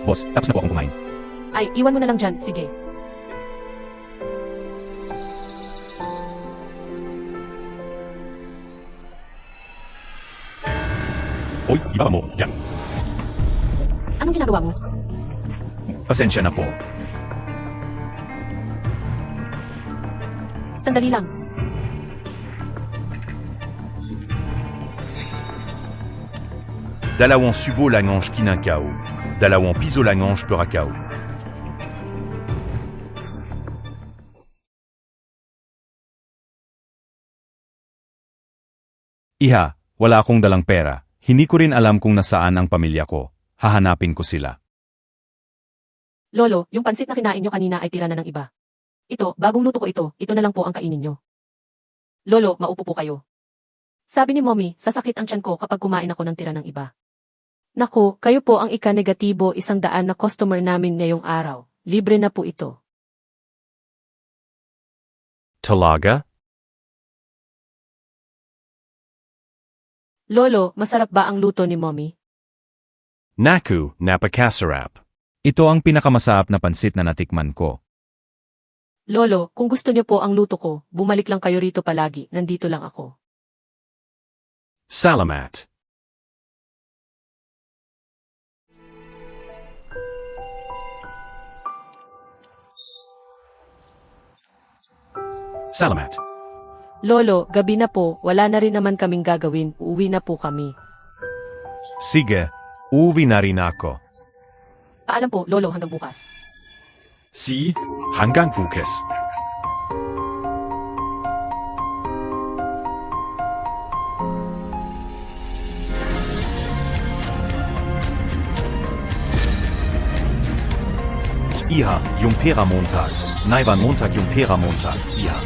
Boss, tapos na po akong kumain. Ay, iwan mo na lang dyan. Sige. Oy, ibaba mo, dyan. Anong ginagawa mo? Pasensya na po. Sandali lang. Dalawang subo langange kinankao. Dalawang piso langange perakao. Iha, wala akong dalang pera. Hindi ko rin alam kung nasaan ang pamilya ko. Hahanapin ko sila. Lolo, yung pansit na kinain nyo kanina ay tira na ng iba. Ito, bagong luto ko ito. Ito na lang po ang kainin nyo. Lolo, maupo po kayo. Sabi ni Mommy, sasakit ang tiyan ko kapag kumain ako ng tira ng iba. Naku, kayo po ang ika-negatibo 100 na customer namin ngayong araw. Libre na po ito. Talaga? Lolo, masarap ba ang luto ni Mommy? Naku, napakasarap. Ito ang pinakamasarap na pansit na natikman ko. Lolo, kung gusto niyo po ang luto ko, bumalik lang kayo rito palagi. Nandito lang ako. Salamat. Salamat. Lolo, gabi na po. Wala na rin naman kaming gagawin. Uuwi na po kami. Sige, uuwi na rin ako. Paalam po, Lolo, hanggang bukas. Si, hanggang bukas. Iha, yung pera montag. Naivan montag yung pera montag. Iha.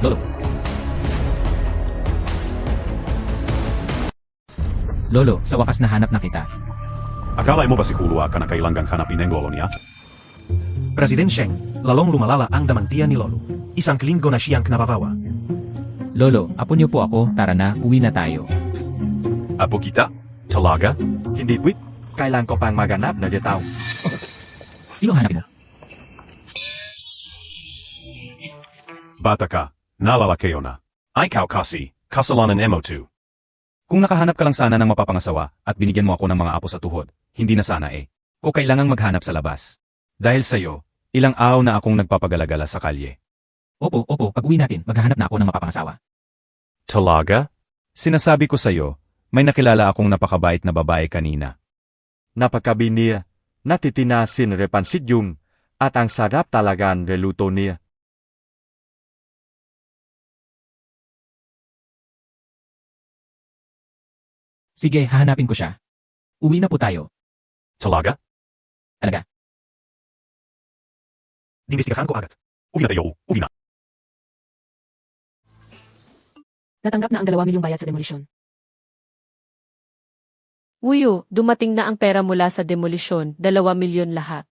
Lolo. Lolo, sa wakas nahanap na kita. Akala mo ba si Hulua ka na kailangang hanapin ang lolo niya? President Sheng, lalong lumalala ang damantian ni Lolo. Isang linggo na siyang nawawawa. Lolo, apo niyo po ako. Tara na, uwi na tayo. Apo kita? Talaga? Hindi, Wit. Kailan ko pang maganap na detaw. Sino hanapin mo? Bata ka, nalalaki na. Ikaw kasi, kasalanan mo2. Kung nakahanap ka lang sana ng mapapangasawa at binigyan mo ako ng mga apo sa tuhod, hindi na sana ko kailangang maghanap sa labas. Dahil sa'yo, ilang araw na akong nagpapagalagala sa kalye. Opo, pag uwi natin, maghahanap na ako ng mapapangasawa. Talaga? Sinasabi ko sa'yo, may nakilala akong napakabait na babae kanina. Napakabi niya. Natitinasin repansidyum. At ang sarap talagang reluto niya. Sige, hahanapin ko siya. Uwi na po tayo. Talaga? Talaga. Dimbestigahan ko agad. Uwi na tayo, uwi na. Natanggap na ang 2 milyong bayad sa demolisyon. Uyo, dumating na ang pera mula sa demolisyon, 2 milyon lahat.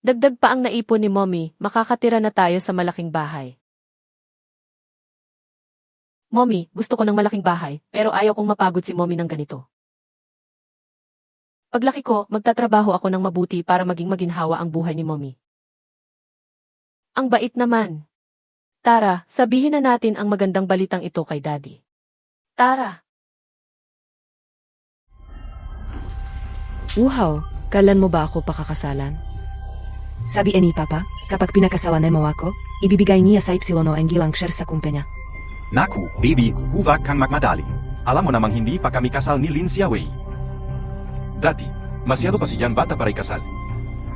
Dagdag pa ang naipon ni Mommy, makakatira na tayo sa malaking bahay. Mommy, gusto ko ng malaking bahay, pero ayaw kong mapagod si Mommy ng ganito. Paglaki ko, magtatrabaho ako ng mabuti para maging maginhawa ang buhay ni Mommy. Ang bait naman. Tara, sabihin na natin ang magandang balitang ito kay Daddy. Tara. Uhaw, kailan mo ba ako pakakasalan? Sabi ni Papa, kapag pinakasalan mo ako, ibibigay niya sa Ypsilono ang gilang share sa kumpanya. Naku, baby, huwag kang magmadali. Alam mo namang hindi pa kami kasal ni Lin Xiaowei. Dati, masyado pa si Jan bata para ikasal.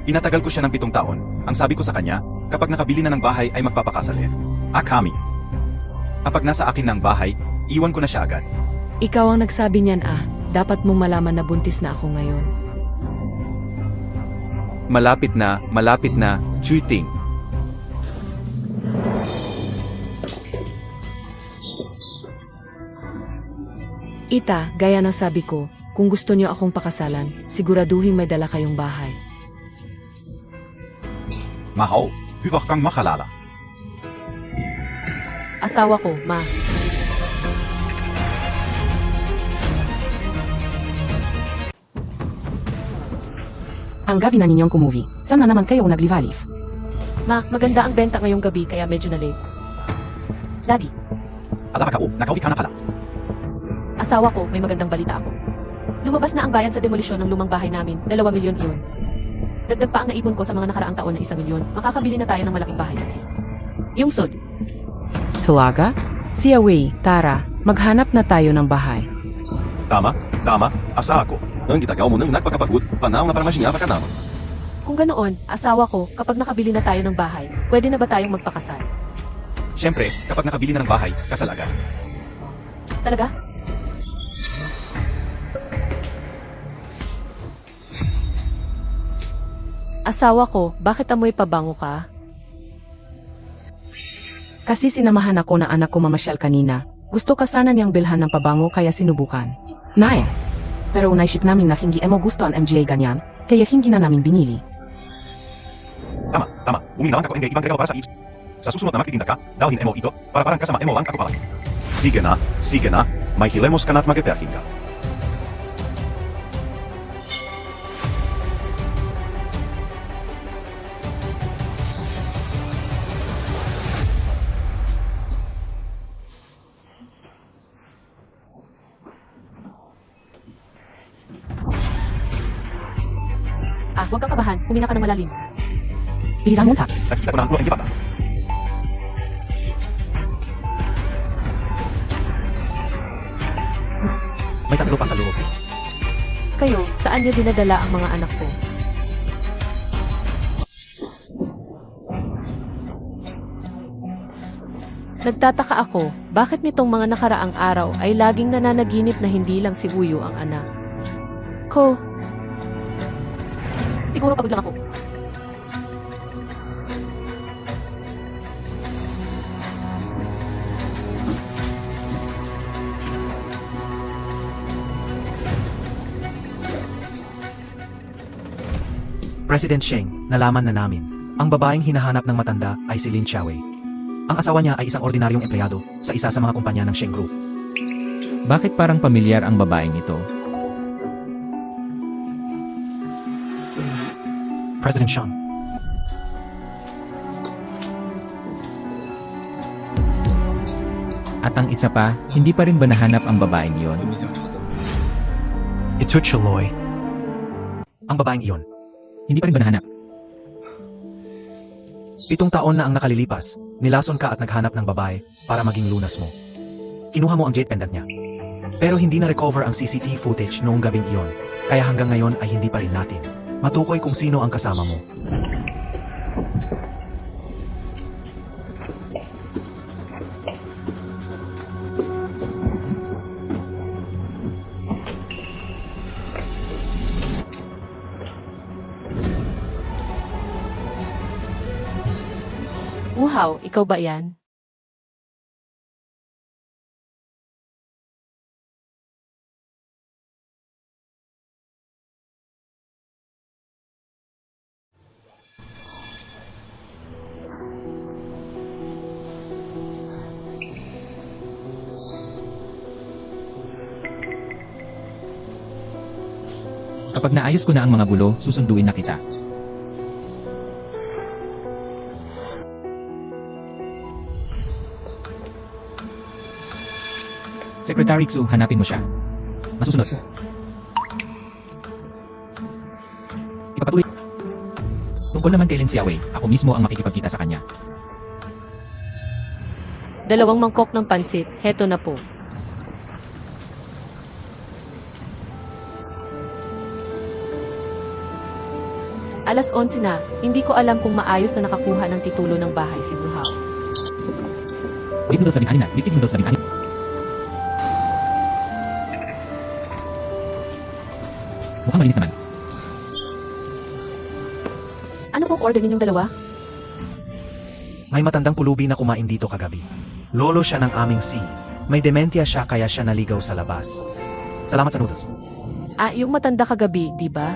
Inatagal ko siya ng 7 taon. Ang sabi ko sa kanya, kapag nakabili na ng bahay ay magpapakasal niya. Kami. Kapag nasa akin ng bahay, iwan ko na siya agad. Ikaw ang nagsabi niyan dapat mong malaman na buntis na ako ngayon. Malapit na, Chuiting. Ita, gaya ng sabi ko, Kung gusto niyo akong pakasalan, siguraduhin may dala kayong bahay. Mahaw, hyvä kang makalala. Asawa ko, ma. Ang gabi na ninyong kumuwi, saan na naman kayo naglivalif? Ma, maganda ang benta ngayong gabi kaya medyo na late. Daddy, Asama ka nakauwi ka na pala. asawa ko, may magandang balita ako. Lumabas na ang bayad sa demolisyon ng lumang bahay namin, 2 milyon iyon. Dagdag pa ang naipon ko sa mga nakaraang taon na 1 milyon, makakabili na tayo ng malaking bahay sa Kis. Yung sod, Talaga? Si Away, tara, maghanap na tayo ng bahay. Tama, asa ako. Ang gitagaw mo nang nagpakapagod, panaw na parang siya ka naman. kung ganoon, asawa ko, kapag nakabili na tayo ng bahay, pwede na ba tayong magpakasal? Siyempre, kapag nakabili na ng bahay, kasal agad. Talaga? Asawa ko, bakit amoy pabango ka? Kasi sinamahan ako ng anak ko mamasyal kanina. Gusto ka sana niyang bilhan ng pabango kaya sinubukan. Nay! Pero naisip namin na hindi mo gusto ang MGA ganyan, kaya hindi na namin binili. Tama. Uminawan ka ko ibang regalo para sa Ips. Sa susunod na makitinda ka, dalhin mo ito, para parang kasama mo lang ako pala. Sige na. May hilemos ka na't magpeperhin ka. Huwag kang kabahan, huminga ka ng malalim. Bilisan mo, Chak. Nakikita ko na ang tuwa ng bata. May 3 pa sa loob. Kayo, saan niyo dinadala ang mga anak ko? Nagtataka ako, bakit nitong mga nakaraang araw ay laging nananaginip na hindi lang si Uyo ang anak ko. Siguro pagod lang ako. President Sheng, nalaman na namin. Ang babaeng hinahanap ng matanda ay si Lin Xiaowei. Ang asawa niya ay isang ordinaryong empleyado sa isa sa mga kumpanya ng Sheng Group. Bakit parang pamilyar ang babaeng ito? President Sheng, At ang isa pa, hindi pa rin ba nahanap ang babaeng iyon? Itu Chaloy. Ang babaeng iyon. Hindi pa rin ba nahanap? 7 taon na ang nakalilipas, nilason ka at naghanap ng babae para maging lunas mo. Kinuha mo ang jade pendant niya. Pero hindi na-recover ang CCTV footage noong gabing iyon, kaya hanggang ngayon ay hindi pa rin natin matukoy kung sino ang kasama mo. Uhaw, ikaw ba yan? Kapag naayos ko na ang mga gulo, susunduin na kita. Secretary Xu, hanapin mo siya. Masusunod. Ipapatuloy. Tungkol naman kay Lin Xiaowei, ako mismo ang makikipagkita sa kanya. 2 mangkok ng pansit, heto na po. Alas 11 na, hindi ko alam kung maayos na nakakuha ng titulo ng bahay si Buhaw. Beef noodles 16 na, beef noodles 16. Mukhang malinis naman. Ano pong order ninyong dalawa? May matandang pulubi na kumain dito kagabi. Lolo siya ng aming si. May dementia siya kaya siya naligaw sa labas. Salamat sa noodles. Yung matanda kagabi, di ba?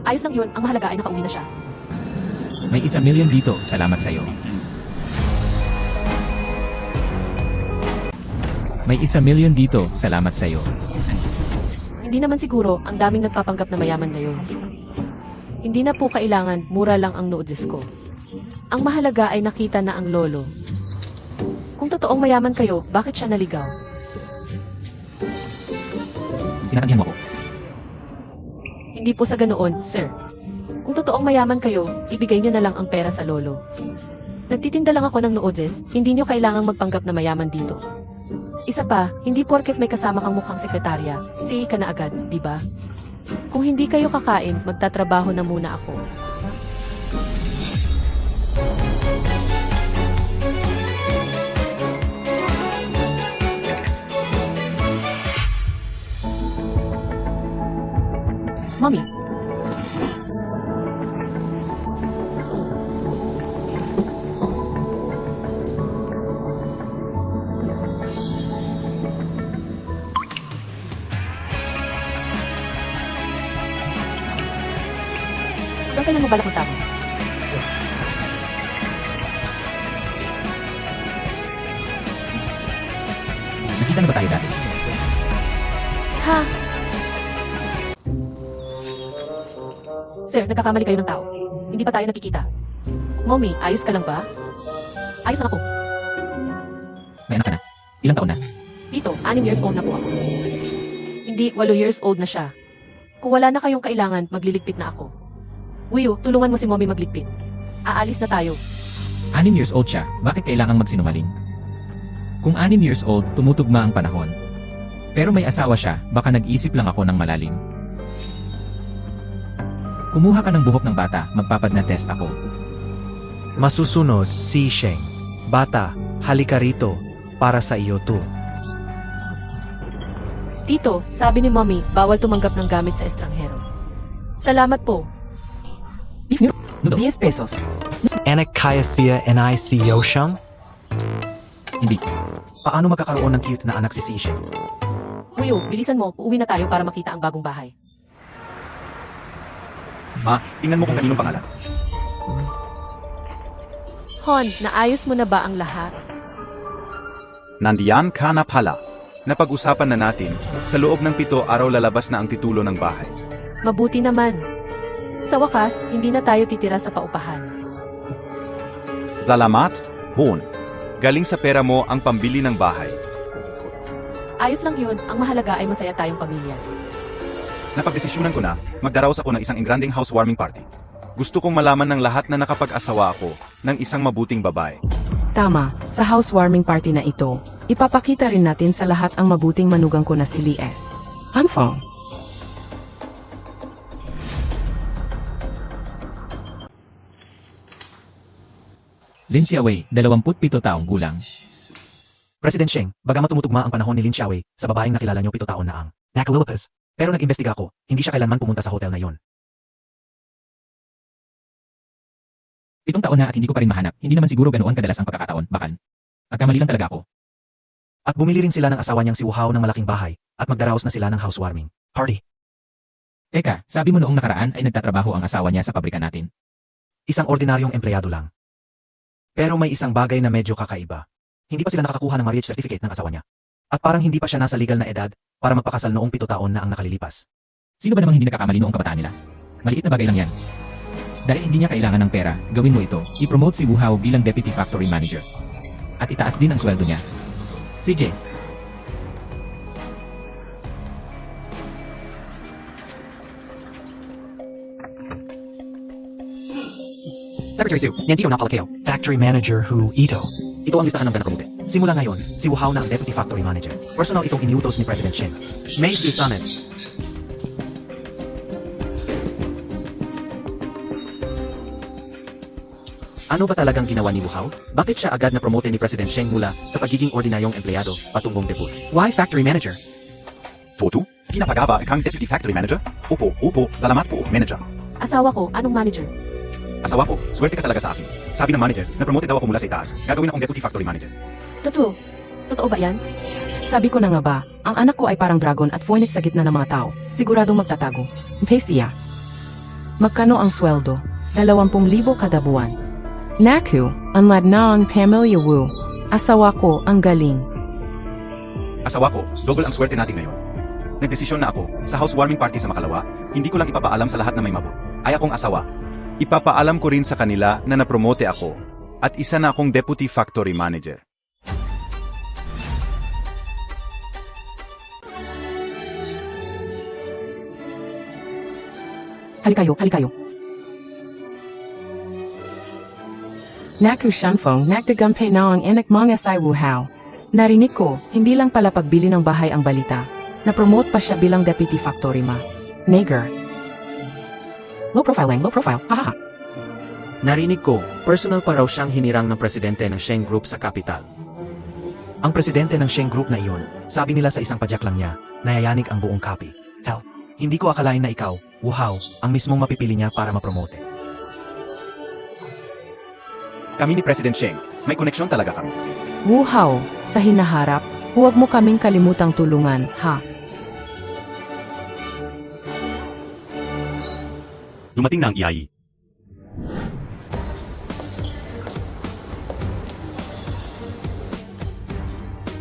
Ayos lang yun, ang mahalaga ay nakauwi na siya. May 1 million dito, salamat sa'yo. May 1 million dito, salamat sa'yo. Hindi naman siguro ang daming nagpapanggap na mayaman ngayon. Hindi na po kailangan, mura lang ang noodles ko. Ang mahalaga ay nakita na ang lolo. Kung totoong mayaman kayo, bakit siya naligaw? Pinatanggihan mo ako. Hindi po sa ganoon, sir. Kung totoong mayaman kayo, ibigay niyo na lang ang pera sa lolo. Nagtitinda lang ako ng noodles, hindi niyo kailangang magpanggap na mayaman dito. Isa pa, hindi porket may kasama kang mukhang sekretarya, say ka na agad, di ba? Kung hindi kayo kakain, magtatrabaho na muna ako. Mommy. Hanggang kailan mo balak magtago? Nakita na ba tayo dati? Ha? Sir, nagkakamali kayo ng tao. Hindi pa tayo nakikita. Mommy, ayos ka lang ba? Ayos na ako. May anak ka na. Ilang taon na? Dito, 6 years old na po ako. Hindi, 8 years old na siya. Kung wala na kayong kailangan, magliligpit na ako. Wiyo, tulungan mo si Mommy magligpit. Aalis na tayo. 6 years old siya, bakit kailangang magsinungaling? Kung 6 years old, tumutugma ang panahon. Pero may asawa siya, baka nag-isip lang ako ng malalim. Kumuha ka ng buhok ng bata, magpapadna test ako. Masusunod, si Sheng. Bata, halika rito. Para sa iyo to. Tito, sabi ni Mommy, bawal tumanggap ng gamit sa estranghero. Salamat po. Beef noodles? 10 pesos. Anak kaya siya and I si Yoshang? Hindi. Paano magkakaroon ng cute na anak si Sheng? Wiyo, bilisan mo, uuwi na tayo para makita ang bagong bahay. Ma, tingnan mo kung kaninong pangalan. Hon, naayos mo na ba ang lahat? Nandiyan ka na pala. Napag-usapan na natin, sa loob ng 7 araw lalabas na ang titulo ng bahay. Mabuti naman. Sa wakas, hindi na tayo titira sa paupahan. Salamat, Hon. Galing sa pera mo ang pambili ng bahay. Ayos lang yun, ang mahalaga ay masaya tayong pamilya. Napagdesisyunan ko na, magdaraos ako ng isang engranding housewarming party. Gusto kong malaman ng lahat na nakapag-asawa ako ng isang mabuting babae. Tama, sa housewarming party na ito, ipapakita rin natin sa lahat ang mabuting manugang ko na si Lies. Hanfong. Lin Xiaowei, 27 taong gulang. President Sheng, bagamat tumutugma ang panahon ni Lin Xiaowei sa babaeng nakilala niyo 7 taon na ang Nakalilipaz. Pero nag-imbestiga ako, hindi siya kailanman pumunta sa hotel na yon. 7 taon na at hindi ko pa rin mahanap, hindi naman siguro ganoon kadalas ang pagkakataon, bakal. Nagkamali lang talaga ako. At bumili rin sila ng asawa niyang si Wuhao ng malaking bahay, at magdaraos na sila ng housewarming party. Teka, sabi mo noong nakaraan ay nagtatrabaho ang asawa niya sa pabrika natin. Isang ordinaryong empleyado lang. Pero may isang bagay na medyo kakaiba. Hindi pa sila nakakuha ng marriage certificate ng asawa niya. At parang hindi pa siya nasa legal na edad para magpakasal noong 7 taon na ang nakalilipas. Sino ba namang hindi nakakamali noong kabataan nila? Maliit na bagay lang yan. Dahil hindi niya kailangan ng pera, gawin mo ito, i-promote si Wu Hao bilang Deputy Factory Manager. At itaas din ang sweldo niya. CJ. Secretary Sue, Nandito na Palakeo. Factory manager who Ito. Ito ang listahan ng ganap-kamuti. Simula ngayon, si Wuhao na ang Deputy Factory Manager. Personal itong iniutos ni President Sheng. May Susanet. Ano ba talagang ginawa ni Wu Hao? Bakit siya agad na promote ni President Sheng mula sa pagiging ordinaryong empleyado patungong debut? Why Factory Manager? Foto, pinapagawa kang Deputy Factory Manager? Upo, salamat po, Manager. Asawa ko, anong manager? Asawa ko, swerte ka talaga sa akin. Sabi ng manager, na-promote daw ako mula sa itaas. Gagawin akong Deputy Factory Manager. Totoo. Totoo ba yan? Sabi ko na nga ba, ang anak ko ay parang dragon at phoenix sa gitna ng mga tao. Siguradong magtatago. Mpesiya. Magkano ang sweldo? 20,000 kada buwan. Naku, unlad na ang Pamilya Wu. Asawa ko ang galing. Asawa ko, double ang swerte natin ngayon. Nagdesisyon na ako, sa housewarming party sa Makalawa, hindi ko lang ipapaalam sa lahat na may mabot. Ay akong asawa. Ipapaalam ko rin sa kanila na napromote ako, at isa na akong deputy factory manager. Halikayo. Naku Shanfong, nagtagumpay na ang anak mga sa Wuhao. Narinig ko, hindi lang pala pagbili ng bahay ang balita. Na-promote pa siya bilang deputy factory ma. Nager. Low profile, hahaha. Narinig ko, personal pa raw siyang hinirang ng presidente ng Sheng Group sa kapital. Ang presidente ng Sheng Group na iyon, sabi nila sa isang padyak lang niya, nayayanig ang buong copy. Tal, hindi ko akalain na ikaw, Wuhao, ang mismong mapipili niya para mapromote. Kami ni President Sheng, may koneksyon talaga kami. Wuhao, sa hinaharap, huwag mo kaming kalimutang tulungan, ha? Dumating na ang iyayi.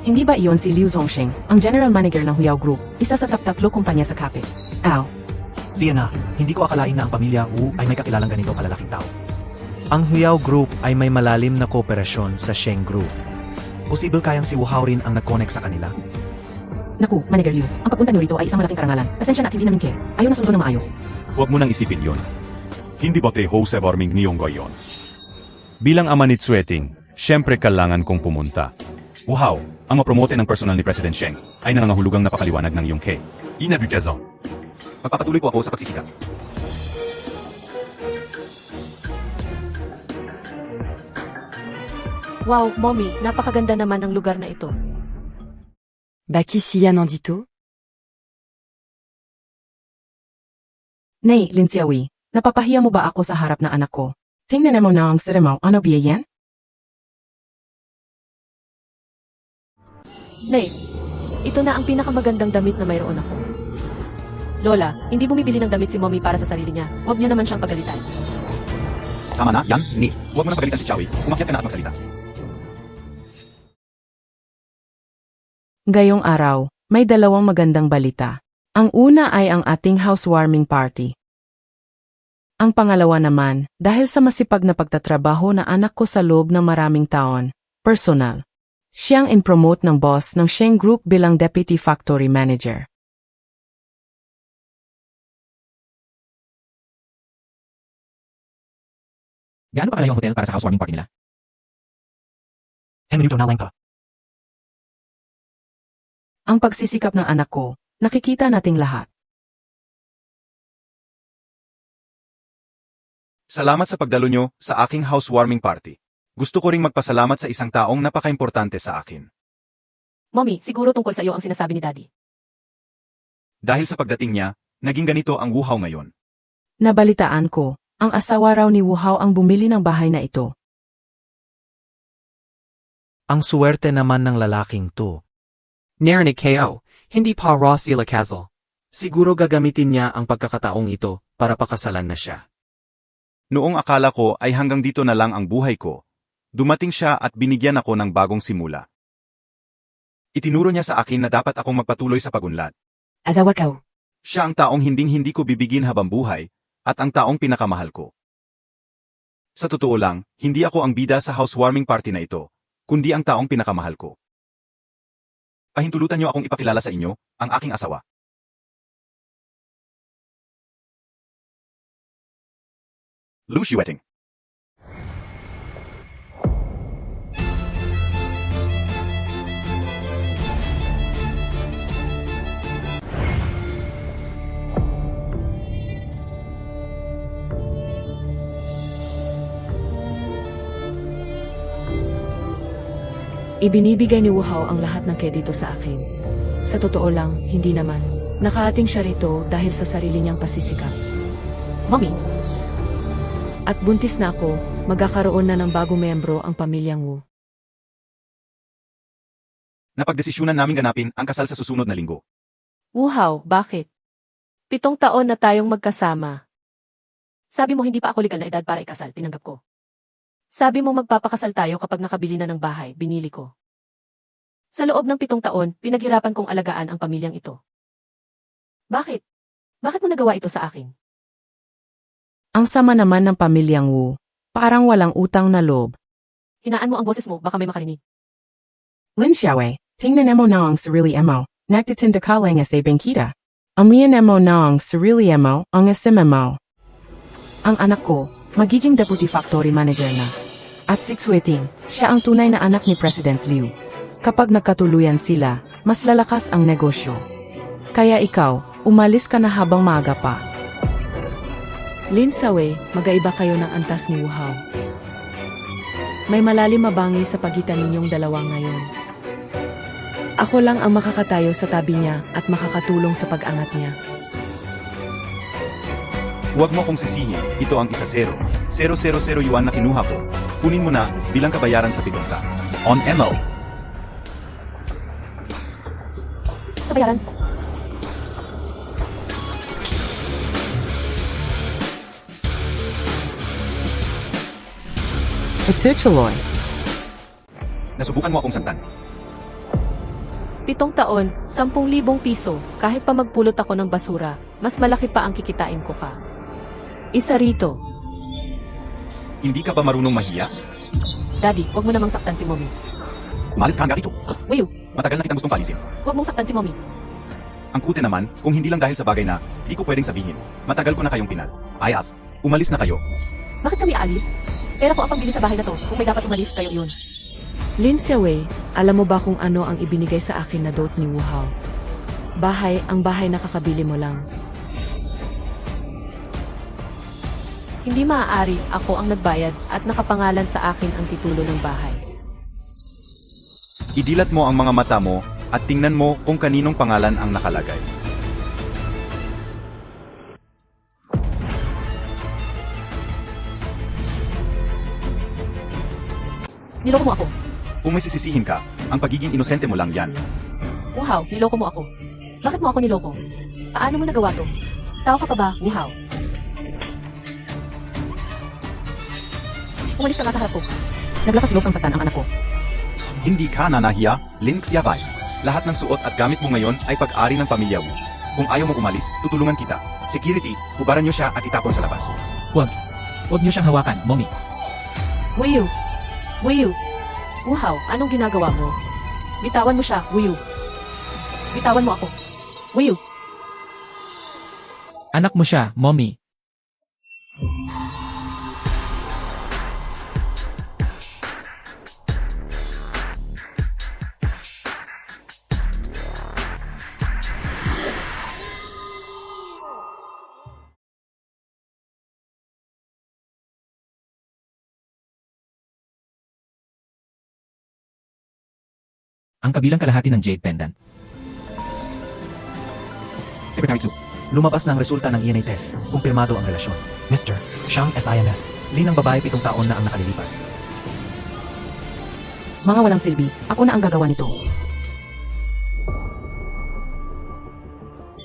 Hindi ba iyon si Liu Zhongsheng, ang general manager ng Huyao Group, isa sa top-tatlo kumpanya sa kapit? Ow. Siya na, hindi ko akalain na ang pamilya Wu ay may kakilalang ganito kalalaking tao. Ang Huyao Group ay may malalim na kooperasyon sa Sheng Group. Posible kayang si Wuhao rin ang nag-connect sa kanila? Naku, Manager Liu, ang pagpunta niyo rito ay isang malaking karangalan. Pasensya na at hindi namin care. Ayaw na sundo na maayos. Huwag mo nang isipin yon. Hindi bote housewarming niyonggo yon. Bilang ama ni Tsueting, syempre kailangan kong pumunta. Wuhao, ang mapromote ng personal ni President Sheng ay nangangahulugang napakaliwanag ng iyong K. Inabukazo. Magpapatuloy po ako sa pagsisikap. Wow, Mommy, napakaganda naman ang lugar na ito. Baki siya nandito? Nay, Linxiawi, napapahiya mo ba ako sa harap ng anak ko? Tingnan mo na ang seremaw, ano ba yan? Nay, ito na ang pinakamagandang damit na mayroon ako. Lola, hindi bumibili ng damit si Mommy para sa sarili niya. Huwag niyo naman siyang pagalitan. Tama na, yan, ni. Huwag mo nang pagalitan si Chowie. Umakyat ka na at magsalita. Gayong araw, may dalawang magandang balita. Ang una ay ang ating housewarming party. Ang pangalawa naman, dahil sa masipag na pagtatrabaho na anak ko sa loob ng maraming taon, personal. Siyang in-promote ng boss ng Sheng Group bilang deputy factory manager. Gaano pa kalayo ang hotel para sa housewarming party nila? 10 minuto na lang pa. Ang pagsisikap ng anak ko, nakikita nating lahat. Salamat sa pagdalo nyo sa aking housewarming party. Gusto ko ring magpasalamat sa isang taong napaka-importante sa akin. Mommy, siguro tungkol sa iyo ang sinasabi ni Daddy. Dahil sa pagdating niya, naging ganito ang Wuhao ngayon. Nabalitaan ko, ang asawa raw ni Wuhao ang bumili ng bahay na ito. Ang suwerte naman ng lalaking to. Narinig kayo, hindi pa raw sila kasal. Siguro gagamitin niya ang pagkakataong ito para pakasalan na siya. Noong akala ko ay hanggang dito na lang ang buhay ko, dumating siya at binigyan ako ng bagong simula. Itinuro niya sa akin na dapat akong magpatuloy sa pagunlad. Asawa ko. Siya ang taong hinding-hindi ko bibigin habang buhay, at ang taong pinakamahal ko. Sa totoo lang, hindi ako ang bida sa housewarming party na ito, kundi ang taong pinakamahal ko. Pahintulutan niyo akong ipakilala sa inyo, ang aking asawa. Lu Shiweting. Ibinibigay ni Wuhao ang lahat ng kredito sa akin. Sa totoo lang, hindi naman. Nakaating siya rito dahil sa sarili niyang pasisikap. Mommy, At buntis na ako, magkakaroon na ng bagong membro ang pamilyang Wu. Napagdesisyunan namin ganapin ang kasal sa susunod na linggo. Wuhaw, bakit? 7 taon na tayong magkasama. Sabi mo hindi pa ako legal na edad para ikasal, tinanggap ko. Sabi mo magpapakasal tayo kapag nakabili na ng bahay, binili ko. Sa loob ng 7 taon, pinaghirapan kong alagaan ang pamilyang ito. Bakit? Bakit mo nagawa ito sa akin? Ang sama naman ng pamilyang Wu. Parang walang utang na loob. Hinaan mo ang boses mo, baka may makarinig. Lin Xiaowei, tingnan mo na ang sarili mo. Nagtitinda ka lang sa bangkita. Amiyan mo na ang sarili mo ang asima mo. Ang anak ko, magiging deputy factory manager na. At 6 siya ang tunay na anak ni President Liu. Kapag nagkatuluyan sila, mas lalakas ang negosyo. Kaya ikaw, umalis ka na habang maaga pa. Lin Xiaowei, magaiba kayo ng antas ni Wu Hao. May malalim mabangi sa pagitan ninyong dalawa ngayon. Ako lang ang makakatayo sa tabi niya at makakatulong sa pag-angat niya. Huwag mo kong sisihin, ito ang 1-0. 000 yuan na kinuha ko. Kunin mo na bilang kabayaran sa pigunta. On MO. Kabayaran. Ito Chaloy. Nasubukan mo akong santan. 7 taon, 10,000 piso, kahit pa magpulot ako ng basura, mas malaki pa ang kikitain ko ka. Isa rito. Hindi ka ba marunong mahiya? Daddy, wag mo namang saktan si Mommy. Umalis ka hanggang rito. Wiyo, Matagal na kitang gustong palisin. wag mong saktan si Mommy. Ang kuti naman, kung hindi lang dahil sa bagay na, di ko pwedeng sabihin. Matagal ko na kayong pinal. Ayas, umalis na kayo. Bakit kami aalis? Pera ko ang pambili sa bahay na to, kung may dapat umalis kayo yun. Lin Xiaowei, alam mo ba kung ano ang ibinigay sa akin na dote ni Wu Hao? Bahay, ang bahay na kakabili mo lang. Hindi maaari, ako ang nagbayad at nakapangalan sa akin ang titulo ng bahay. Idilat mo ang mga mata mo at tingnan mo kung kaninong pangalan ang nakalagay. Niloko mo ako. Kung may sisisihin ka, ang pagiging inosente mo lang yan. Wuhaw, niloko mo ako. Bakit mo ako niloko? Paano mo nagawa to? Tao ka pa ba, Wuhaw? Umalis ka nga sa harap ko. Naglakas loob ang satan ang anak ko. Hindi ka nanahiya, Lin Xiaowei. Lahat ng suot at gamit mo ngayon ay pag-ari ng pamilya Wu. Kung ayaw mo umalis, tutulungan kita. Security, hubaran niyo siya at itapon sa labas. Huwag niyo siyang hawakan, Mommy. Wiyo! Wiyo! Wuhaw, anong ginagawa mo? Bitawan mo siya, Wiyo. Bitawan mo ako. Wiyo! Anak mo siya, Mommy. Ang kabilang kalahati ng Jade Pendant. Secretary Tsu, Lumabas na ang resulta ng ENA test. Kumpirmado ang relasyon. Mr. Shang SIMS. Lin ang babae 7 taon na ang nakalilipas. Mga walang silbi, ako na ang gagawa nito.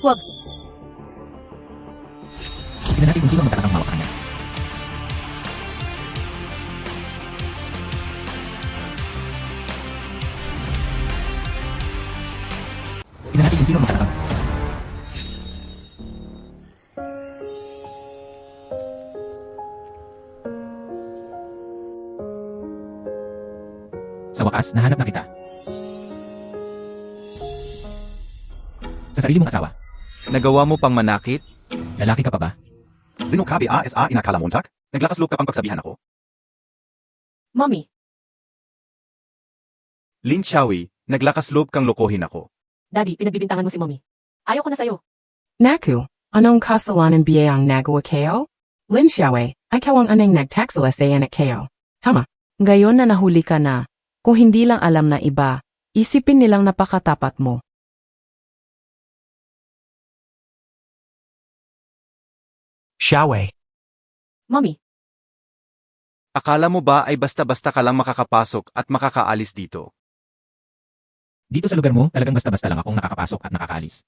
Huwag! tignan natin kung sino ang matatakang mawak sa kanya. Tignan natin kung sino ang matatakang. Sa wakas, nahanap na kita. Sa sarili mong asawa, Nagawa mo pang manakit? lalaki ka pa ba? Zinukabi ASA inakalamontak? Naglakas loob ka pang pagsabihan ako? Mommy, Lin Xiaowei, naglakas loob kang lokohin ako. Daddy, pinagbibintangan mo si Mommy. Ayaw ko na sa'yo. Naku, anong kasalanan biya ang nagawa kayo? Lin Xiaowei, ikaw ang anong nagtaksala sa anak kayo. Tama. Ngayon na nahuli ka na, kung hindi lang alam na iba, isipin nilang napakatapat mo. Xiaowei. Mommy, Akala mo ba ay basta-basta ka lang makakapasok at makakaalis dito? Dito sa lugar mo, talagang basta-basta lang akong nakakapasok at nakakaalis.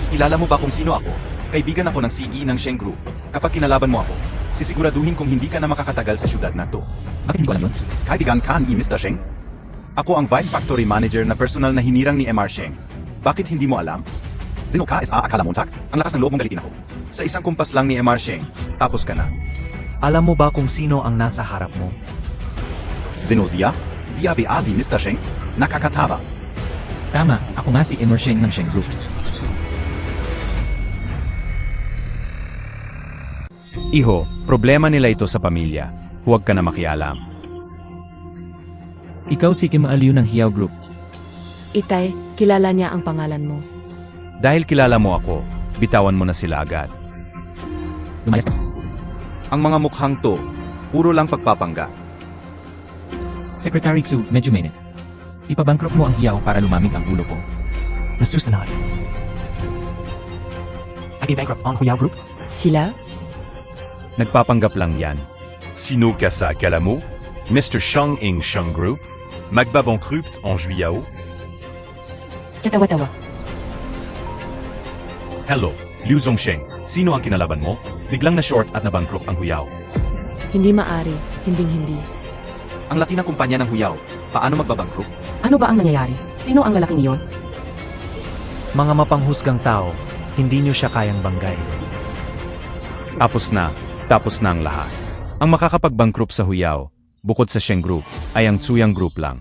Kilala mo ba kung sino ako? Kaibigan ako ng CE ng Sheng Group. Kapag kinalaban mo ako, sisiguraduhin kong hindi ka na makakatagal sa syudad na to. Bakit hindi ko alam yun? Kaibigan ka ni Mr. Sheng? Ako ang Vice Factory Manager na personal na hinirang ni MR Sheng. Bakit hindi mo alam? Sino ka is akala montak? Ang lakas ng loob mong galitin ako. Sa isang kumpas lang ni MR Sheng, tapos ka na. Alam mo ba kung sino ang nasa harap mo? Sino siya? Siya ba si Mr. Sheng? Nakakatawa. Tama, ako nga si Emor Sheng ng Sheng Group. Iho, problema nila ito sa pamilya. Huwag ka na makialam. Ikaw si Kim Aliu ng Hiao Group. Itay, kilala niya ang pangalan mo. Dahil kilala mo ako, bitawan mo na sila agad. Lumayas ka. Ang mga mukhang to, puro lang pagpapangga. Secretary Xu, medyo mainit. Ipabankrupt mo ang Hiao para lumamig ang ulo ko. Mr. Sanad. Nag-bankrupt ang Huyao Group? Sila? Nagpapanggap lang yan. Sino ka sa akala mo? Mr. Shang Ing Shang Group? Magbabankrupt en juillet? Katawa-tawa. Hello, Liu Zongsheng. Sino ang kinalaban mo? Biglang na-short at nabankrupt ang Huyao. Hindi maari, hinding-hindi. Ang laki ng kumpanya ng Huyao, paano magbabangkrut? Ano ba ang nangyayari? Sino ang lalaking iyon? Mga mapanghusgang tao, hindi nyo siya kayang banggay. Tapos na ang lahat. Ang makakapag-bankrupt sa Huyao, bukod sa Sheng Group, ay ang Tsuyang Group lang.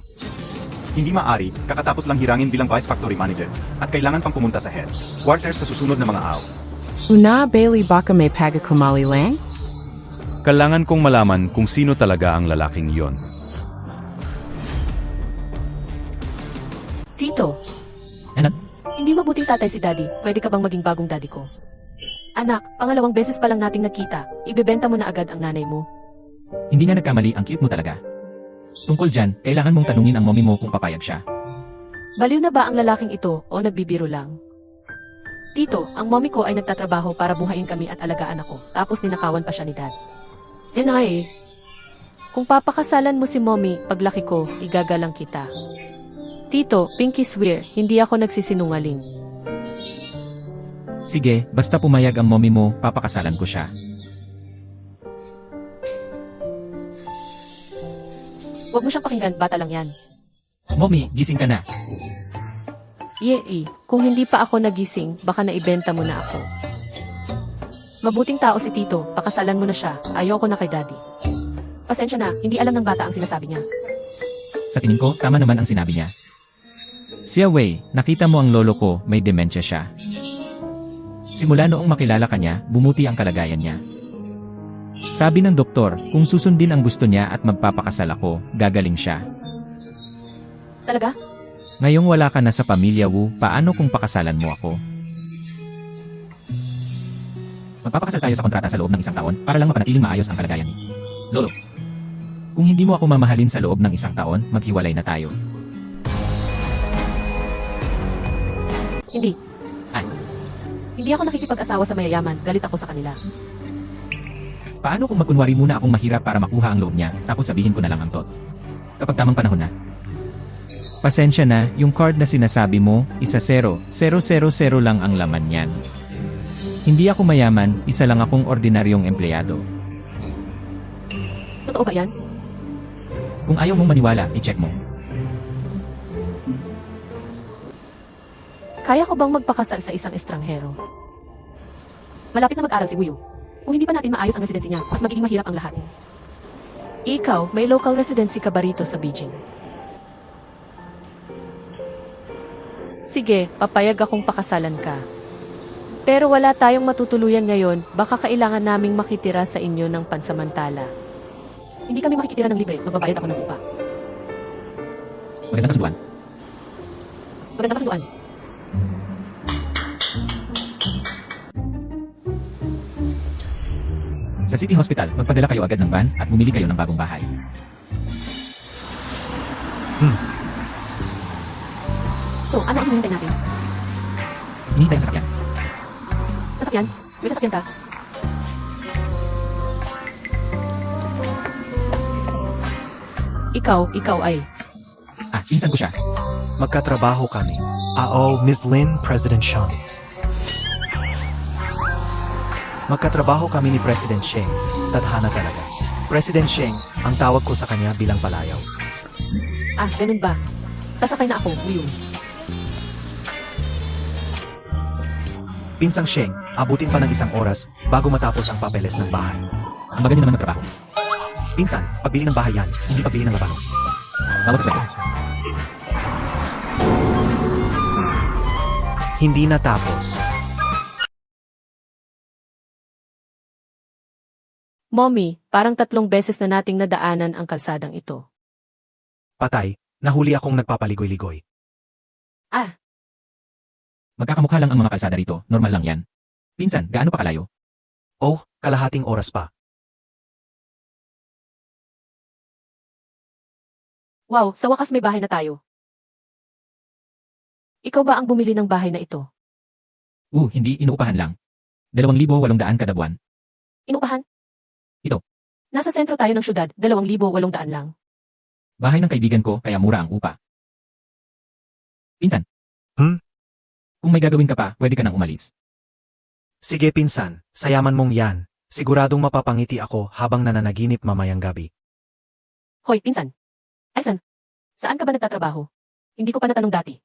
Hindi maari, kakatapos lang hirangin bilang Vice Factory Manager, at kailangan pang pumunta sa head quarters sa susunod na mga araw. Una Bailey baka may pagakumali lang? Kailangan kong malaman kung sino talaga ang lalaking iyon. Tito, Anak, hindi mabuting tatay si Daddy. Pwede ka bang maging bagong daddy ko? Anak, pangalawang beses pa lang nating nagkita. Ibebenta mo na agad ang nanay mo. hindi nga nagkamali, ang cute mo talaga. Tungkol dyan, kailangan mong tanungin ang mommy mo kung papayag siya. Baliw na ba ang lalaking ito o nagbibiro lang? Tito, ang mommy ko ay nagtatrabaho para buhayin kami at alagaan ako. Tapos ninakawan pa siya ni Dad. Ay, kung papakasalan mo si mommy, paglaki ko, igagalang kita. Tito, pinky swear, hindi ako nagsisinungaling. Sige, basta pumayag ang mommy mo, papakasalan ko siya. Huwag mo siyang pakinggan, bata lang yan. Mommy, gising ka na. Kung hindi pa ako nagising, baka naibenta mo na ako. Mabuting tao si Tito, pakasalan mo na siya, ayoko na kay Daddy. Pasensya na, hindi alam ng bata ang sinasabi niya. Sa tingin ko, tama naman ang sinabi niya. Xia Wei, nakita mo ang lolo ko, may dementia siya. Simula noong makilala ka niya, bumuti ang kalagayan niya. Sabi ng doktor, kung susundin ang gusto niya at magpapakasal ako, gagaling siya. Talaga? Ngayong wala ka na sa pamilya Wu, paano kung pakasalan mo ako? Magpapakasal tayo sa kontrata sa loob ng 1 taon para lang mapanatiling maayos ang kalagayan ni Lolo. Kung hindi mo ako mamahalin sa loob ng 1 taon, maghiwalay na tayo. Hindi. Ay, Hindi ako nakikipag-asawa sa mayayaman, galit ako sa kanila. paano kung magkunwari muna akong mahirap para makuha ang loob niya, tapos sabihin ko na lang ang tot? Kapag tamang panahon na. Pasensya na, yung card na sinasabi mo, 10,000 lang ang laman niyan. Hindi ako mayaman, isa lang akong ordinaryong empleyado. Totoo ba yan? Kung ayaw mong maniwala, i-check mo. Kaya ko bang magpakasal sa isang estranghero? Malapit na mag-aral si Wuyo. Kung hindi pa natin maayos ang residency niya, mas magiging mahirap ang lahat. Ikaw, may local residency ka ba rito sa Beijing? Sige, papayag akong pakasalan ka. Pero wala tayong matutuluyan ngayon, baka kailangan naming makitira sa inyo ng pansamantala. Hindi kami makikitira ng libre, magbabayad ako ng upa. Magandang kasunduan. Magandang kasunduan. Sa City Hospital, magpadala kayo agad ng van at bumili kayo ng bagong bahay. So, ano ang hinihintay natin? Hinihintay ang sasakyan. Sasakyan? May sasakyan ka? Ikaw ay. Pinsan ko siya. Magkatrabaho kami. Miss Lin, President Sheng. Magkatrabaho kami ni President Sheng. Tadhana talaga. President Sheng, ang tawag ko sa kanya bilang palayaw. Ganun ba? Sasakay na ako, Uyo. Pinsang Sheng, abutin pa ng 1 oras bago matapos ang papeles ng bahay. Ang magaling naman magtrabaho. Pinsan, pagbili ng bahay yan, hindi pagbili ng labanos. Bawas sa sweldo. Hindi natapos. Mommy, parang 3 beses na nating nadaanan ang kalsadang ito. Patay, nahuli akong nagpapaligoy-ligoy. Magkakamukha lang ang mga kalsada rito, normal lang yan. Pinsan, gaano pa kalayo? Kalahating oras pa. Wow, sa wakas may bahay na tayo. Ikaw ba ang bumili ng bahay na ito? Hindi, inuupahan lang. 2,800 kada buwan. Inupahan? Ito. Nasa sentro tayo ng syudad, 2,800 lang. Bahay ng kaibigan ko, kaya mura ang upa. Pinsan. Kung may gagawin ka pa, pwede ka nang umalis. Sige pinsan, sayaman mong yan. Siguradong mapapangiti ako habang nananaginip mamayang gabi. Hoy, pinsan. Aysan, saan ka ba nagtatrabaho? Hindi ko pa natanong dati.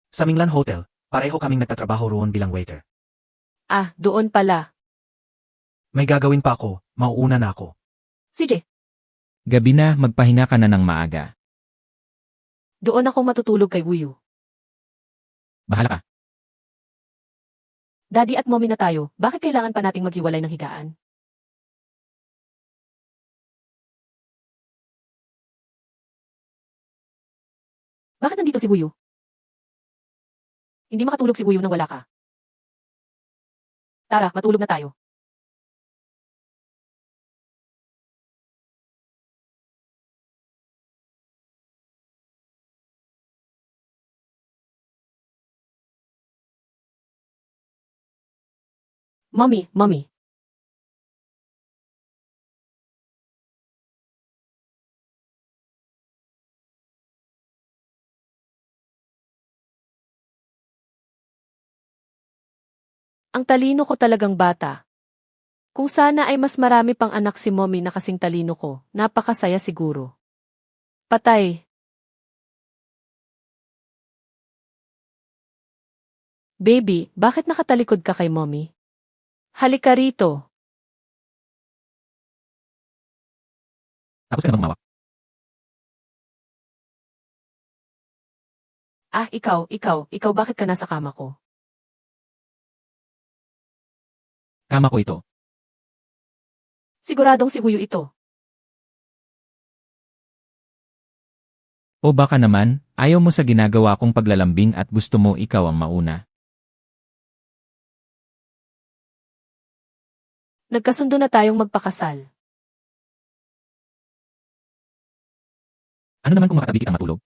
Sa Minglan Hotel, pareho kaming nagtatrabaho roon bilang waiter. Doon pala. May gagawin pa ako, mauuna na ako. CJ, Gabi na, magpahinga ka na ng maaga. doon ako matutulog kay Wuyu. Bahala ka. Daddy at mommy na tayo, bakit kailangan pa nating maghiwalay ng higaan? Bakit nandito si Wuyu? Hindi makatulog si Wuyu nang wala ka. Tara, matulog na tayo. Mommy. Ang talino ko talagang bata. Kung sana ay mas marami pang anak si mommy na kasing talino ko, napakasaya siguro. Patay. Baby, bakit nakatalikod ka kay mommy? Halika rito. Tapos ka na bang humawak? Ikaw bakit ka nasa kama ko? Kama ko ito. Siguradong si Wuyu ito. O baka naman, ayaw mo sa ginagawa kong paglalambing at gusto mo ikaw ang mauna. Nagkasundo na tayong magpakasal. Ano naman kung makatabi kitang matulog?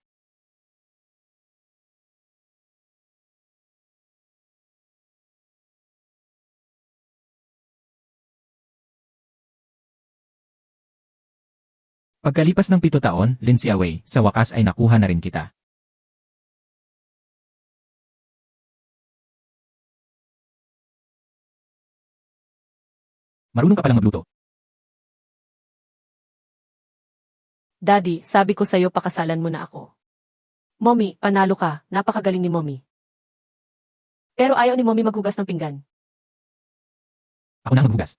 Pagkalipas ng 7 taon, Lin Xiaowei, sa wakas ay nakuha na rin kita. Marunong ka palang magluto. Daddy, sabi ko sa'yo pakasalan mo na ako. Mommy, panalo ka, napakagaling ni mommy. Pero ayaw ni mommy maghugas ng pinggan. Ako na ang maghugas.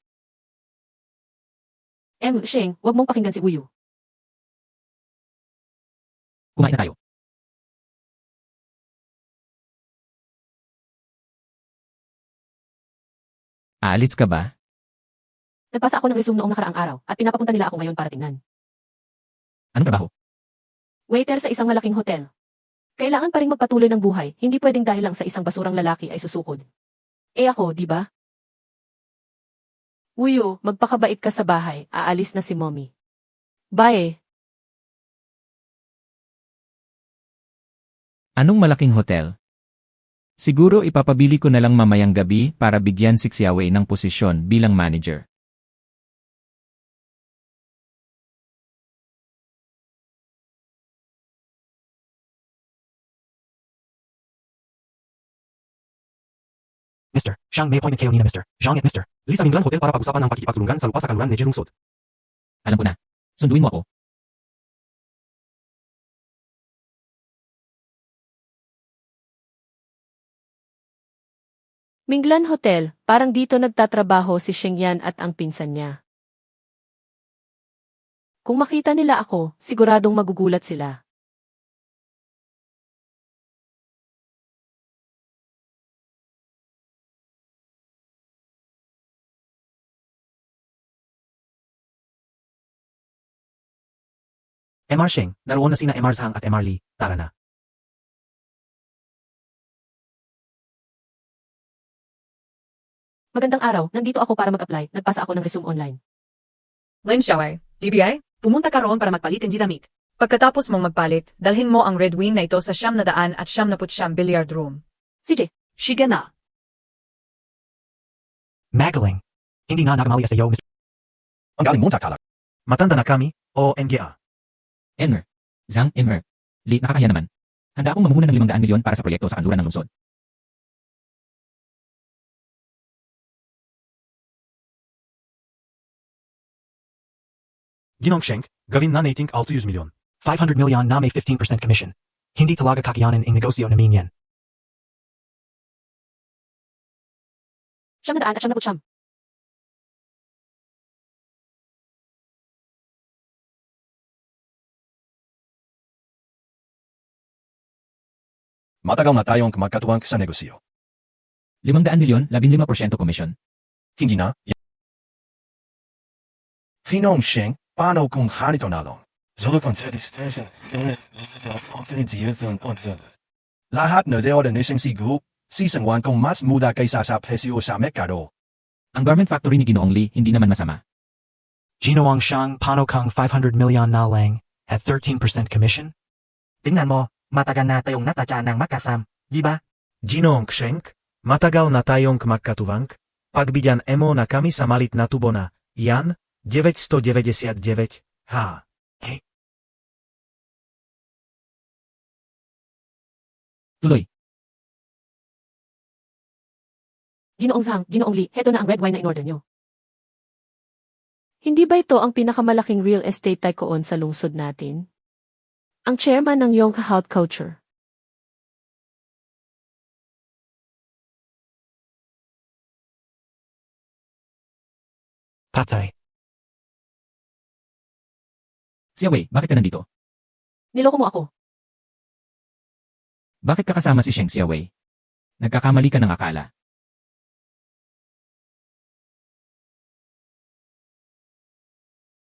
Sheng, wag mong pakinggan si Wuyu. Kumain na tayo. Aalis ka ba? Nagpasa ako ng resume noong nakaraang araw at pinapapunta nila ako ngayon para tingnan. Anong trabaho? Waiter sa isang malaking hotel. Kailangan pa rin magpatuloy ng buhay, hindi pwedeng dahil lang sa isang basurang lalaki ay susukod. Ako, di ba? Wuyu, magpakabait ka sa bahay, aalis na si mommy. Bye. Anong malaking hotel? Siguro ipapabili ko na lang mamayang gabi para bigyan si Xiaowei ng posisyon bilang manager. Mr. Xiang, may appointment kayo ni na Mr. Zhang at Mr. Li sa Minglan Hotel para pag-usapan ang pakikipagtulungan sa lupa sa kaluran medyo lungsod. Alam ko na. Sunduin mo ako. Minglan Hotel, parang dito nagtatrabaho si Shengyan at ang pinsan niya. Kung makita nila ako, siguradong magugulat sila. MR Sheng, naroon na sina MR Zhang at MR Li, tara na. Magandang araw, nandito ako para mag-apply. Nagpasa ako ng resume online. Lin Xiaowei, DBI, pumunta ka roon para magpalit ng damit. Pagkatapos mong magpalit, dalhin mo ang Red Wing na ito sa 900 at 990 billiard room. CJ, Shiga na. Magaling. Hindi nga nakamali sa iyo, Mr. Ang galing mong takala. Matanda na kami, o MGA. Enmer. Zhang, Enmer. Li, nakakahiya naman. Handa akong mamuhunan ng 500 milyon para sa proyekto sa kanluran ng lungsod. Ginong Sheng, gawin na nating 600 milyon. 500 milyon na may 15% commission. Hindi talaga kakayanin ang negosyo namin yan. 900 at 990. Matagal na tayong magkatuwang sa negosyo. 500 milyon, 15% commission. Hindi na. Ginong Sheng, paano kung ganito na lang? Lahat na deoda nisang sigu, season 1 kung mas muda kaysa sa presyo sa merkado. Ang garment factory ni Ginoong Li, hindi naman masama. Ginoong Shang, paano kang 500 milyon na lang at 13% commission? Tingnan mo, matagal na tayong natatya ng makasam, di ba? Ginoong Sheng, matagal na tayong magkatuwang. Pagbigyan mo na kami sa malit na tubo na, yan, 999, ha? Hey. Tuloy. Ginoong Zhang, Ginoong Li, heto na ang red wine na in-order nyo. Hindi ba ito ang pinakamalaking real estate tycoon sa lungsod natin? Ang chairman ng Yonghe Haute Couture. Tatay. Xiaowei, bakit ka nandito? Niloko mo ako. Bakit ka kasama si Sheng Xiaowei? Nagkakamali ka ng akala.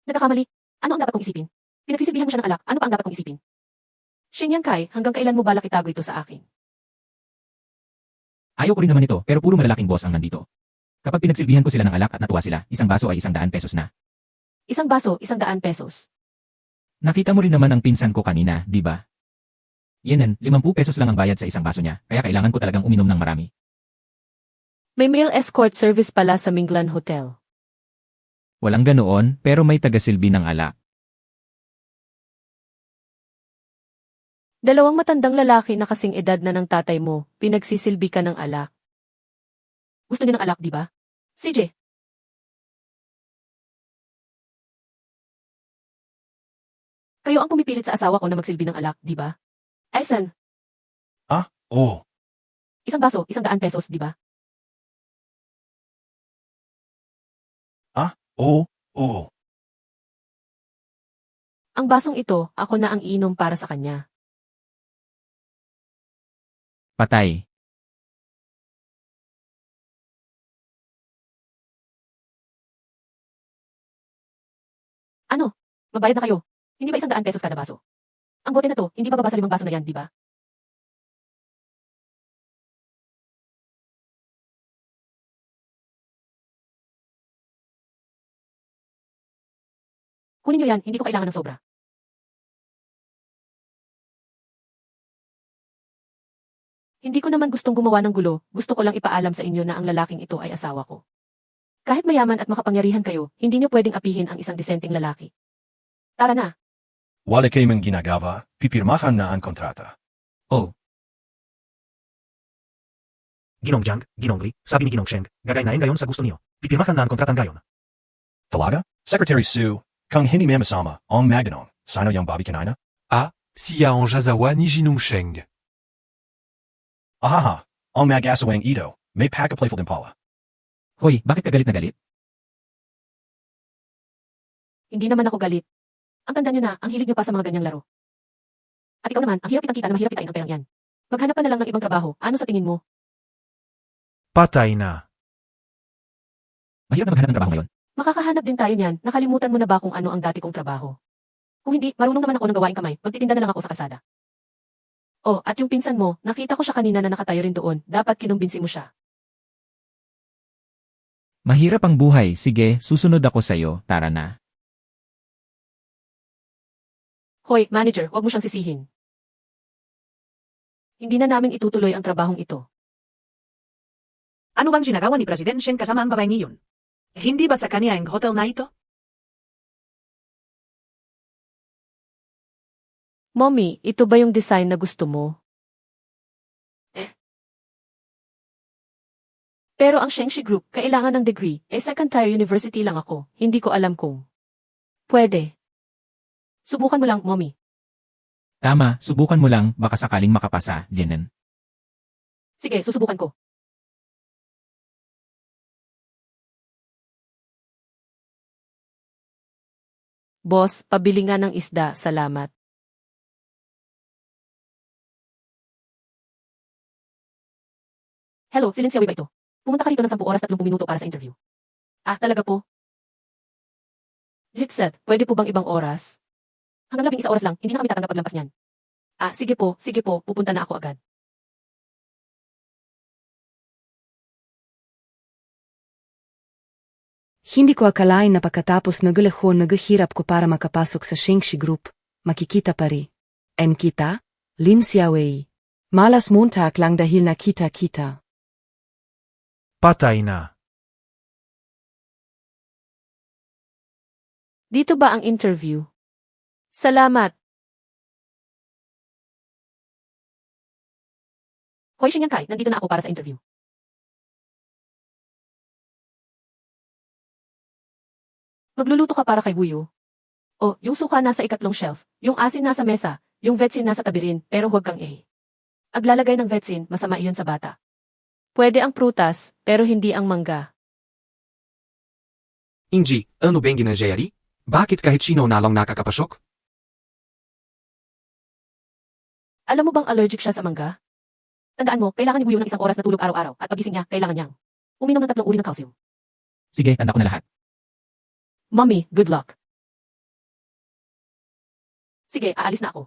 Nagkakamali. Ano ang dapat kong isipin? Pinagsisilbihan mo siya ng alak. Ano pa ang dapat kong isipin? Sheng Yang Kai, hanggang kailan mo balak itago ito sa akin? Ayaw ko rin naman ito, pero puro malalaking boss ang nandito. Kapag pinagsilbihan ko sila ng alak at natuwa sila, isang baso ay 100 pesos na. Isang baso, 100 pesos. Nakita mo rin naman ang pinsan ko kanina, di ba? Yenan, 50 pesos lang ang bayad sa isang baso niya, kaya kailangan ko talagang uminom ng marami. May male escort service pala sa Minglan Hotel. Walang ganoon, pero may tagasilbi ng alak. Dalawang matandang lalaki na kasing edad na ng tatay mo, pinagsisilbi ka ng alak. Gusto niyo ng alak, di ba? CJ. Kayo ang pumipilit sa asawa ko na magsilbi ng alak, di ba? Aysan, Oh, isang baso, 100 pesos, di ba? oh. Ang basong ito, ako na ang iinom para sa kanya. Patay. Ano? Magbayad na kayo. Hindi ba 100 pesos kada baso? Ang bote na to, hindi ba babasa 5 baso na yan, di ba? Kunin nyo yan, hindi ko kailangan ng sobra. Hindi ko naman gustong gumawa ng gulo, gusto ko lang ipaalam sa inyo na ang lalaking ito ay asawa ko. Kahit mayaman at makapangyarihan kayo, hindi nyo pwedeng apihin ang isang disenteng lalaki. Tara na. Wala kayong ginagawa, pipirmahan na ang kontrata. Oh. Ginong Jiang, Ginong Li, sabi ni Ginong Sheng, gagaynain gayon sa gusto niyo. Pipirmahan na ang kontratang gayon. Talaga? Secretary Sue, kung hindi mamasama, ang maganong, sino yung Bobby kanina? Siya ang Jazawa ni Ginong Sheng. Ahaha, ang mag-asawang ito, may pagka-playful din pala. Hoy, bakit ka galit na galit? Hindi naman ako galit. Ang tanda nyo na, ang hilig nyo pa sa mga ganyang laro. At ikaw naman, ang hirap kitang kita na mahirap kitain ang perang yan. Maghanap ka na lang ng ibang trabaho. Ano sa tingin mo? Patay na. Mahirap na maghanap ng trabaho ngayon. Makakahanap din tayo niyan. Nakalimutan mo na ba kung ano ang dati kong trabaho? Kung hindi, marunong naman ako ng gawaing kamay. Magtitinda na lang ako sa kalsada. Oh, at yung pinsan mo, nakita ko siya kanina na nakatayo rin doon. Dapat kinumbinsi mo siya. Mahirap ang buhay. Sige, susunod ako sa'yo. Tara na. Hoy, manager, huwag mo siyang sisihin. Hindi na namin itutuloy ang trabahong ito. Ano bang ginagawa ni President Sheng kasama ang babae niyon? Hindi ba sa kanya ang hotel na ito? Mommy, ito ba yung design na gusto mo? Pero ang Shengshi Group, kailangan ng degree. Second-tier university lang ako. Hindi ko alam kung pwede. Subukan mo lang, Mommy. Tama, subukan mo lang, baka sakaling makapasa, Lienen. Sige, susubukan ko. Boss, pabili nga ng isda, salamat. Hello, si Lindsay ba ito? Pumunta ka rito ng 10 oras 30 minuto para sa interview. Talaga po? Litset, pwede po bang ibang oras? Hanggang 11 oras lang, hindi na kami tatanggap paglampas niyan. Sige po, pupunta na ako agad. Hindi ko akalain na pagkatapos naghirap ko para makapasok sa Shengshi Group, makikita pa rin. Kita? Lin Xiaowei. Malas muntak lang dahil nakita-kita. Patay na. Dito ba ang interview? Salamat. Hoy, Shin Yang Kai, nandito na ako para sa interview. Magluluto ka para kay Buyo. Yung suka nasa ikatlong shelf, yung asin nasa mesa, yung vetsin nasa tabi rin, pero huwag kang aglalagay ng vetsin, masama iyon sa bata. Pwede ang prutas, pero hindi ang mangga. Inji, ano bang ginajayari? Bakit kahit sino na lang nakakapasok? Alam mo bang allergic siya sa mangga? Tandaan mo, kailangan ni Buyo ng 1 oras na tulog araw-araw at pagising niya, kailangan niyang uminom ng 3 uri ng calcium. Sige, tanda ko na lahat. Mommy, good luck. Sige, aalis na ako.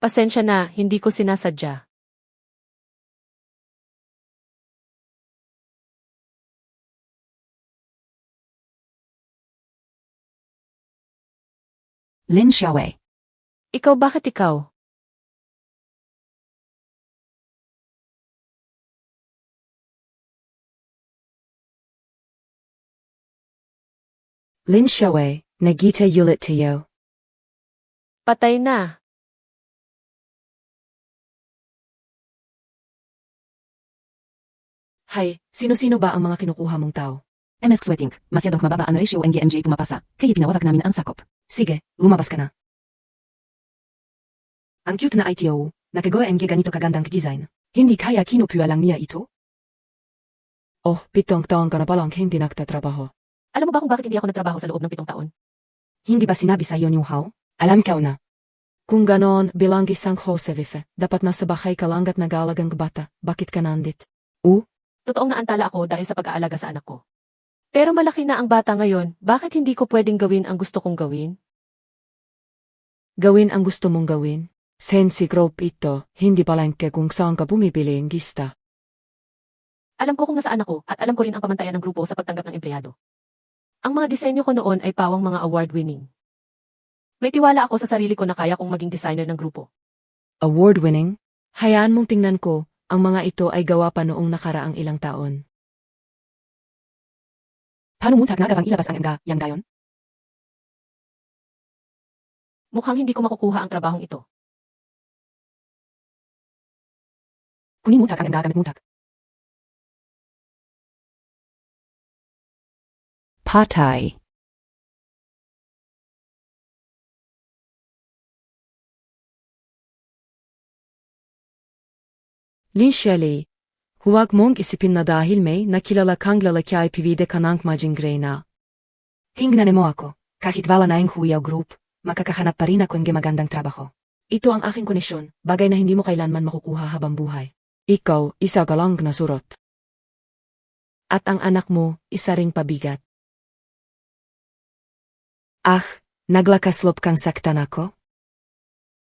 Pasensya na, hindi ko sinasadya. Lin Xiaowei. Ikaw, bakit ikaw? Lin Xiaowei, nagita ulit tayo. Patay na. Hay, sino-sino ba ang mga kinukuha mong tao? MS Sweating, masyadong mababa ang ratio NGMJ pumapasa, kaya pinawag namin ang sakop. Sige, lumabas ka na. Ang cute na ITO, nakagawa ng ganito kagandang design. Hindi kaya kinukuha lang niya ito? 7 taon ka na palang hindi nagtatrabaho. Alam mo ba kung bakit hindi ako nagtrabaho sa loob ng 7 taon? Hindi ba sinabi sa iyo ni How? Alam ka na. Kung ganon, bilang isang Josefife, dapat nasa bahay ka lang at nag-aalagang bata. Bakit ka nandit? Totoong naantala ako dahil sa pag-aalaga sa anak ko. Pero malaki na ang bata ngayon, bakit hindi ko pwedeng gawin ang gusto kong gawin? Gawin ang gusto mong gawin? Sensi group ito, hindi palengke kung saan ka bumibili ng gista. Alam ko kung nasaan ako at alam ko rin ang pamantayan ng grupo sa pagtanggap ng empleyado. Ang mga disenyo ko noon ay pawang mga award-winning. May tiwala ako sa sarili ko na kaya kong maging designer ng grupo. Award-winning? Hayaan mong tingnan ko, ang mga ito ay gawa pa noong nakaraang ilang taon. Paano mo nagawang ilabas ang yang gayon? Mukhang hindi ko makukuha ang trabahong ito. Kunin mo ang gagamit mo. Patay. Lin Xiaolei, huwag mong isipin na dahil may nakilala kang lalaki ay pivide ka ng majingray na. Tingnan mo ako, kahit wala na yung huyaw group, makakahanap pa rin ako ng magandang trabaho. Ito ang aking konesyon, bagay na hindi mo kailanman makukuha habang buhay. Ikaw, isa ka lang na surot. At ang anak mo, isa ring pabigat. Ah, naglakasloob kang saktan ako?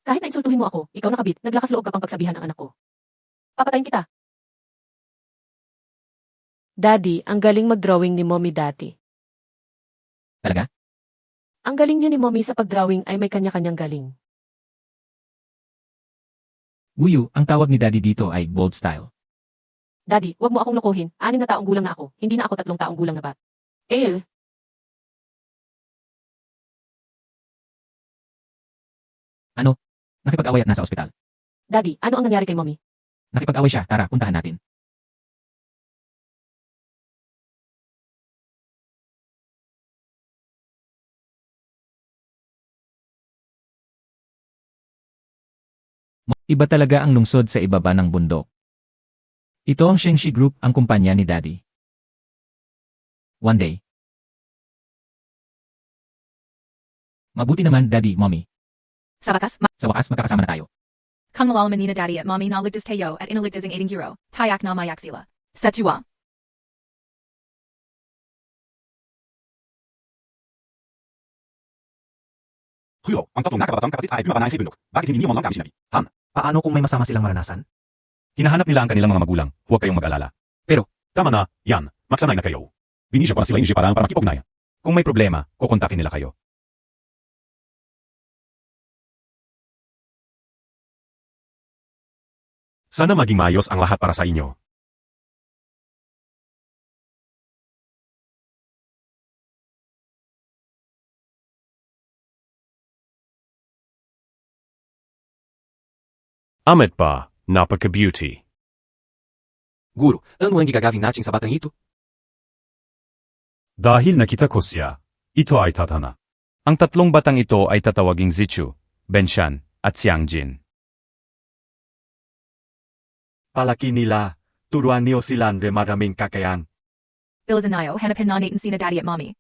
Kahit na insultuhin mo ako, ikaw nakabit, naglakas loob ka pang pagsabihan ng anak ko. Papatayin kita. Daddy, ang galing mag-drawing ni Mommy dati. Talaga? Ang galing niya ni Mommy sa pag-drawing ay may kanya-kanyang galing. Wuyu, ang tawag ni Daddy dito ay bold style. Daddy, wag mo akong lokohin. 6 na taong gulang na ako. Hindi na ako 3 taong gulang na bat. Ano? Nakipag-away at nasa ospital. Daddy, ano ang nangyari kay Mommy? Nakipag-away siya, tara, puntahan natin. Iba talaga ang lungsod sa ibaba ng bundok. Ito ang Shengshi Group, ang kumpanya ni Daddy. One day. Mabuti naman, Daddy, Mommy. Sa wakas, Sa wakas, magkakasama na tayo. Kung malalaman ni na Daddy at Mommy na ligtas tayo at inaligtas ang 80 euro, tayak na mayak sila. Sa tuwa. Huyo, ang tatlong nakabatang kapatid ay bumaba na ang bundok. Bakit hindi niyo man lang kami sinabi? Han, Paano kung may masama silang maranasan? Hinahanap nila ang kanilang mga magulang, huwag kayong mag-alala. Pero, tama na, yan, magsanay na kayo. Binisya ko na sila para makipag-ugnayan. Kung may problema, kukontakin nila kayo. Sana maging maayos ang lahat para sa inyo. Amit ba, napaka-beauty. Guro, ano ang gagawin natin sa batang ito? Dahil nakita ko siya, ito ay tatana. Ang tatlong batang ito ay tatawaging Zichu, Benshan, at Xiangjin. Palaki nila, turuan niyo silang de maraming kakayan. Bilizanayo, hanapin na natin sina Daddy at Mommy.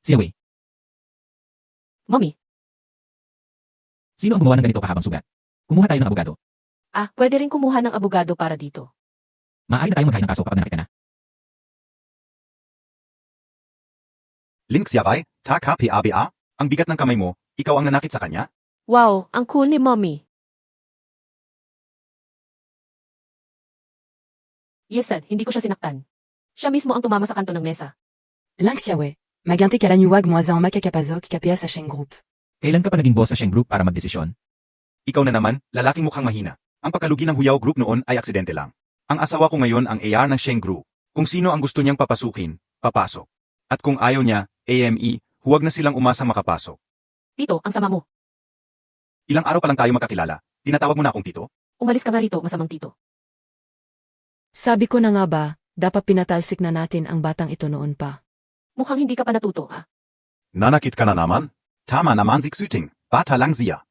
Siawei, Mommy, sino ang gumawa ng ganito kahabang sugat? Kumuha tayo ng abogado. pwede rin kumuha ng abogado para dito. Maaari na tayong maghain ng kaso kapag nanakit ka na. Links Yavay, Ta KPABA, ang bigat ng kamay mo, ikaw ang nanakit sa kanya? Wow, ang cool ni Mommy. Yes, Dad, hindi ko siya sinaktan. Siya mismo ang tumama sa kanto ng mesa. Lang Xiaowei, magante ka lang yuwag mo ang makakapazok kapia sa Sheng Group. Kailan ka pa naging boss sa Sheng Group para magdesisyon? Ikaw na naman, lalaking mukhang mahina. Ang pagkalugi ng Huyaw Group noon ay aksidente lang. Ang asawa ko ngayon ang AR ng Sheng Group. Kung sino ang gusto niyang papasukin, papasok. At kung ayaw niya, AME, huwag na silang umasang makapasok. Tito, ang sama mo. Ilang araw pa lang tayo magkakilala. Tinatawag mo na akong tito? Umalis ka nga rito, masamang tito. Sabi ko na nga ba, dapat pinatalsik na natin ang batang ito noon pa. Mukhang hindi ka pa natuto, ah. Nanakit ka na naman? Tama naman si Xuting, bata lang siya.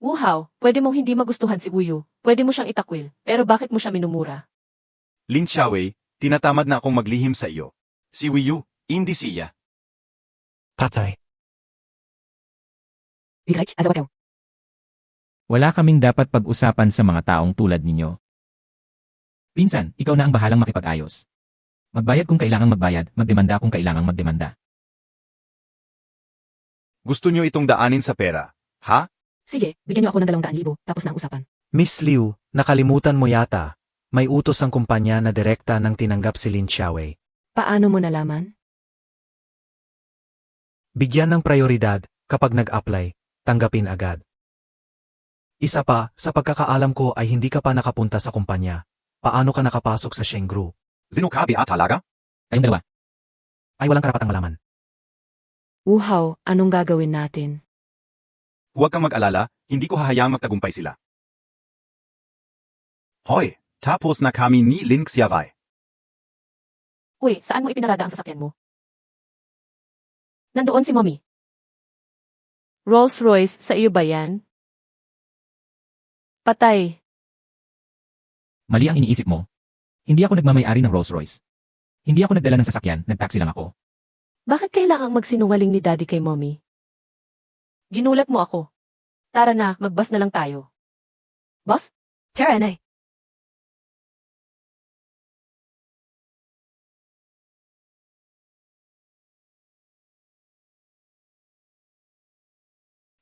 Wuhaw, pwede mong hindi magustuhan si Wuyu. Pwede mo siyang itakwil, pero bakit mo siya minumura? Lin Xiaowei, tinatamad na akong maglihim sa iyo. Si Wiyu, hindi siya. Tatay. Bigay, asawa ka. Wala kaming dapat pag-usapan sa mga taong tulad ninyo. Pinsan, ikaw na ang bahalang makipag-ayos. Magbayad kung kailangang magbayad, magdemanda kung kailangang magdemanda. Gusto niyo itong daanin sa pera, ha? Sige, bigyan niyo ako ng 200,000, tapos na ang usapan. Miss Liu, nakalimutan mo yata. May utos ang kumpanya na direkta nang tinanggap si Lin Xiaowei. Paano mo nalaman? Bigyan ng prioridad, kapag nag-apply, tanggapin agad. Isa pa, sa pagkakaalam ko ay hindi ka pa nakapunta sa kumpanya. Paano ka nakapasok sa Sheng Group? Zinukabi at talaga? Kayong dalawa. Ay walang karapatang malaman. Wuhaw, anong gagawin natin? huwag kang mag-alala, hindi ko hahayaang magtagumpay sila. Hoy, tapos na kami ni Lin Xiaowei. Uy, saan mo ipinarada ang sasakyan mo? Nandoon si Mommy. Rolls-Royce, sa iyo ba yan? Patay. Mali ang iniisip mo. Hindi ako nagmamay-ari ng Rolls-Royce. Hindi ako nagdala ng sasakyan, nagtaksi lang ako. Bakit kailangang magsinungaling ni Daddy kay Mommy? Ginulat mo ako. Tara na, mag-bus na lang tayo. Boss? Tara, Nay.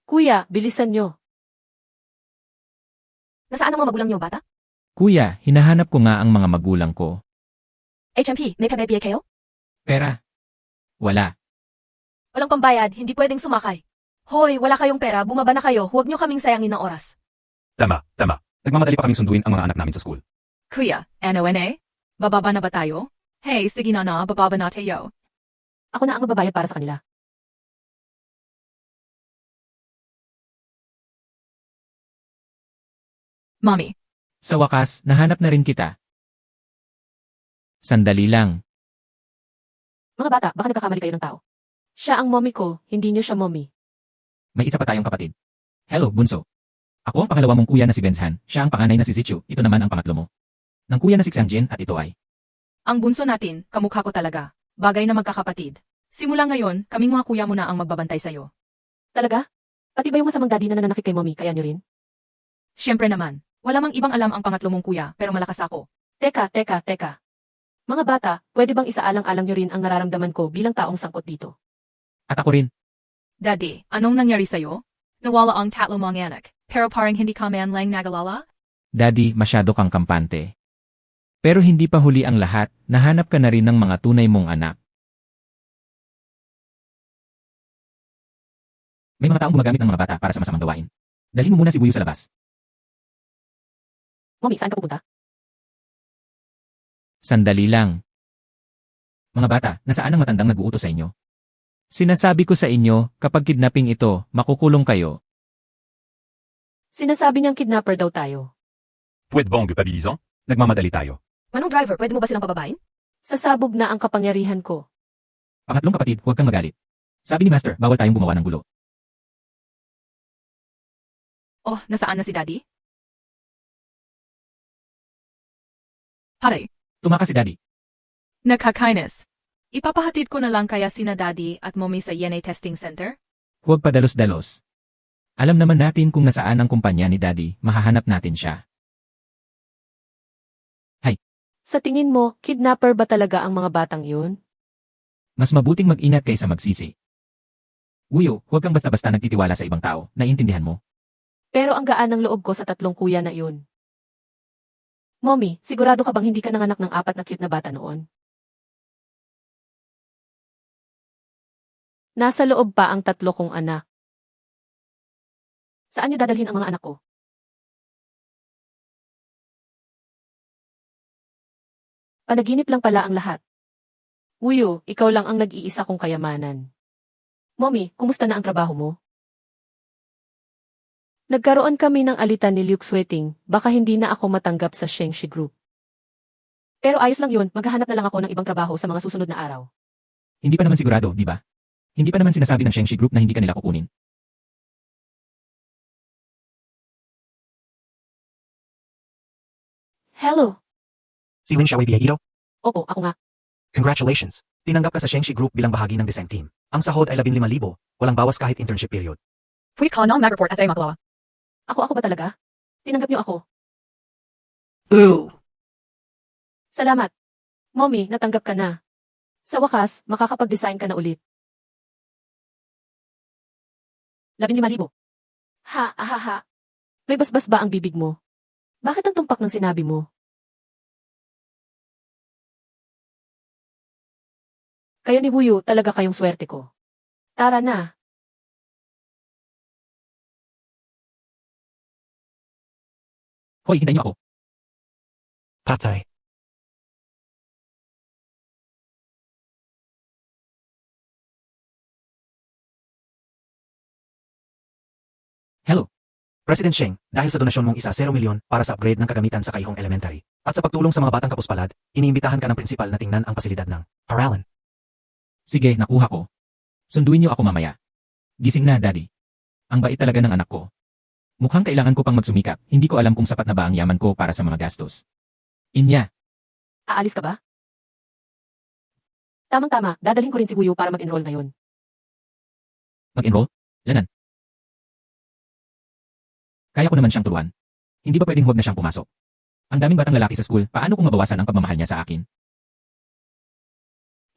Kuya, bilisan nyo. Nasaan ang mga magulang niyo, bata? Kuya, hinahanap ko nga ang mga magulang ko. HMP, may pabibigay kayo? Pera? Wala. Walang pambayad, hindi pwedeng sumakay. Hoy, wala kayong pera, bumaba na kayo, huwag niyo kaming sayangin ng oras. Tama. Nagmamadali pa kaming sunduin ang mga anak namin sa school. Kuya, ano bababa na ba tayo? Hey, sige na, bababa na tayo. Ako na ang mababayad para sa kanila. Mommy, Sa wakas, nahanap na rin kita. Sandali lang. Mga bata, baka nagkakamali kayo ng tao. Siya ang mommy ko, hindi niyo siya mommy. May isa pa tayong kapatid. Hello, Bunso. Ako ang pangalawa mong kuya na si Benzhan, siya ang panganay na si Zichu, ito naman ang pangatlo mo. Nang kuya na si Xiangjin at ito ay. ang bunso natin, kamukha ko talaga. Bagay na magkakapatid. Simula ngayon, kaming mga kuya mo na ang magbabantay sa'yo. Talaga? Pati ba yung masamang daddy na nananakit kay mommy, kaya niyo rin? Siyempre naman, wala mang ibang alam ang pangatlo mong kuya, pero malakas ako. Teka. Mga bata, pwede bang isaalang-alang niyo rin ang nararamdaman ko bilang taong sangkot dito? At ako rin. Daddy, anong nangyari sa'yo? Nawala ang tatlo mong anak, pero parang hindi ka man lang nagalala? Daddy, masyado kang kampante. Pero hindi pa huli ang lahat, nahanap ka na rin ng mga tunay mong anak. May mga taong gumagamit ng mga bata para sa masamang gawain. Dalhin mo muna si Buyo sa labas. Mommy, saan ka pupunta? Sandali lang. Mga bata, nasaan ang matandang nag-uutos sa inyo? Sinasabi ko sa inyo, kapag kidnapping ito, makukulong kayo. Sinasabi niyang kidnapper daw tayo. Puwet bang pabilisant? Nagmamadali tayo. Manong driver, pwede mo ba silang pababain? Sasabog na ang kapangyarihan ko. Pangatlong kapatid, huwag kang magalit. Sabi ni Master, bawal tayong gumawa ng gulo. Oh, nasaan na si Daddy? Pare, Tumakas si Daddy. nakakainis. Ipapahatid ko na lang kaya sina Daddy at Mommy sa DNA Testing Center? Huwag padalos-dalos. Alam naman natin kung nasaan ang kumpanya ni Daddy, mahahanap natin siya. Sa tingin mo, kidnapper ba talaga ang mga batang yun? Mas mabuting mag-ingat kaysa magsisi. Uyo, huwag kang basta-basta nagtitiwala sa ibang tao, naiintindihan mo? Pero ang gaan ng loob ko sa tatlong kuya na yun. Mommy, sigurado ka bang hindi ka nanganak ng 4 na cute na bata noon? Nasa loob pa ang 3 kong anak. Saan niyo dadalhin ang mga anak ko? Panaginip lang pala ang lahat. Uyo, ikaw lang ang nag-iisa kong kayamanan. Mommy, kumusta na ang trabaho mo? Nagkaroon kami ng alitan ni Luke Sweating, baka hindi na ako matanggap sa Shengshi Group. Pero ayos lang yun, maghahanap na lang ako ng ibang trabaho sa mga susunod na araw. Hindi pa naman sigurado, di ba? Hindi pa naman sinasabi ng Shengshi Group na hindi ka nila kukunin. Hello! Si Lin Xiaowei Vieiro? Opo, ako nga. Congratulations! Tinanggap ka sa Shengshi Group bilang bahagi ng design team. Ang sahod ay 15,000, walang bawas kahit internship period. Pwede ka nang mag-report as ay maklawa. Ako ba talaga? Tinanggap niyo ako. Ooh! Salamat. Mommy, natanggap ka na. Sa wakas, makakapag-design ka na ulit. 15,000. Ha. May basbas ba ang bibig mo? Bakit ang tumpak ng sinabi mo? Kayo ni Buyo, talaga kayong swerte ko. Tara na. Hoy, hintayin niyo ako. Tatay. Hello. President Sheng, dahil sa donasyon mong isa 0 milyon para sa upgrade ng kagamitan sa Kaihong Elementary, at sa pagtulong sa mga batang kapuspalad, iniimbitahan ka ng prinsipal na tingnan ang pasilidad ng Paralan. Sige, nakuha ko. Sunduin niyo ako mamaya. Gising na, Daddy. Ang bait talaga ng anak ko. Mukhang kailangan ko pang magsumikap, hindi ko alam kung sapat na ba ang yaman ko para sa mga gastos. Inya, Aalis ka ba? Tamang-tama, dadalhin ko rin si Wuyu para mag-enroll ngayon. mag-enroll? Lanan. Kaya ko naman siyang turuan. Hindi ba pwedeng huwag na siyang pumasok? Ang daming batang lalaki sa school, paano kung mabawasan ang pagmamahal niya sa akin?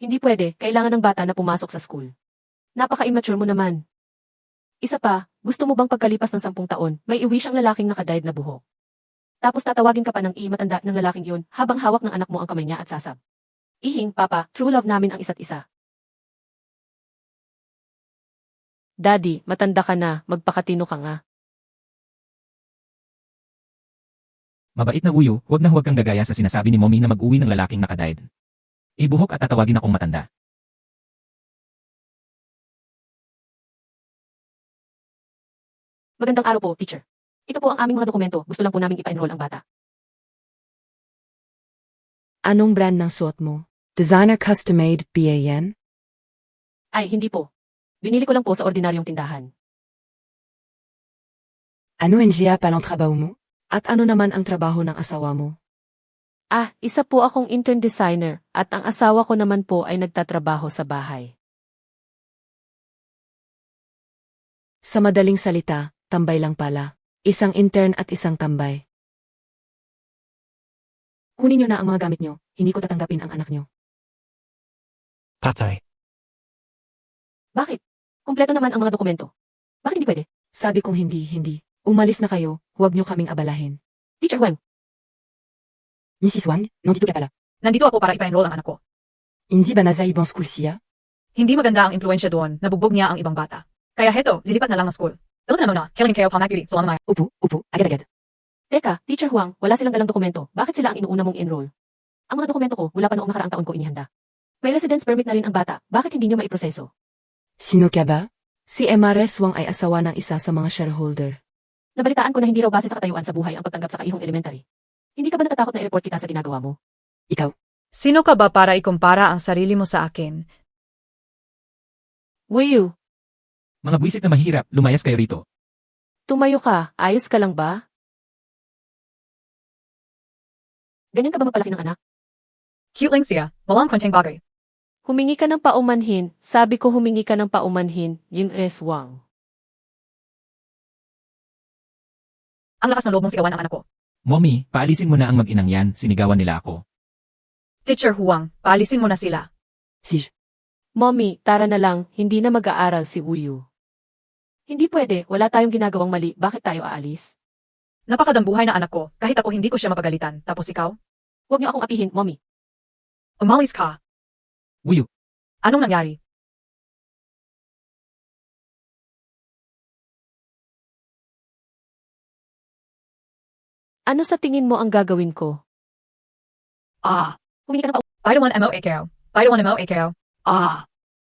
Hindi pwede, kailangan ng bata na pumasok sa school. Napaka-immature mo naman. Isa pa, gusto mo bang pagkalipas ng 10 taon, may iwi siyang lalaking nakadayad na buhok? Tapos tatawagin ka pa ng matanda ng lalaking iyon habang hawak ng anak mo ang kamay niya at sasab. Ihing, Papa, true love namin ang isa't isa. Daddy, matanda ka na, magpakatino ka nga. Mabait na Wuyu, huwag na huwag kang gagaya sa sinasabi ni Mommy na mag-uwi ng lalaking nakadayad. Ibuhok at tatawagin akong matanda. Magandang araw po, teacher. Ito po ang aming mga dokumento, gusto lang po naming ipa-enroll ang bata. Anong brand ng suot mo? Designer custom-made BAN? Ay, hindi po. Binili ko lang po sa ordinaryong tindahan. Ano NGA pa ng trabaho mo? At ano naman ang trabaho ng asawa mo? Ah, isa po akong intern designer at ang asawa ko naman po ay nagtatrabaho sa bahay. Sa madaling salita, tambay lang pala. Isang intern at isang tambay. Kunin niyo na ang mga gamit niyo, hindi ko tatanggapin ang anak niyo. Tatay. Bakit? Kumpleto naman ang mga dokumento. Bakit hindi pwede? Sabi kong hindi. Umalis na kayo, huwag niyo kaming abalahin. Teacher Wang, Mrs. Wang, nandito ka pala. Nandito ako para ipa-enroll ang anak ko. Hindi ba nasa ibang school siya? Hindi maganda ang impluensya doon, nabugbog niya ang ibang bata. Kaya heto, lilipat na lang ng school. Tapos na muna, kailangan kayo pangakili, so mga. Upo, agad-agad. Teka, Teacher Huang, wala silang dalang dokumento. Bakit sila ang inuuna mong enroll? Ang mga dokumento ko, mula pa noong nakaraang taon ko inihanda. May residence permit na rin ang bata. Bakit hindi niyo maiproseso? Sino ka ba? Si MRS Wang ay asawa ng isa sa mga shareholder. Nabalitaan ko na hindi raw base sa katayuan sa buhay ang pagtanggap sa Kaihong Elementary. Hindi ka ba natatakot na i-report kita sa ginagawa mo? Ikaw? Sino ka ba para ikumpara ang sarili mo sa akin? Wuyu, Mga buwisit na mahirap, lumayas kayo rito. tumayo ka. Ayos ka lang ba? Ganyan ka ba magpalaki ng anak? Cute lang siya, walang konting bagay. Humingi ka ng paumanhin. Sabi ko humingi ka ng paumanhin, MRS Wang. Ang lakas ng loob mong sigawan ang anak ko. Mommy, paalisin mo na ang mag-inang yan, sinigawan nila ako. Teacher Huang, paalisin mo na sila. Mommy, tara na lang, hindi na mag-aaral si Wuyu. Hindi pwede, wala tayong ginagawang mali, bakit tayo aalis? Napakadambuhay na anak ko, kahit ako hindi ko siya mapagalitan, tapos ikaw? Huwag niyo akong apihin, Mommy. Umalis ka. Wuyu, Anong nangyari? Ano sa tingin mo ang gagawin ko? Humingi ka ng I don't want mo ikaw. I don't want mo ikaw.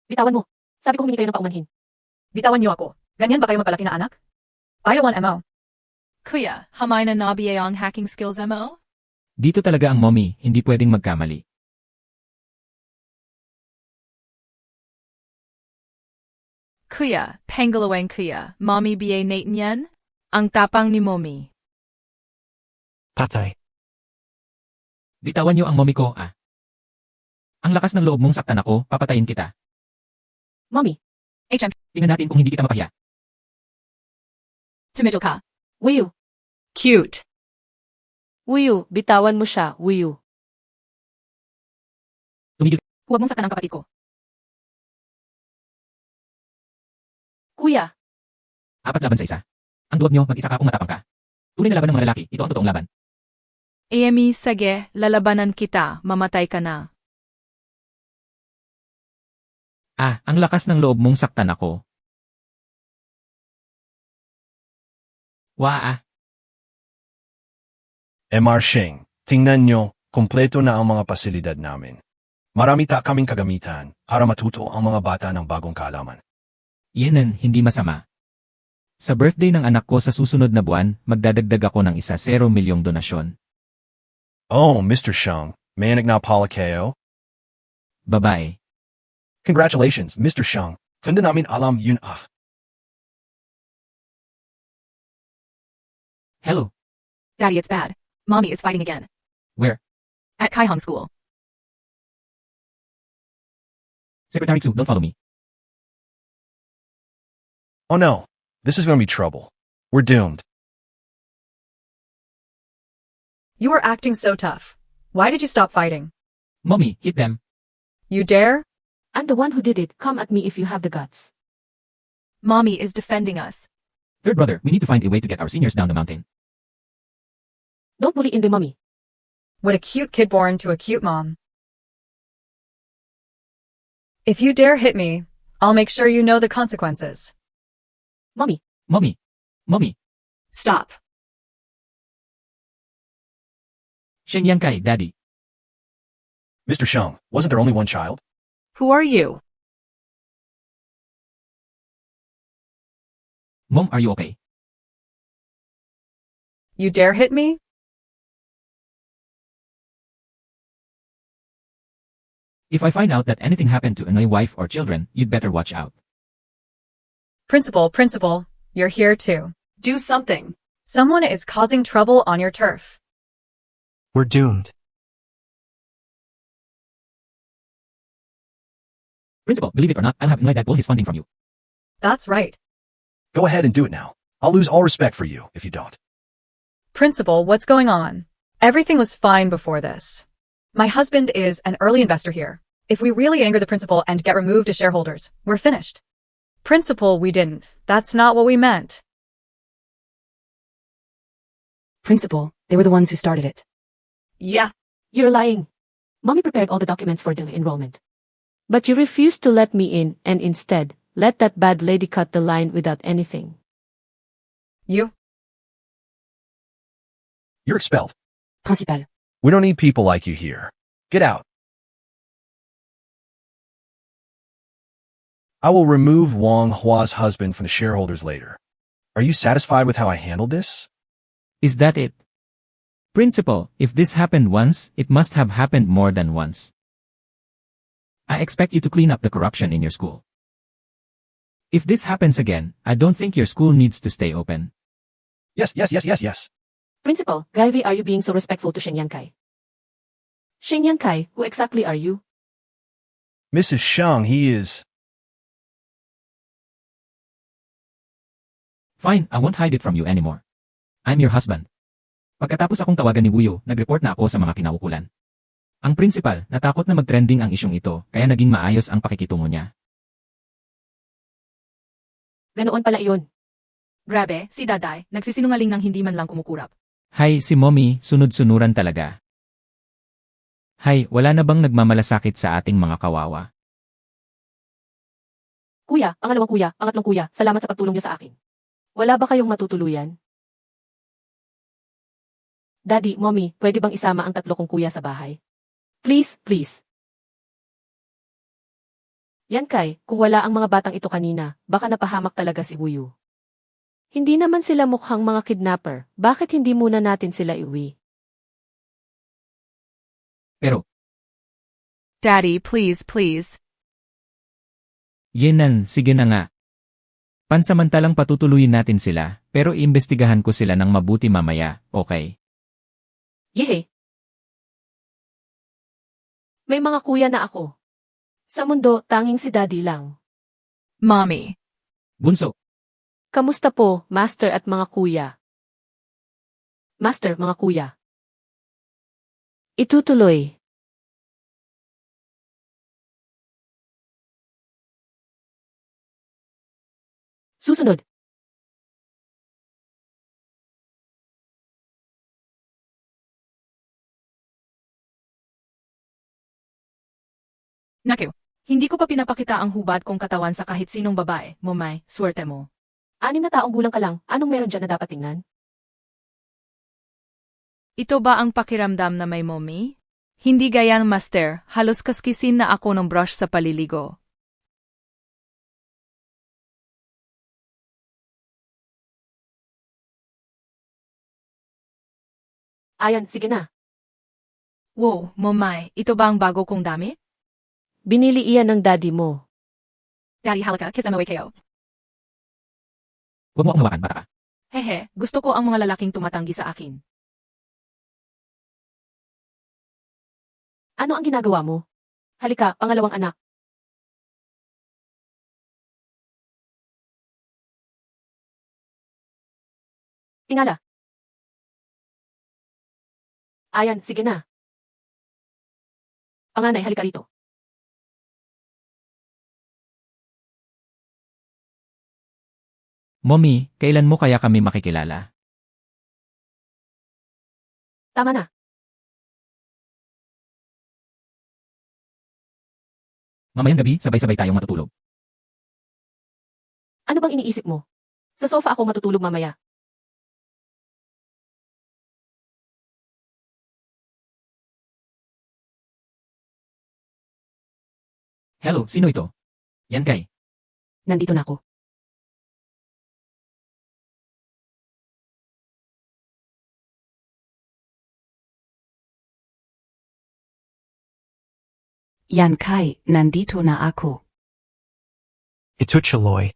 Bitawan mo. Sabi ko humingi kayo ng paumanhin. Bitawan niyo ako. Ganyan ba kayo magpalaki na anak? I don't want mo. Kuya, hamay na nabiye ang hacking skills mo? dito talaga ang mommy, hindi pwedeng magkamali. Kuya, pengalawang kuya, mommy ba natin yan? Ang tapang ni mommy. Tatay. Bitawan niyo ang mommy ko, ah. Ang lakas ng loob mong saktan ako, papatayin kita. Mommy. HM. Tingnan natin kung hindi kita mapahiya. Tumidyo ka. Wuyu. Cute. Wuyu, bitawan mo siya, Wuyu. Tumigil ka. Huwag mong saktan ang kapatid ko. Kuya. 4 laban sa 1. Ang duwag niyo, mag-isa ka kung matapang ka. Tunay na laban ng mga lalaki, ito ang totoong laban. Amy, sige, lalabanan kita, mamatay ka na. Ah, ang lakas ng loob mong saktan ako. Waa. MR Sheng, tingnan nyo, kumpleto na ang mga pasilidad namin. Marami kaming kagamitan para matuto ang mga bata ng bagong kaalaman. Yan ang hindi masama. Sa birthday ng anak ko sa susunod na buwan, magdadagdag ako ng 1 milyong donasyon. Oh, Mr. Shang, may anak na pala kayo? Babae. Congratulations, Mr. Shang. Kundi namin alam yun Hello. Daddy, it's bad. Mommy is fighting again. Where? At Kaihong School. Secretary Tsu, don't follow me. Oh no, this is going to be trouble. We're doomed. You were acting so tough. Why did you stop fighting? Mommy, hit them. You dare? I'm the one who did it. Come at me if you have the guts. Mommy is defending us. Third brother, we need to find a way to get our seniors down the mountain. Don't bully Inbe, Mommy. What a cute kid born to a cute mom. If you dare hit me, I'll make sure you know the consequences. Mommy. Mommy. Mommy. Stop. Shen Yankai, Daddy. Mr. Shang, wasn't there only one child? Who are you? Mom, are you okay? You dare hit me? If I find out that anything happened to my wife or children, you'd better watch out. Principal, you're here too. Do something. Someone is causing trouble on your turf. We're doomed. Principal, believe it or not, I'll have my dad pull his funding from you. That's right. Go ahead and do it now. I'll lose all respect for you if you don't. Principal, what's going on? Everything was fine before this. My husband is an early investor here. If we really anger the principal and get removed as shareholders, we're finished. Principal, we didn't. That's not what we meant. Principal, they were the ones who started it. Yeah. You're lying. Mommy prepared all the documents for the enrollment. But you refused to let me in and instead let that bad lady cut the line without anything. You? You're expelled. Principal. We don't need people like you here. Get out. I will remove Wang Hua's husband from the shareholders later. Are you satisfied with how I handled this? Is that it? Principal, if this happened once, it must have happened more than once. I expect you to clean up the corruption in your school. If this happens again, I don't think your school needs to stay open. Yes. Principal, Gaivi, are you being so respectful to Shen Yankai? Shen Yankai, who exactly are you? Mrs. Shang, he is... Fine, I won't hide it from you anymore. I'm your husband. Pagkatapos akong tawagan ni Wuyo, nag-report na ako sa mga kinaukulan. Ang principal, natakot na mag-trending ang isyong ito, kaya naging maayos ang pakikitungo niya. Ganoon pala iyon. Grabe, si Daday, nagsisinungaling ng hindi man lang kumukurap. Hay, si Mommy, sunod-sunuran talaga. Hay, wala na bang nagmamalasakit sa ating mga kawawa? Kuya, pangalawang kuya, pangatlong kuya, salamat sa pagtulong niyo sa akin. Wala ba kayong matutuluyan? Daddy, Mommy, pwede bang isama ang 3 kong kuya sa bahay? Please. Yankai, kung wala ang mga batang ito kanina, baka napahamak talaga si Wuyu. Hindi naman sila mukhang mga kidnapper, bakit hindi muna natin sila iuwi? Pero, Daddy, please. Yenan, sige na nga. Pansamantalang patutuloyin natin sila, pero iimbestigahan ko sila ng mabuti mamaya, okay? Yehe. May mga kuya na ako. Sa mundo, tanging si Daddy lang. Mommy. Bunso. Kamusta po, Master at mga kuya? Master, mga kuya. Itutuloy. Susunod. Naku, hindi ko pa pinapakita ang hubad kong katawan sa kahit sinong babae, Momay, swerte mo. 6 na taong gulang ka lang, anong meron dyan na dapat tingnan? Ito ba ang pakiramdam na may mommy? Hindi gaya ng master, halos kaskisin na ako ng brush sa paliligo. Ayan, sige na. Wow, momay, ito ba ang bago kong damit? Binili iyan ng daddy mo. Daddy, halika, kiss MOA kayo. Huwag mo akong hawakan, bata ka. Hehe, gusto ko ang mga lalaking tumatanggi sa akin. Ano ang ginagawa mo? Halika, pangalawang anak. Tingala. Ayan, sige na. Panganay, halika rito. Mommy, kailan mo kaya kami makikilala? Tama na. Mamayang gabi, sabay-sabay tayong matutulog. Ano bang iniisip mo? Sa sofa ako matutulog mamaya. Hello, sino ito? Yan kay. Nandito na ako. Yan Kai, nandito na ako. Ito Chaloy.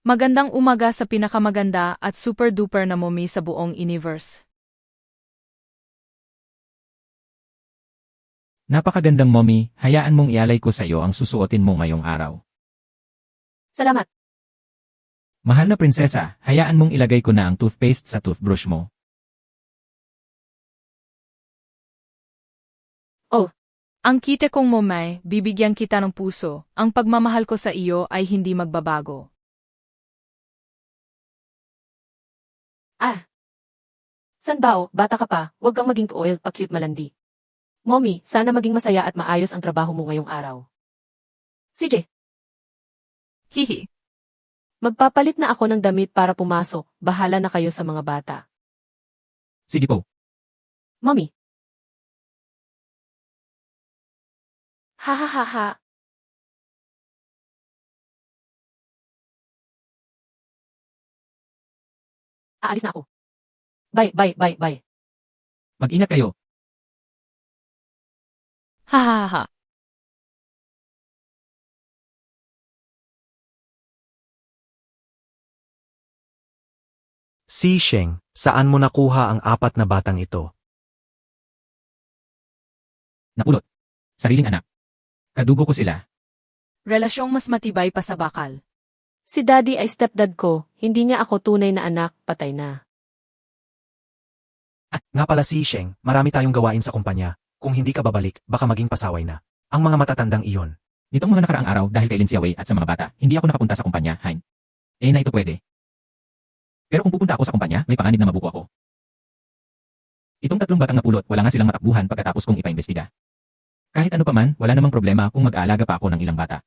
Magandang umaga sa pinakamaganda at super duper na mommy sa buong universe. Napakagandang mommy, hayaan mong ialay ko sa iyo ang susuotin mo ngayong araw. Salamat. Mahal na prinsesa, hayaan mong ilagay ko na ang toothpaste sa toothbrush mo. Oh. Ang kite kong momay, bibigyan kita ng puso. Ang pagmamahal ko sa iyo ay hindi magbabago. Ah. Sanbao, bata ka pa, huwag kang maging oil pa cute malandi. Mommy, sana maging masaya at maayos ang trabaho mo ngayong araw. CJ. Hihi. Magpapalit na ako ng damit para pumasok, bahala na kayo sa mga bata. Sige po. Mommy. Ha ha ha ha. Aalis na ako. Bye, bye, bye, bye. Mag-ingat kayo. Ha ha ha ha. Si Sheng, saan mo nakuha ang 4 na batang ito? Napulot. Sariling anak. Kadugo ko sila. Relasyong mas matibay pa sa bakal. Si daddy ay stepdad ko, hindi niya ako tunay na anak, patay na. Nga pala si Sheng, marami tayong gawain sa kumpanya. Kung hindi ka babalik, baka maging pasaway na. Ang mga matatandang iyon. Nitong mga nakaraang araw dahil kay Lin Xiaowei at sa mga bata, hindi ako nakapunta sa kumpanya, Hein. Na ito pwede. Pero kung pupunta ako sa kumpanya, may panganib na mabuko ako. Itong 3 batang napulot, wala nga silang matakbuhan pagkatapos kong ipaimbestiga. Kahit ano pa man, wala namang problema kung mag-aalaga pa ako ng ilang bata.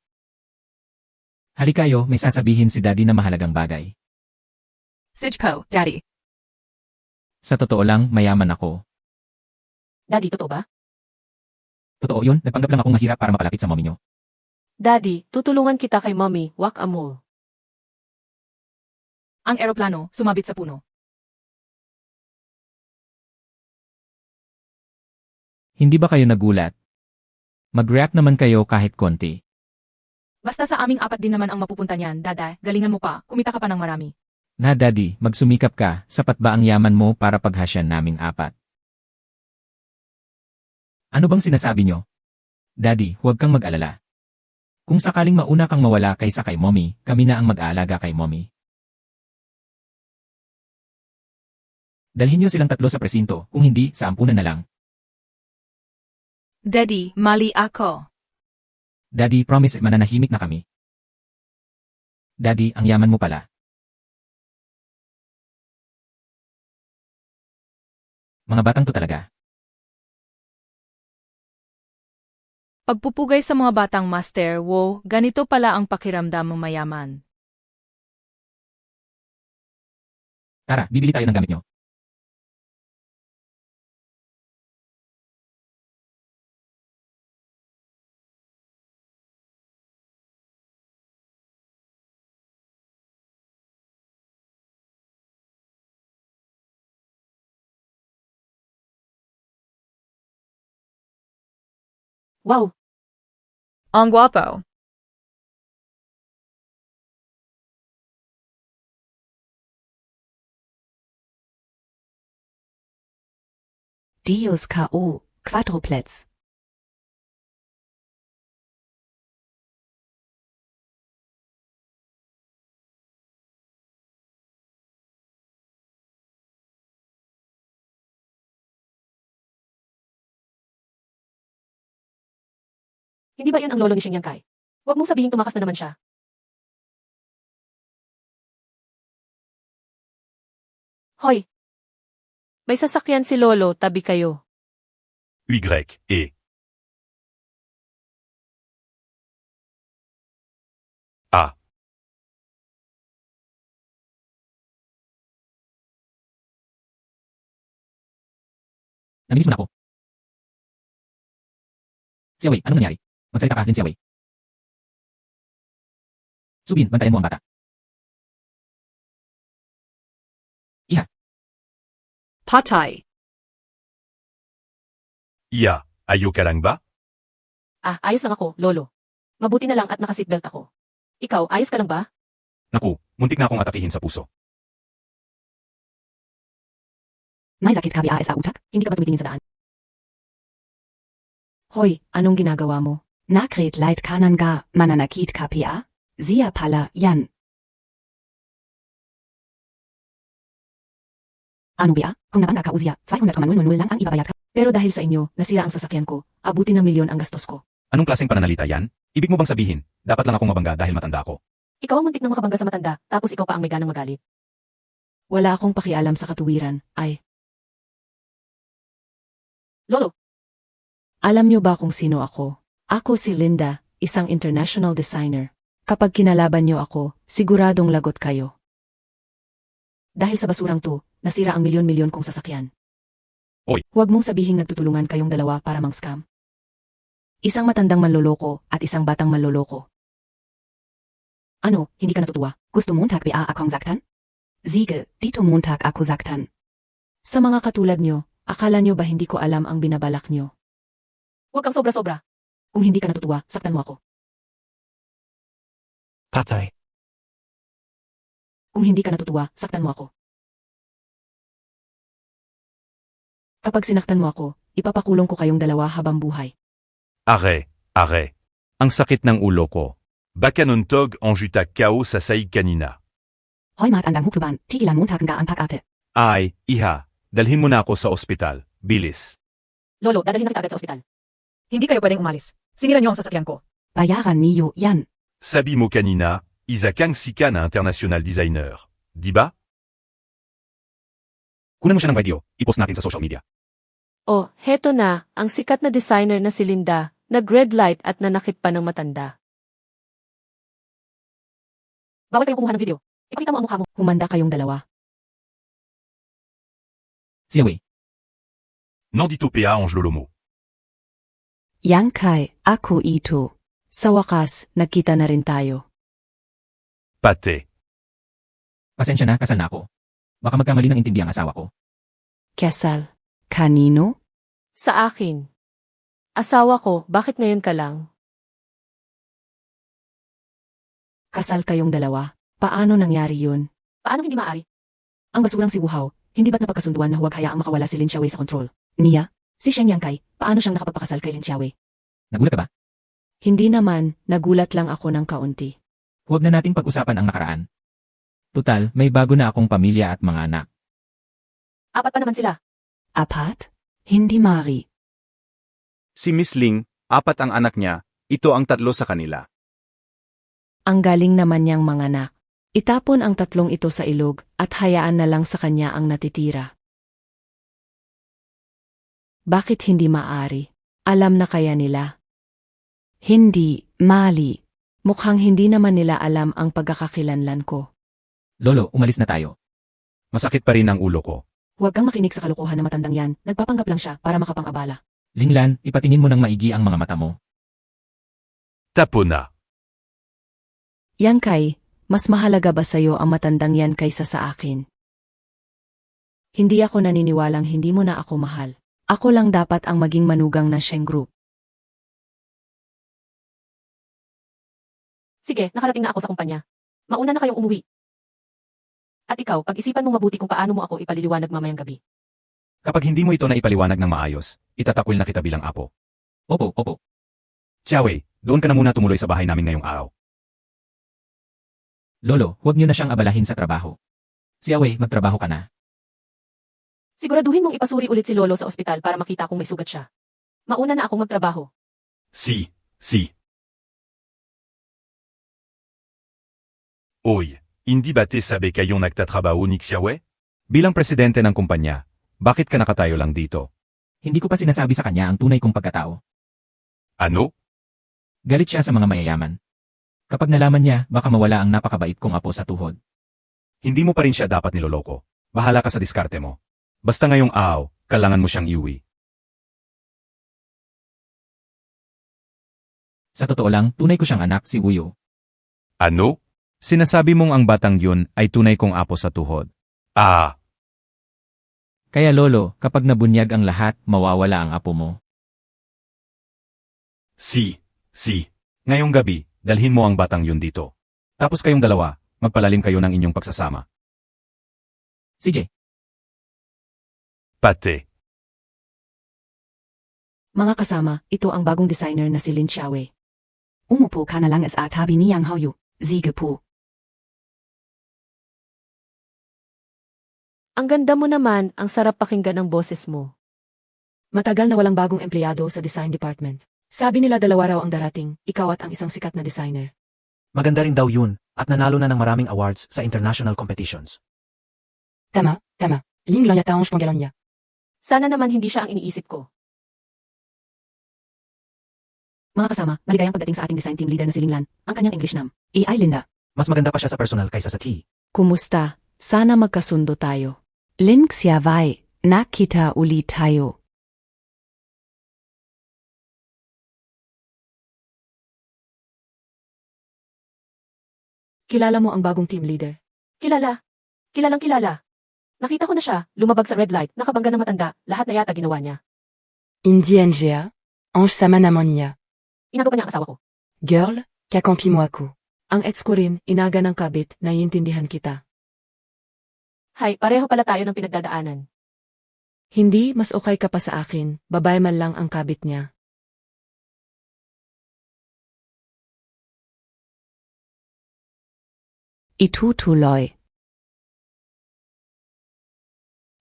Halikayo, may sasabihin si daddy na mahalagang bagay. Sijpo, Daddy. Sa totoo lang, mayaman ako. Daddy, totoo ba? Totoo yun, nagpanggap lang akong mahirap para mapalapit sa mommy nyo. Daddy, tutulungan kita kay mommy, wak amo. Ang eroplano, sumabit sa puno. Hindi ba kayo nagulat? Mag-react naman kayo kahit konti. Basta sa aming 4 din naman ang mapupunta niyan, Dada, galingan mo pa, kumita ka pa ng marami. Na daddy, magsumikap ka, sapat ba ang yaman mo para paghasyan naming 4? Ano bang sinasabi nyo? Daddy, huwag kang mag-alala. Kung sakaling mauna kang mawala kaysa kay mommy, kami na ang mag-aalaga kay mommy. Dalhin nyo silang 3 sa presinto, kung hindi, sa ampunan na lang. Daddy, mali ako. Daddy, promise mananahimik na kami. Daddy, ang yaman mo pala. Mga batang to talaga. Pagpupugay sa mga batang master, wow, ganito pala ang pakiramdam ng mayaman. Tara, bibili tayo ng gamit nyo. Wow! Ang guapo. Dios K.O. Quadruplets. Hindi ba yun ang lolo ni Xing Kai? Huwag mong sabihing tumakas na naman siya. Hoy! May sasakyan si Lolo, tabi kayo. Y et A. Naminis mo na ako. Xiaowei, anong nangyari? Magsalita ka, Lin Xiaowei. Subin, bantayan mo ang bata. Iha, Patay. Iya, ayo ka lang ba? Ah, ayos lang ako, Lolo. Mabuti na lang at naka-seatbelt ako. Ikaw, ayos ka lang ba? Naku, muntik na akong atakihin sa puso. May sakit ka ba sa utak? Hindi ka ba tumitingin sa daan? Hoy, anong ginagawa mo? Nakrit light kanan ga mananakit KPA? Zia pala yan. Ano ba? Kung nabangga ka uzya, 200,000 lang ang ibabayad ka. Pero dahil sa inyo, nasira ang sasakyan ko. Abuti ng milyon ang gastos ko. Anong klaseng pananalita yan? Ibig mo bang sabihin, dapat lang akong mabangga dahil matanda ako? Ikaw ang muntik na makabangga sa matanda, tapos ikaw pa ang may ganang magalit. Wala akong pakialam sa katuwiran, ay. Lolo! Alam niyo ba kung sino ako? Ako si Linda, isang international designer. Kapag kinalaban niyo ako, siguradong lagot kayo. Dahil sa basurang to, nasira ang milyon-milyon kong sasakyan. Oy! Huwag mong sabihing nagtutulungan kayong dalawa para mang-scam. Isang matandang manloloko at isang batang manloloko. Ano, hindi ka natutuwa? Gusto Montag ba akong zaktan? Siege, dito Montag ako zaktan. Sa mga katulad niyo, akala niyo ba hindi ko alam ang binabalak niyo? Huwag kang sobra-sobra. Kung hindi ka natutuwa, saktan mo ako. Tatay, Kung hindi ka natutuwa, saktan mo ako. Kapag sinaktan mo ako, ipapakulong ko kayong dalawa habang buhay. Are. Ang sakit ng ulo ko. Bakanuntog ang juta kao sa saig kanina. Hoy mat andang hukluban, tigilan Montag nga ang pag-ate. Ay, iha, dalhin mo na ako sa ospital. Bilis. Lolo, dadalhin na kita agad sa ospital. Hindi kayo pwedeng umalis. Sinira niyo ang sasakyan ko. Bayaran niyo yan. Sabi mo kanina, isa kang sikat na international designer. Di ba? Kunan mo siya ng video, i-post natin sa social media. Oh, heto na, ang sikat na designer na si Linda, nag-red light at nanakit pa ng matanda. Bawal kayong kumuha ng video. Ipakita mo ang mukha mo. Humanda kayong dalawa. Xiaowei, Nandito pa ang jlolomo. Yang Kai, ako ito. Sa wakas, nagkita na rin tayo. Pate. pasensya na, kasal na ako. Baka magkamali ng intindi ang asawa ko. Kesal. Kanino? Sa akin. Asawa ko, bakit ngayon ka lang? Kasal kayong dalawa. Paano nangyari yun? Paano hindi maaari? Ang basurang si Wuhao, hindi ba't napagkasunduan na huwag hayaang makawala si Lin Xiaowei sa kontrol? Niya? Si Sheng Yangkai, paano siyang nakapagpakasal kay Lin Xiaowei? Nagulat ka ba? Hindi naman, nagulat lang ako ng kaunti. Huwag na nating pag-usapan ang nakaraan. Tutal, may bago na akong pamilya at mga anak. 4 pa naman sila. Apat? Hindi mari. Si Miss Ling, 4 ang anak niya, ito ang 3 sa kanila. Ang galing naman niyang manganak. Itapon ang 3 ito sa ilog at hayaan na lang sa kanya ang natitira. Bakit hindi maaari? Alam na kaya nila. Hindi, mali. Mukhang hindi naman nila alam ang pagkakakilanlan ko. Lolo, umalis na tayo. Masakit pa rin ang ulo ko. Huwag kang makinig sa kalokohan na matandang yan. Nagpapanggap lang siya para makapang-abala. Linglan, ipatingin mo ng maigi ang mga mata mo. Tapona. Yankay, mas mahalaga ba sa'yo ang matandang yan kaysa sa akin? Hindi ako naniniwalang hindi mo na ako mahal. Ako lang dapat ang maging manugang na Sheng Group. Sige, nakarating na ako sa kumpanya. Mauna na kayong umuwi. At ikaw, pag-isipan mong mabuti kung paano mo ako ipaliliwanag mamayang gabi. Kapag hindi mo ito na ipaliwanag ng maayos, itatakwil na kita bilang apo. Opo. Xiaowei, doon ka na muna tumuloy sa bahay namin ngayong araw. Lolo, huwag niyo na siyang abalahin sa trabaho. Xiaowei, magtrabaho ka na. Siguraduhin mong ipasuri ulit si Lolo sa ospital para makita kung may sugat siya. Mauna na akong magtrabaho. Si. Oy, hindi ba te sabi kayong nagtatrabaho ni Xiaowei? Bilang presidente ng kumpanya, bakit ka nakatayo lang dito? Hindi ko pa sinasabi sa kanya ang tunay kong pagkatao. Ano? Galit siya sa mga mayayaman. Kapag nalaman niya, baka mawala ang napakabait kong apo sa tuhod. Hindi mo pa rin siya dapat niloloko. Bahala ka sa diskarte mo. Basta ngayong araw, kailangan mo siyang iuwi. Sa totoo lang, tunay ko siyang anak, si Wuyo. Ano? Sinasabi mong ang batang yun ay tunay kong apo sa tuhod. Ah, Kaya lolo, kapag nabunyag ang lahat, mawawala ang apo mo. Si. Ngayong gabi, dalhin mo ang batang yun dito. Tapos kayong dalawa, magpalalim kayo ng inyong pagsasama. Sige. pate. Mga kasama, ito ang bagong designer na si Lin Xiaowei. Umupo ka na lang at tabi ni Yang Haoyu. Sige po. Ang ganda mo naman, ang sarap pakinggan ng boses mo. Matagal na walang bagong empleyado sa design department. Sabi nila 2 raw ang darating, ikaw at ang isang sikat na designer. Maganda rin daw yun, at nanalo na ng maraming awards sa international competitions. Tama. Ling lang yata ang pangalan niya. Sana naman hindi siya ang iniisip ko. Mga kasama, maligayang pagdating sa ating design team leader na si Linglan, ang kanyang English nam. AI Linda. Mas maganda pa siya sa personal kaysa sa T. Kumusta? Sana magkasundo tayo. Lin Xiaowei, nakita ulit tayo. Kilala mo ang bagong team leader? Kilala. Kilalang-kilala. Nakita ko na siya, lumabag sa red light, nakabangga na matanda, lahat na yata ginawa niya. Indi NGA, Ange Sama Namonia. Inago pa niya ang asawa ko. Girl, kakampi mo ako. Ang ex ko rin, inaga ng kabit, naiintindihan kita. Hay, pareho pala tayo ng pinagdadaanan. Hindi, mas okay ka pa sa akin. Babae man lang ang kabit niya. Itutuloy.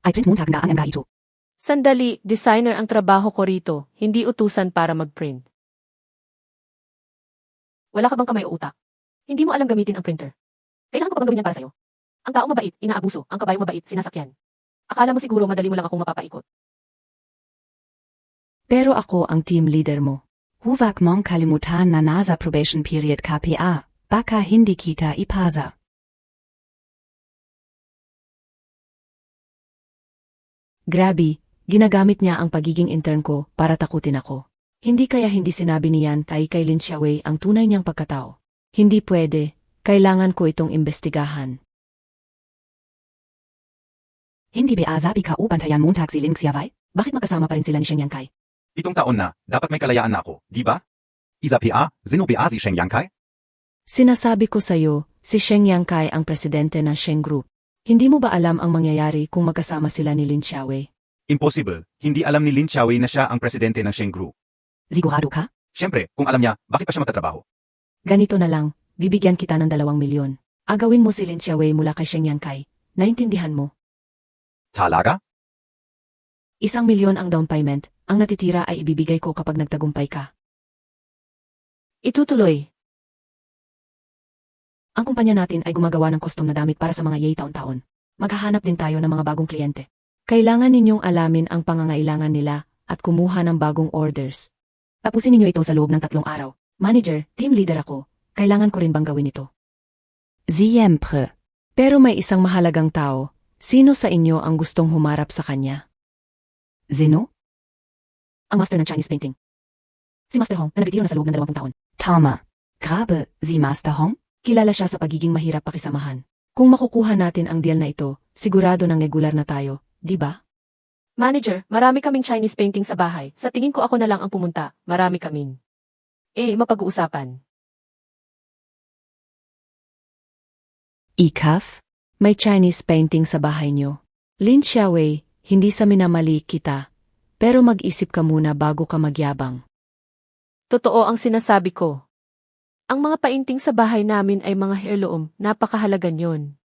Ay print mo tagdaan ang ito. Sandali, designer ang trabaho ko rito, hindi utusan para mag-print. Wala ka bang kamay o utak? Hindi mo alam gamitin ang printer. Kailangan ko pa bang gawin yan para sa'yo? Ang tao mabait, inaabuso. Ang kabayo mabait, sinasakyan. Akala mo siguro madali mo lang akong mapapaikot. Pero ako ang team leader mo. Huwag mong kalimutan na nasa probation period KPA, baka hindi kita ipasa. Grabe, ginagamit niya ang pagiging intern ko para takutin ako. Hindi kaya hindi sinabi niyan kay Lin Xiaowei ang tunay niyang pagkatao. Hindi pwede, kailangan ko itong imbestigahan. Hindi ba azabi ka upantayan montag si Lin Xiaowei? Bakit magkasama pa rin sila ni Sheng Yangkai? Itong taon na, dapat may kalayaan na ako, di ba? Isa PA, zino PA si Sheng Yangkai? Sinasabi ko sa'yo, si Sheng Yangkai ang presidente ng Sheng Group. Hindi mo ba alam ang mangyayari kung magkasama sila ni Lin Xiaowei? Impossible. Hindi alam ni Lin Xiaowei na siya ang presidente ng Sheng Group. Sigurado ka? Siyempre, kung alam niya, bakit pa siya magtatrabaho? Ganito na lang, bibigyan kita ng 2 milyon. Agawin mo si Lin Xiaowei mula kay Sheng Yangkai. Naintindihan mo? Talaga? 1 milyon ang down payment, ang natitira ay ibibigay ko kapag nagtagumpay ka. Itutuloy. Ang kumpanya natin ay gumagawa ng custom na damit para sa mga yay taon-taon. Maghahanap din tayo ng mga bagong kliyente. Kailangan ninyong alamin ang pangangailangan nila at kumuha ng bagong orders. Tapusin ninyo ito sa loob ng 3 araw. Manager, team leader ako. Kailangan ko rin bang gawin ito? Siempre. Pero may isang mahalagang tao. Sino sa inyo ang gustong humarap sa kanya? Sino? Ang master ng Chinese painting. Si Master Hong na nagtitiro na sa loob ng 20 taon. Tama. Grabe, si Master Hong? Kilala siya sa pagiging mahirap pakisamahan. Kung makukuha natin ang deal na ito, sigurado ng regular na tayo, di ba? Manager, marami kaming Chinese painting sa bahay. Sa tingin ko ako na lang ang pumunta. Marami kaming. Mapag-uusapan. Ikaf? May Chinese painting sa bahay niyo. Lin Xiaowei, hindi sa minamali kita. Pero mag-isip ka muna bago ka magyabang. Totoo ang sinasabi ko. Ang mga painting sa bahay namin ay mga heirloom. Napakahalaga niyon.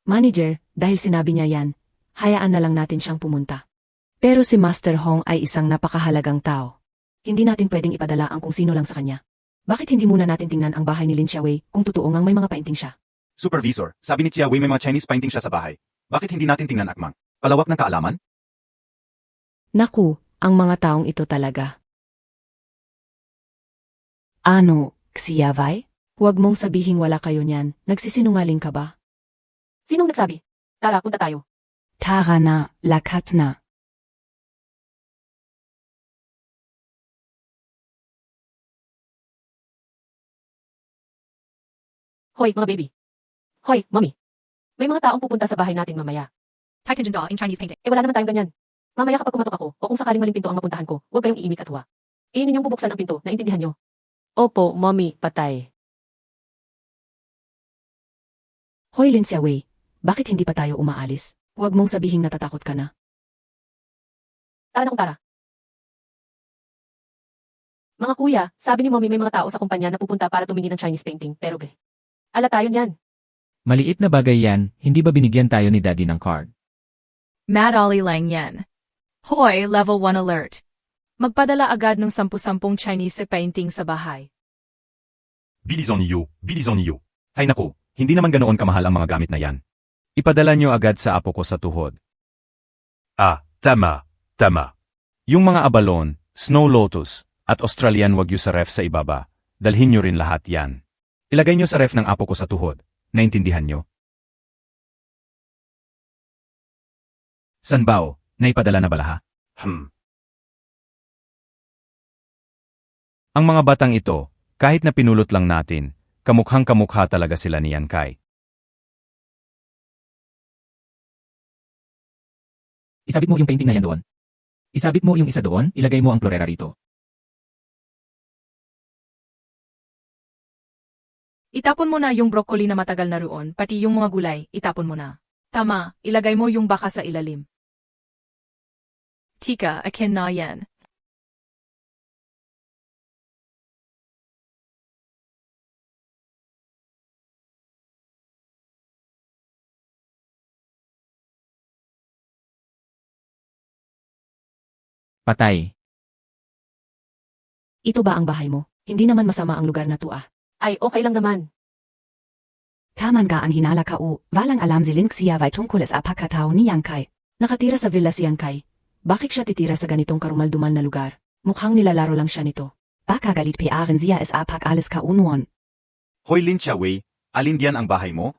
Manager, dahil sinabi niya yan, hayaan na lang natin siyang pumunta. Pero si Master Hong ay isang napakahalagang tao. Hindi natin pwedeng ipadala ang kung sino lang sa kanya. Bakit hindi muna natin tingnan ang bahay ni Lin Xiaowei kung totoo ngang may mga painting siya? Supervisor, sabi ni Xiaowei may mga Chinese painting siya sa bahay. Bakit hindi natin tingnan akmang? Palawak ng kaalaman? Naku, ang mga taong ito talaga. Ano, Xiaowei? Huwag mong sabihing wala kayo niyan. Nagsisinungaling ka ba? Sinong nagsabi? Tara, punta tayo. Tara na, lakat na. Hoy, mga baby. Hoy, mommy. May mga taong pupunta sa bahay natin mamaya. Titan Da in Chinese painting. Wala naman tayong ganyan. Mamaya kapag kumatok ako, o kung sakaling maling pinto ang mapuntahan ko, huwag kayong iimik at huwa. Ninyong bubuksan ang pinto, naintindihan nyo? Opo, mommy, patay. Hoy, Lin Xiaowei. Bakit hindi pa tayo umaalis? Huwag mong sabihing natatakot ka na. Tara na kung tara. Mga kuya, sabi ni mommy may mga tao sa kumpanya na pupunta para tumingin ng Chinese painting, pero ala tayo niyan. Maliit na bagay yan, hindi ba binigyan tayo ni Daddy ng card? Mad Ali Lang Yan. Hoy, level 1 alert. Magpadala agad ng 10-10 Chinese painting sa bahay. Bilisan niyo. Hay naku, hindi naman ganoon kamahal ang mga gamit na yan. Ipadala nyo agad sa apo ko sa tuhod. Tama. Yung mga abalon, snow lotus, at Australian wagyu sa ref sa ibaba, dalhin nyo rin lahat yan. Ilagay nyo sa ref ng apo ko sa tuhod. Naintindihan nyo? Sanbao, naipadala na bala ha? Ang mga batang ito, kahit na pinulot lang natin, kamukhang-kamukha talaga sila ni Yan Kai. Isabit mo yung painting na yan doon. Isabit mo yung isa doon, ilagay mo ang florera rito. Itapon mo na yung broccoli na matagal na roon, pati yung mga gulay, itapon mo na. Tama, ilagay mo yung baka sa ilalim. Tika, akin na yan. Patay. Ito ba ang bahay mo? Hindi naman masama ang lugar na to ah. Ay, okay lang naman. Taman ka ang hinala ka o, walang alam si Lin Xiaowei tungkol sa pagkatao ni Yang Kai. Nakatira sa villa si Yang Kai. Bakit siya titira sa ganitong karumal-dumal na lugar? Mukhang nilalaro lang siya nito. Baka galit PR'n siya sa pag alis ka unuan. Hoy Lin Xiaowei, alin diyan ang bahay mo?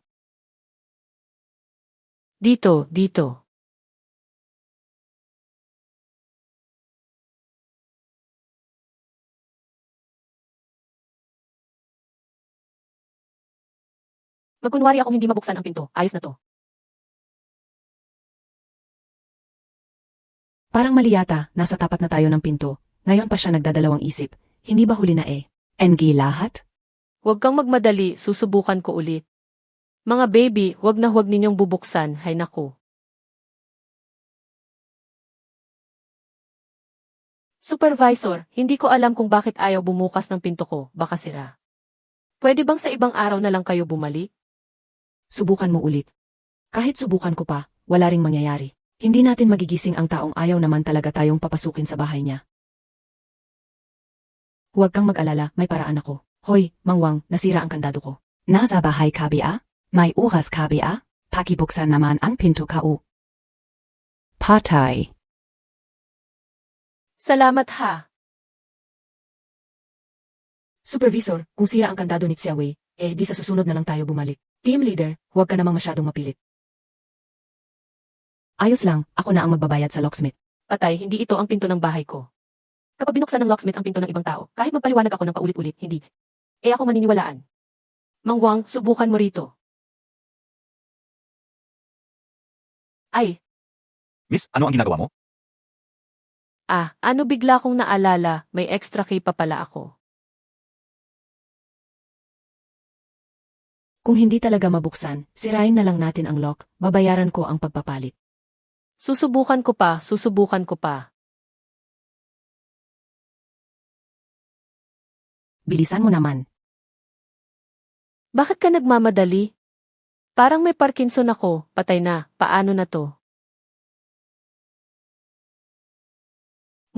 Dito. Magkunwari akong hindi mabuksan ang pinto. Ayos na to. Parang mali yata, nasa tapat na tayo ng pinto. Ngayon pa siya nagdadalawang isip. Hindi ba huli na NG lahat? Huwag kang magmadali, susubukan ko ulit. Mga baby, huwag na huwag ninyong bubuksan, hay nako. Supervisor, hindi ko alam kung bakit ayaw bumukas ng pinto ko, baka sira. Pwede bang sa ibang araw na lang kayo bumalik? Subukan mo ulit. Kahit subukan ko pa, wala ring mangyayari. Hindi natin magigising ang taong ayaw naman talaga tayong papasukin sa bahay niya. Huwag kang mag-alala, may paraan ako. Hoy, Mangwang, nasira ang kandado ko. Nasa bahay ka ba? May oras ka ba? Pakibuksan naman ang pinto ka o. Patay. Salamat ha. Supervisor, kung siya ang kandado ni Xiaowei, di sa susunod na lang tayo bumalik. Team leader, huwag ka namang masyadong mapilit. Ayos lang, ako na ang magbabayad sa locksmith. Patay, hindi ito ang pinto ng bahay ko. Kapag binuksan ng locksmith ang pinto ng ibang tao, kahit magpaliwanag ako ng paulit-ulit, hindi. Ako maniniwalaan. Mang Wang, subukan mo rito. Ay, Miss, ano ang ginagawa mo? ano bigla kong naalala, may extra key pa pala ako. Kung hindi talaga mabuksan, sirain na lang natin ang lock, babayaran ko ang pagpapalit. Susubukan ko pa. Bilisan mo naman. Bakit ka nagmamadali? Parang may Parkinson ako, patay na, paano na to?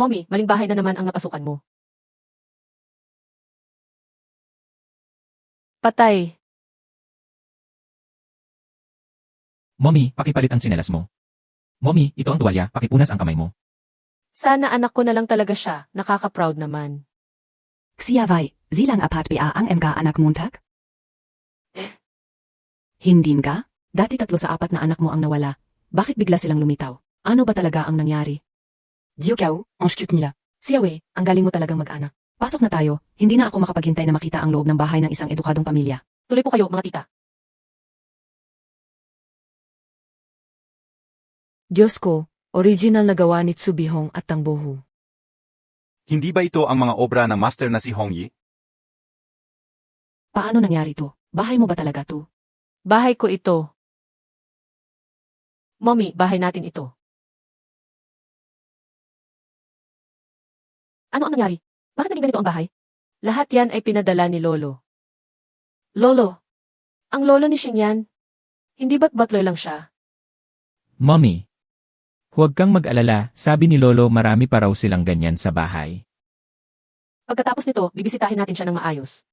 Mommy, maling bahay na naman ang napasukan mo. Patay. Mommy, pakipalit ang tsinelas mo. Mommy, ito ang tuwalya, pakipunas ang kamay mo. Sana anak ko na lang talaga siya, nakaka-proud naman. Xiaowei, silang apat ba ang mga anak Montag? Hindi ka? Dati 3 sa 4 na anak mo ang nawala. Bakit bigla silang lumitaw? Ano ba talaga ang nangyari? Jiu Kiao, ang cute nila. Xiaowei, ang galing mo talagang mag-anak. Pasok na tayo, hindi na ako makapaghintay na makita ang loob ng bahay ng isang edukadong pamilya. Tuloy po kayo, mga tita. Diyos ko, original na gawa ni Tsubihong at Tang Bohu. Hindi ba ito ang mga obra ng master na si Hong Yi? Paano nangyari to? Bahay mo ba talaga to? Bahay ko ito. Mommy, bahay natin ito. Ano ang nangyari? Bakit naging ganito ang bahay? Lahat yan ay pinadala ni Lolo. Lolo, ang lolo ni Xing yan. Hindi ba't butler lang siya? Mommy, huwag kang mag-alala, sabi ni Lolo marami pa raw silang ganyan sa bahay. Pagkatapos nito, bibisitahin natin siya ng maayos.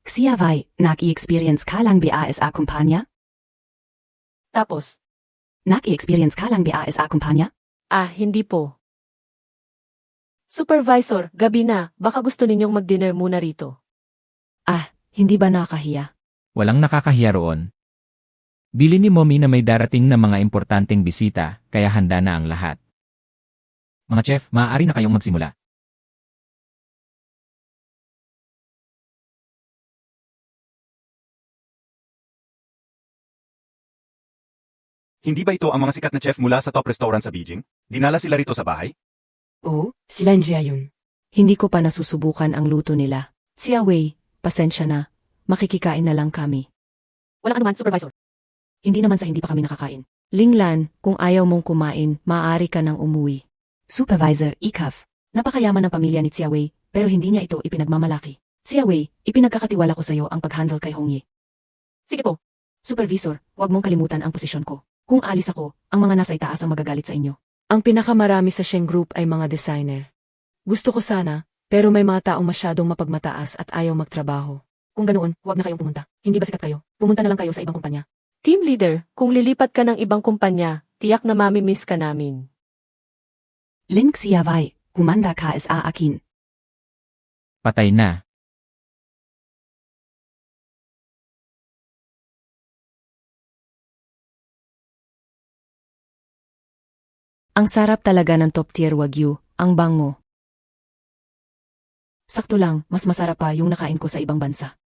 Xiaowei, nag-i-experience ka lang ba sa kumpanya? Tapos, Nag-i-experience ka lang ba sa kumpanya? hindi po. Supervisor, gabi na, baka gusto ninyong mag-dinner muna rito. Hindi ba nakahiya? Walang nakakahiya roon. Bili ni Mommy na may darating na mga importanteng bisita, kaya handa na ang lahat. Mga chef, maaari na kayong magsimula. Hindi ba ito ang mga sikat na chef mula sa top restaurant sa Beijing? Dinala sila rito sa bahay? Oo, sila yun. Hindi ko pa nasusubukan ang luto nila. Xiaowei, pasensya na. Makikikain na lang kami. Walang anuman, Supervisor. Hindi naman sa hindi pa kami nakakain. Linglan, kung ayaw mong kumain, maaari ka nang umuwi. Supervisor, Ikaf. Napakayaman ng pamilya ni Xiaowei, pero hindi niya ito ipinagmamalaki. Xiaowei, ipinagkakatiwala ko sa iyo ang pag-handle kay Hong Yi. Sige po. Supervisor, huwag mong kalimutan ang posisyon ko. Kung alis ako, ang mga nasa itaas ang magagalit sa inyo. Ang pinakamarami sa Sheng Group ay mga designer. Gusto ko sana, pero may mga taong masyadong mapagmataas at ayaw magtrabaho. Kung ganoon, huwag na kayong pumunta. Hindi ba sikat kayo? Pumunta na lang kayo sa ibang kumpanya. Team leader, kung lilipat ka ng ibang kumpanya, tiyak na mamimiss ka namin. Lin Xiaowei, kumanda ka sa akin. Patay na. Ang sarap talaga ng top tier wagyu, ang bango. Sakto lang, mas masarap pa yung nakain ko sa ibang bansa.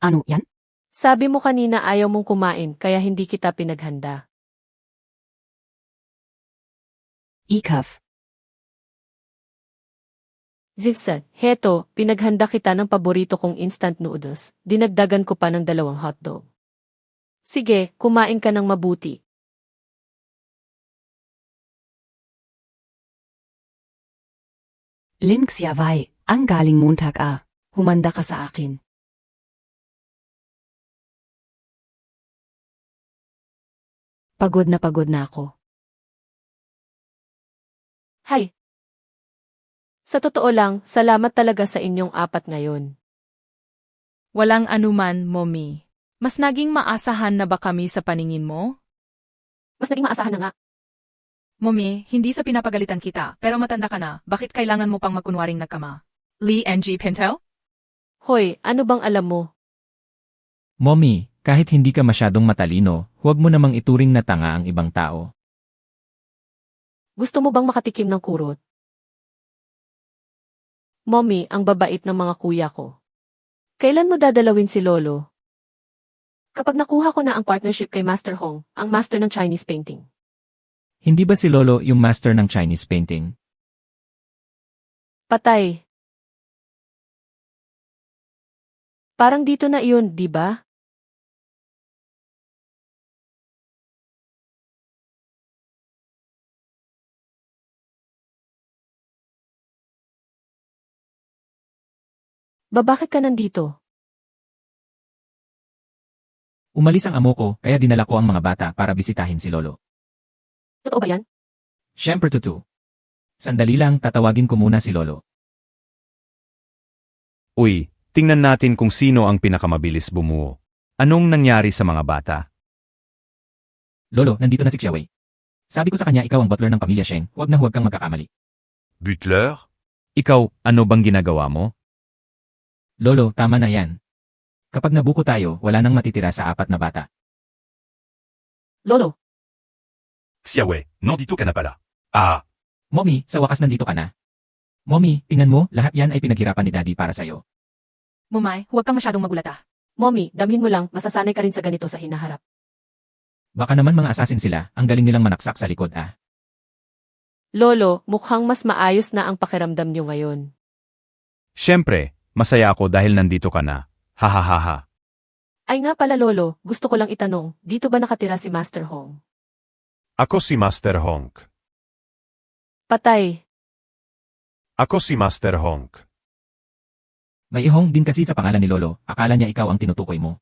Ano yan? Sabi mo kanina ayaw mong kumain, kaya hindi kita pinaghanda. Ikaf. Zilsa, heto, pinaghanda kita ng paborito kong instant noodles. Dinagdagan ko pa ng 2 hotdog. Sige, kumain ka ng mabuti. Lin Xiaowei, ang galing Montag humanda ka sa akin. Pagod na ako. Hay! Sa totoo lang, salamat talaga sa inyong 4 ngayon. Walang anuman, Mommy. Mas naging maasahan na ba kami sa paningin mo? Mas naging maasahan na nga. Mommy, hindi sa pinapagalitan kita, pero matanda ka na, bakit kailangan mo pang magkunwaring nagkama? Lee N.G. Pinto? Hoy, ano bang alam mo? Mommy, kahit hindi ka masyadong matalino, huwag mo namang ituring na tanga ang ibang tao. Gusto mo bang makatikim ng kurot? Mommy, ang babait ng mga kuya ko. Kailan mo dadalawin si Lolo? Kapag nakuha ko na ang partnership kay Master Hong, ang master ng Chinese painting. Hindi ba si Lolo yung master ng Chinese painting? Patay. Parang dito na iyon, di ba? Bakit ka nandito? Umalis ang amo ko, kaya dinala ko ang mga bata para bisitahin si Lolo. Totoo ba yan? Siyempre totoo. Sandali lang, tatawagin ko muna si Lolo. Uy, tingnan natin kung sino ang pinakamabilis bumuo. Anong nangyari sa mga bata? Lolo, nandito na si Xiaowei. Sabi ko sa kanya ikaw ang butler ng pamilya Sheng, huwag kang magkakamali. Butler? Ikaw, ano bang ginagawa mo? Lolo, tama na yan. Kapag nabuko tayo, wala nang matitira sa 4 na bata. Lolo. Xiaowei, nandito ka na pala. Ah, Mommy, sa wakas nandito ka na. Mommy, tingnan mo, lahat yan ay pinaghirapan ni Daddy para sa'yo. Mumay, huwag kang masyadong magulata. Mommy, damhin mo lang, masasanay ka rin sa ganito sa hinaharap. Baka naman mga assassin sila, ang galing nilang manaksak sa likod ah. Lolo, mukhang mas maayos na ang pakiramdam niyo ngayon. Siyempre, masaya ako dahil nandito ka na. Hahaha. Ay nga pala Lolo, gusto ko lang itanong, dito ba nakatira si Master Hong? ako si Master Hong. Patay. Ako si Master Hong. May ihong din kasi sa pangalan ni Lolo, akala niya ikaw ang tinutukoy mo.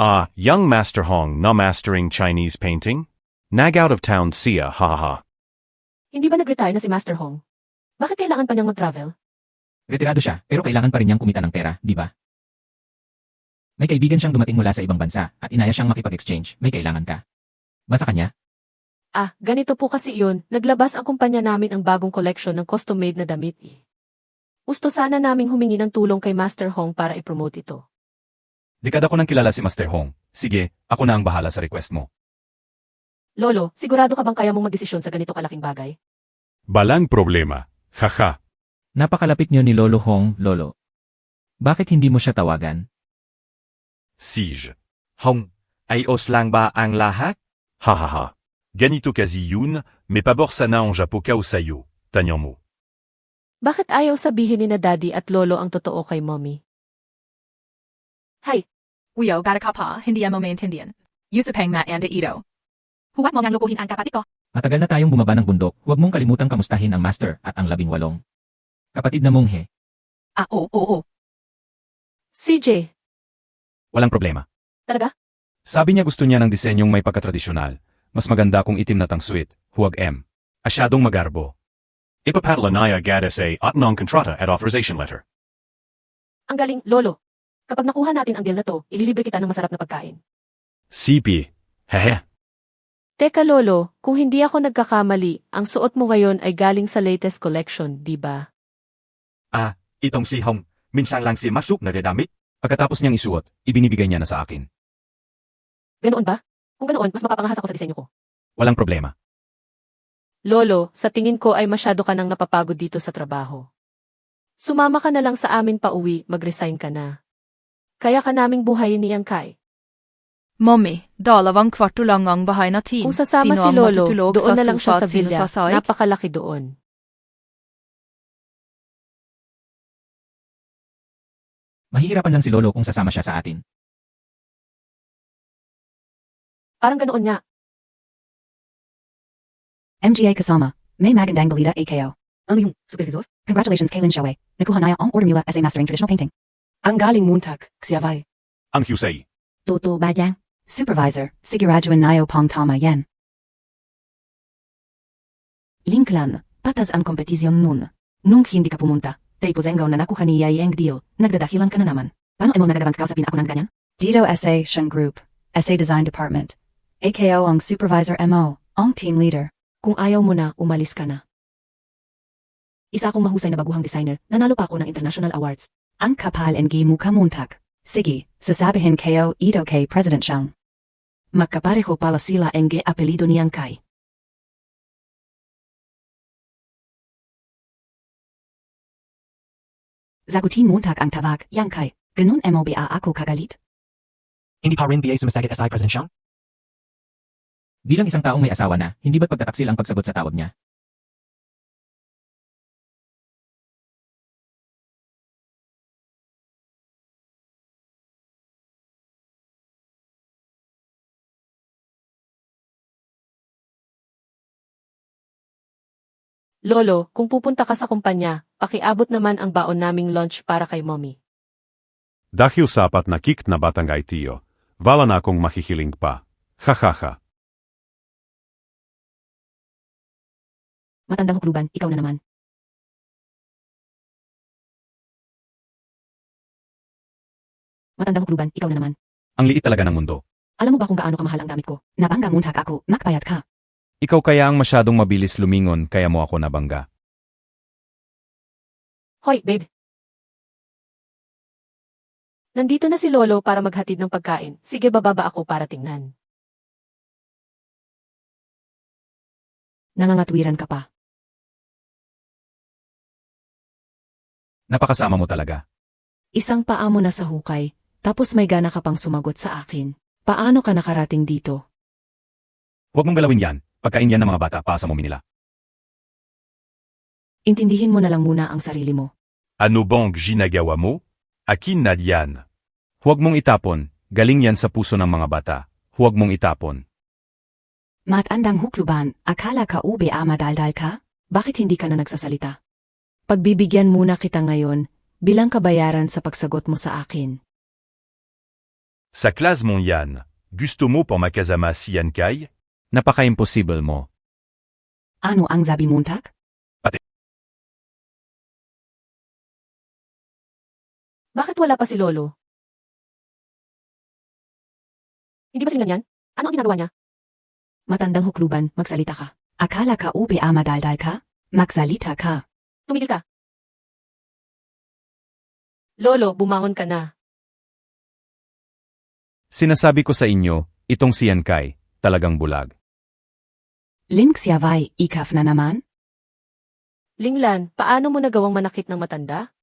Ah, young Master Hong na mastering Chinese painting? Nag out of town siya, hahaha. Hindi ba nag-retire na si Master Hong? Bakit kailangan pa niyang mag-travel? Retirado siya, pero kailangan pa rin niyang kumita ng pera, di ba? May kaibigan siyang dumating mula sa ibang bansa, at inaya siyang makipag-exchange, may kailangan ka. Basta kanya? Ah, ganito po kasi iyon, naglabas ang kumpanya namin ang bagong collection ng custom-made na damit eh. Gusto sana naming humingi ng tulong kay Master Hong para i-promote ito. Dekada ko nang kilala si Master Hong. Sige, ako na ang bahala sa request mo. Lolo, sigurado ka bang kaya mong magdesisyon sa ganito kalaking bagay? Balang problema, haha. Napakalapit niyo ni Lolo Hong, Lolo. Bakit hindi mo siya tawagan? Siege. Hong, ayos lang ba ang lahat? Hahaha. Ganito kasi yun, mais pabor sana ang Japokao sayo, tanyan mo. Bakit ayaw sabihin ni na Daddy at Lolo ang totoo kay Mommy? Hay! Uyo, bata ka pa, hindi mo maintindihan. Yusupeng mat and ito. Huwag mo ngang lukuhin ang kapatid ko. Matagal na tayong bumaba ng bundok, huwag mong kalimutang kamustahin ang Master at ang 18. Kapatid na monghe. Ah, oo. CJ. Walang problema. Talaga? Sabi niya gusto niya ng disenyong may pagkatradisyonal. Mas maganda kung itim na tangsuit, huwag M. Asyadong magarbo. Ipapadlanaya gadase at non-contrata at authorization letter. Ang galing, Lolo. Kapag nakuha natin ang deal na to, ililibre kita ng masarap na pagkain. CP. Hehe. Teka Lolo, kung hindi ako nagkakamali, ang suot mo ngayon ay galing sa latest collection, di ba? Ah, itong si Hong, minsan lang si masuk na dadamit. Pagkatapos niyang isuot, ibinibigay niya na sa akin. Ganoon ba? Kung ganoon, mas mapapangahas ako sa disenyo ko. Walang problema. Lolo, sa tingin ko ay masyado ka nang napapagod dito sa trabaho. Sumama ka na lang sa amin pauwi, mag-resign ka na. Kaya ka naming buhayin ni Kai. Mommy, dalawang kwarto lang ang bahay natin. Kung sasama Sino si ang Lolo, matutulog doon sa na lang siya sofa sa at sino villa. sa sahig? Napakalaki doon. Mahihirapan lang si Lolo kung sasama siya sa atin. Parang ganoon nga. MGA kasama. May magandang balita AKO. Ano yung supervisor? Congratulations kay Lin Xiaowei. Nakuha na ang order mula as a mastering traditional painting. Ang galing muntag, Xiaowei. Ang Husay. Totoo ba yan? Supervisor, siguraduhan nayo pang tama yan. Linklan, patas ang kompetisyon nun. Nung hindi ka pumunta, tapos engaw na nakuha niya yung deal, nagdadahilan ka na naman. Paano mo nagagawang kausapin ako ng ganyan? Dito SA Sheng Group, SA Design Department. AKO ang supervisor MO, ang team leader. Kung ayaw mo na, umalis ka na. Isa akong mahusay na baguhang designer, nanalo pa ako ng international awards. Ang kapal and gi mukamuntak. Sige, sasabihin kayo ito kay President Xiang. Magkapareho pala sila ang apelido niyang Kai. Zagutin muntak ang tawag, Yang Kai. Ganun mo ba ako kagalit? Hindi pa rin BA sumasagit SI President Xiang? Bilang isang taong may asawa na, hindi ba't pagtataksil ang pagsagot sa tawag niya? Lolo, kung pupunta ka sa kumpanya, pakiabot naman ang baon naming lunch para kay mommy. Dahil sa apat na kikt na batang Tiyo, wala na akong makikiling pa. Hahaha. Matandang hukluban, ikaw na naman. Matandang hukluban, ikaw na naman. Ang liit talaga ng mundo. Alam mo ba kung gaano kamahal ang gamit ko? Nabangga muntak ako, makbayad ka. Ikaw kaya ang masyadong mabilis lumingon kaya mo ako nabangga. Hoy, babe. Nandito na si Lolo para maghatid ng pagkain. Sige, bababa ako para tingnan. Nangangatwiran ka pa. Napakasama mo talaga. Isang paa mo na sa hukay, tapos may gana ka pang sumagot sa akin. Paano ka nakarating dito? Huwag mong galawin yan. Pagkain yan ng mga bata para sa mommy nila. Intindihin mo na lang muna ang sarili mo. Ano bang ginagawa mo? Akin na yan. Huwag mong itapon. Galing yan sa puso ng mga bata. Huwag mong itapon. Matandang hukluban, akala ka ube madaldal ka? Bakit hindi ka na nagsasalita? Pagbibigyan muna kita ngayon, bilang kabayaran sa pagsagot mo sa akin. Sa klas mo yan. Gusto mo pa makasama si Yan Kai? Napaka-impossible mo. Ano ang sabi muntak? Bakit wala pa si Lolo? Hindi ba sila yan? Ano ang ginagawa niya? Matandang hukluban, magsalita ka. Akala ka ube madaldal ka? Magsalita ka. Tumigil ka. Lolo, bumangon ka na. Sinasabi ko sa inyo, itong si Yan Kai, talagang bulag. Link siyaway, ikaf na naman? Linglan, paano mo nagawang manakit ng matanda?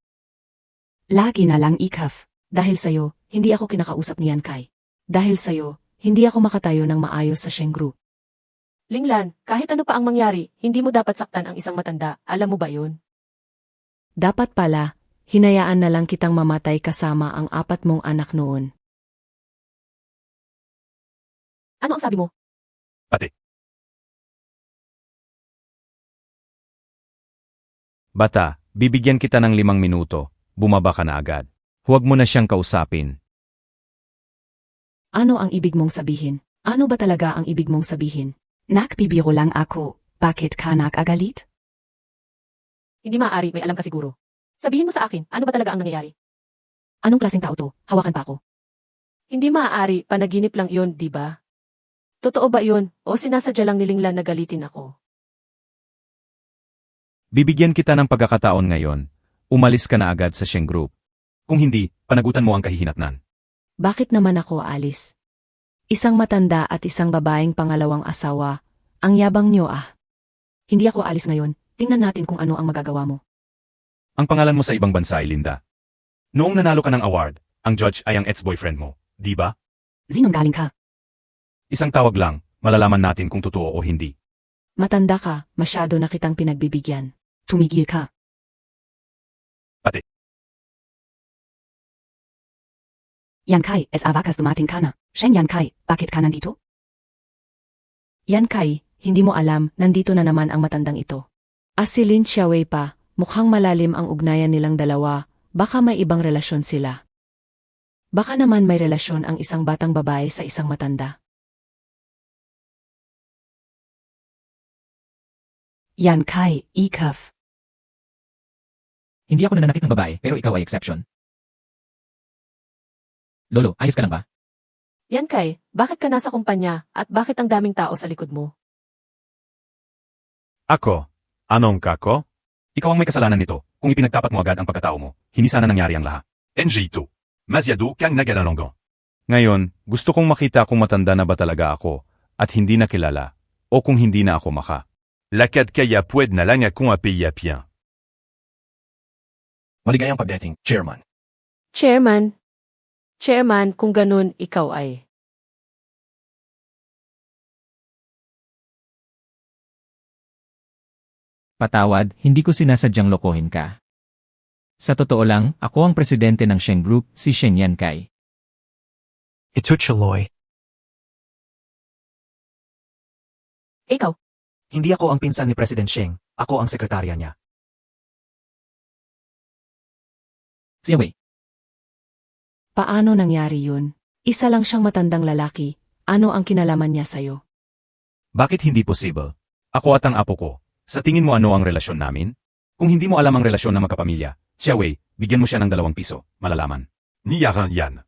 Lagi na lang ikaf. Dahil sa'yo, hindi ako kinakausap ni Yan Kai. Dahil sa'yo, hindi ako makatayo ng maayos sa Sheng Group. Linglan, kahit ano pa ang mangyari, hindi mo dapat saktan ang isang matanda. Alam mo ba yun? Dapat pala, hinayaan na lang kitang mamatay kasama ang 4 mong anak noon. Ano ang sabi mo? Bata, bibigyan kita ng 5 minuto. Bumaba ka na agad. Huwag mo na siyang kausapin. Ano ang ibig mong sabihin? Ano ba talaga ang ibig mong sabihin? Nakbibiro lang ako. Bakit ka nakagalit? Hindi maaari, may alam ka siguro. Sabihin mo sa akin, ano ba talaga ang nangyayari? Anong klaseng tao to? Hawakan pa ako. Hindi maaari, panaginip lang iyon, di ba? Totoo ba iyon, o sinasadya lang ni Linglan na galitin ako? Bibigyan kita ng pagkakataon ngayon. Umalis ka na agad sa Sheng Group. Kung hindi, panagutan mo ang kahihinatnan. Bakit naman ako aalis? Isang matanda at isang babaeng pangalawang asawa. Ang yabang niyo ah. Hindi ako aalis ngayon. Tingnan natin kung ano ang magagawa mo. Ang pangalan mo sa ibang bansa ay Linda. Noong nanalo ka ng award, ang judge ay ang ex-boyfriend mo, di ba? Sinungaling ka. Isang tawag lang, malalaman natin kung totoo o hindi. Matanda ka, masyado na kitang pinagbibigyan. Tumigil ka. Yan Kai, es avakas dumating ka na. Sheng Yan Kai, bakit ka nandito? Yan Kai, hindi mo alam, nandito na naman ang matandang ito. Si Lin Xiaowei pa, mukhang malalim ang ugnayan nilang dalawa, baka may ibang relasyon sila. Baka naman may relasyon ang isang batang babae sa isang matanda. Yan Kai, ikaf. Hindi ako nananakit ng babae, pero ikaw ay exception. Lolo, ayos ka lang ba? Yan kay, bakit ka nasa kumpanya at bakit ang daming tao sa likod mo? Ako? Anong kako? Ikaw ang may kasalanan nito. Kung ipinagtapat mo agad ang pagkatao mo, hindi sana nangyari ang lahat. NG2. Masyado kang nagalalonggo. Ngayon, gusto kong makita kung matanda na ba talaga ako at hindi na kilala o kung hindi na ako maka. Lakad kaya pwed na lang akong apiyapyan. Maligayang pagdating, Chairman. Chairman. Chairman, kung ganun, ikaw ay. Patawad, hindi ko sinasadyang lokohin ka. Sa totoo lang, ako ang presidente ng Sheng Group, si Sheng Yankai. Ito Chaloy. Ikaw. Hindi ako ang pinsan ni President Sheng. Ako ang sekretarya niya. Si Wei. Paano nangyari yun? Isa lang siyang matandang lalaki. Ano ang kinalaman niya sa'yo? Bakit hindi possible? Ako at ang apo ko. Sa tingin mo ano ang relasyon namin? Kung hindi mo alam ang relasyon ng magkapamilya, Xiaowei, bigyan mo siya ng 2 piso, malalaman. Niyaran yan.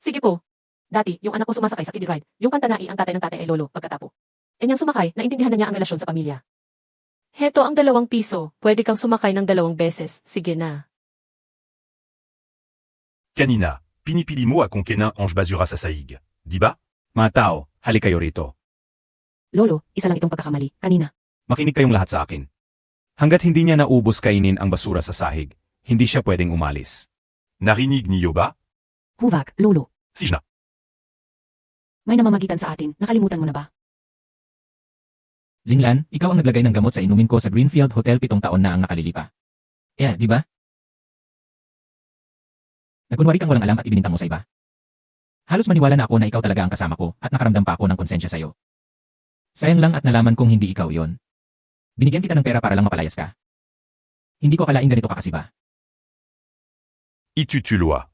Sige po. Dati, yung anak ko sumasakay sa kiddie ride. Yung kantanai ang tatay ng tatay ay lolo pagkatapo. E niyang sumakay, naintindihan na niya ang relasyon sa pamilya. Heto ang 2 piso. Pwede kang sumakay ng 2 beses. Sige na. Kanina, pinipili mo akong kena Ange Basura sa saig. Di ba? Mga tao, halik kayo rito. Lolo, isa lang itong pagkakamali. Kanina. Makinig kayong lahat sa akin. Hanggat hindi niya naubos kainin ang basura sa sahig, hindi siya pwedeng umalis. Narinig niyo ba? Huvak, Lolo. Sijna. May namamagitan sa atin. Nakalimutan mo na ba? Linglan, ikaw ang naglagay ng gamot sa inumin ko sa Greenfield Hotel 7 taon na ang nakalilipa. Di ba? Nagkunwari kang walang alam at ibinintang mo sa iba. Halos maniwala na ako na ikaw talaga ang kasama ko at nakaramdam pa ako ng konsensya sa'yo. Sayang lang at nalaman kong hindi ikaw yon. Binigyan kita ng pera para lang mapalayas ka. Hindi ko akalaing ganito ka kasiba. Itutulwa.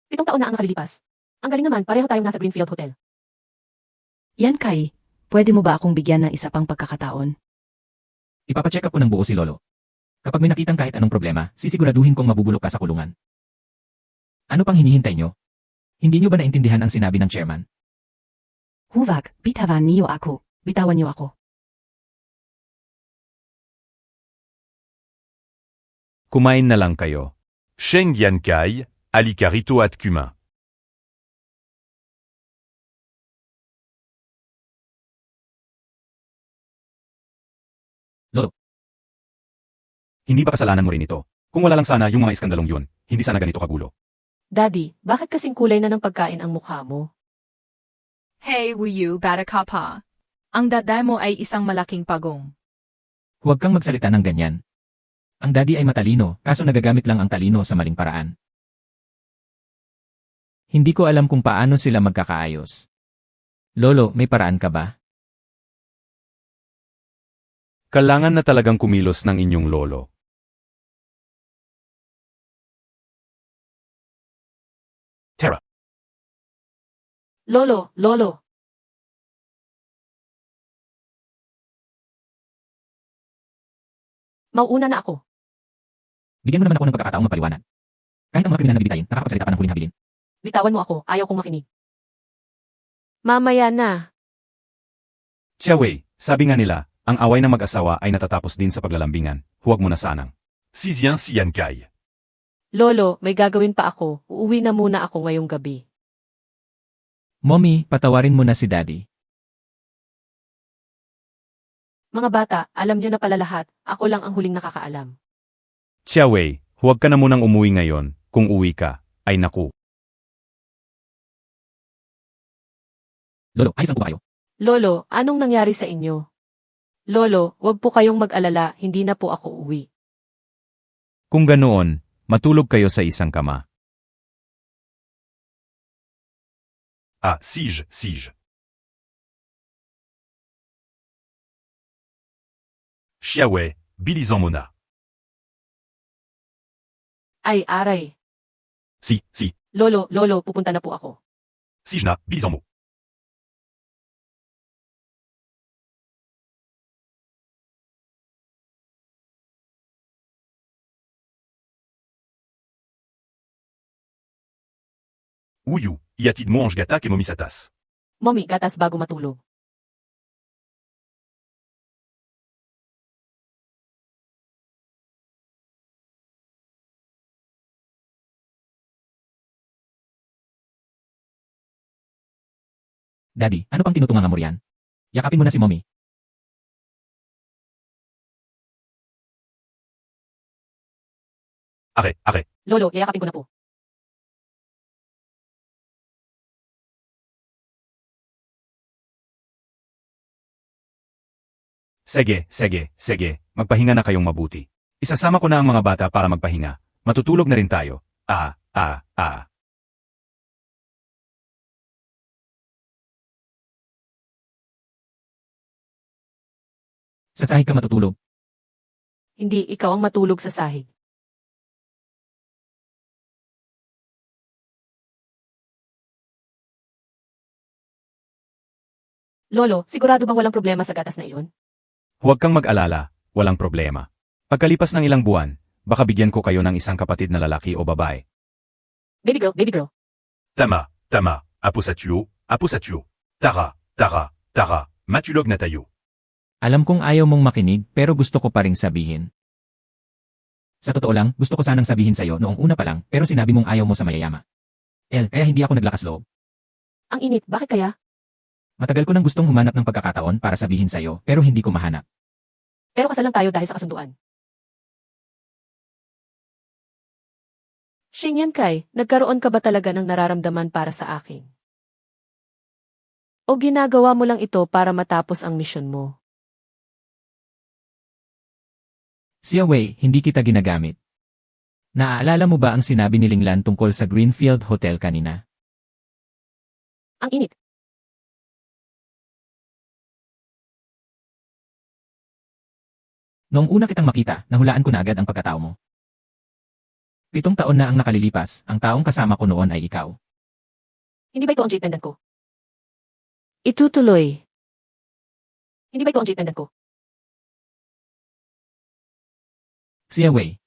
7 taon na ang nakalilipas. Ang galing naman, pareho tayong nasa Greenfield Hotel. Yan kay, pwede mo ba akong bigyan ng isa pang pagkakataon? Ipapacheck up ko ng buo si Lolo. Kapag may nakitang kahit anong problema, sisiguraduhin kong mabubulok ka sa kulungan. Ano pang hinihintay nyo? Hindi nyo ba naintindihan ang sinabi ng chairman? Huvak, bitawan niyo ako. Bitawan niyo ako. Kumain na lang kayo. Sheng Yankai, Alikarito at Kuma. Lolo. Hindi ba kasalanan mo rin ito? Kung wala lang sana yung mga iskandalong yun, hindi sana ganito kagulo. Daddy, bakit kasing kulay na ng pagkain ang mukha mo? Hey, Wuyu, bata ka pa. Ang daday mo ay isang malaking pagong. Huwag kang magsalita ng ganyan. Ang daddy ay matalino, kaso nagagamit lang ang talino sa maling paraan. Hindi ko alam kung paano sila magkakaayos. Lolo, may paraan ka ba? Kailangan na talagang kumilos ng inyong lolo. Tara. Lolo, Lolo. Mauuna na ako. Bigyan mo naman ako ng pagkakataong mapaliwanag. Kahit ang mga kriminal na bibitayin, nakakapagsalita pa ng huling habilin. Bitawan mo ako, ayaw kong makinig. Mamaya na. Xiaowei, sabi nga nila, ang away ng mag-asawa ay natatapos din sa paglalambingan. Huwag mo na sanang. Sizian si Yankai. Lolo, may gagawin pa ako. Uuwi na muna ako ngayong gabi. Mommy, patawarin mo na si daddy. Mga bata, alam niyo na pala lahat. Ako lang ang huling nakakaalam. Xiaowei, huwag ka na munang umuwi ngayon. Kung uwi ka, ay naku. Lolo, ayos lang po ba kayo? Lolo, anong nangyari sa inyo? Lolo, wag po kayong mag-alala, hindi na po ako uwi. Kung ganoon, matulog kayo sa isang kama. Ah, Sige. Xiaowei, bilisan mo na. Ay, aray. Si. Lolo, pupunta na po ako. Sijna, bilisan mo. Uyu, iatid mo ang gata que momi sa tas. Mommy, gatas bago matulog. Daddy, ano pang tinutungang mo riyan? Yakapin mo na si mommy. Ake. Lolo, yayakapin ko na po. Sige. Magpahinga na kayong mabuti. Isasama ko na ang mga bata para magpahinga. Matutulog na rin tayo. Sa sahig ka matutulog. Hindi, ikaw ang matulog sa sahig. Lolo, sigurado bang walang problema sa gatas na iyon? Huwag kang mag-alala, walang problema. Pagkalipas ng ilang buwan, baka bigyan ko kayo ng isang kapatid na lalaki o babae. Baby girl. Tama. Apo sa tuyo. Tara. Matulog na tayo. Alam kong ayaw mong makinig pero gusto ko pa ring sabihin. Sa totoo lang, gusto ko sanang sabihin sa'yo noong una pa lang pero sinabi mong ayaw mo sa mayayama. Kaya hindi ako naglakas loob. Ang init, bakit kaya? Matagal ko nang gustong humanap ng pagkakataon para sabihin sa'yo pero hindi ko mahanap. Pero kasal lang tayo dahil sa kasunduan. Xingyan Kai, nagkaroon ka ba talaga ng nararamdaman para sa akin? O ginagawa mo lang ito para matapos ang misyon mo? Xia Wei, hindi kita ginagamit. Naaalala mo ba ang sinabi ni Linglan tungkol sa Greenfield Hotel kanina? Ang init. Noong una kitang makita, nahulaan ko na agad ang pagkatao mo. 7 taon na ang nakalilipas, ang taong kasama ko noon ay ikaw. Hindi ba ito ang jade pendant ko? Itutuloy. Hindi ba ito ang jade pendant ko? Xia Wei.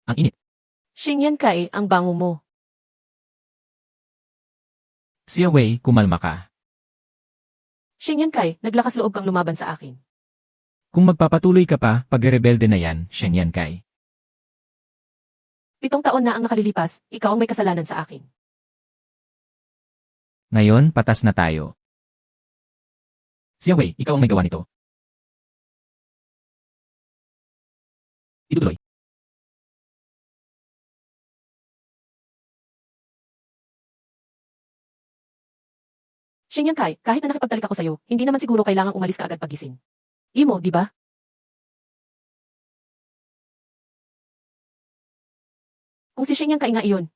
Ang init. Xingyan Kai, ang bango mo. Xia Wei, kumalma ka. Xingyan Kai, naglakas loob kang lumaban sa akin. Kung magpapatuloy ka pa, pagre-rebelde na yan, Xingyan Kai. 7 taon na ang nakalilipas, ikaw ang may kasalanan sa akin. Ngayon, patas na tayo. Xia Wei, ikaw ang may gawa nito. Itutuloy. Xingyan Kai, kahit na nakipagtalik ako sa'yo, hindi naman siguro kailangang umalis ka agad pagising. Imo, di ba? Kung si Xingyan Kai nga iyon.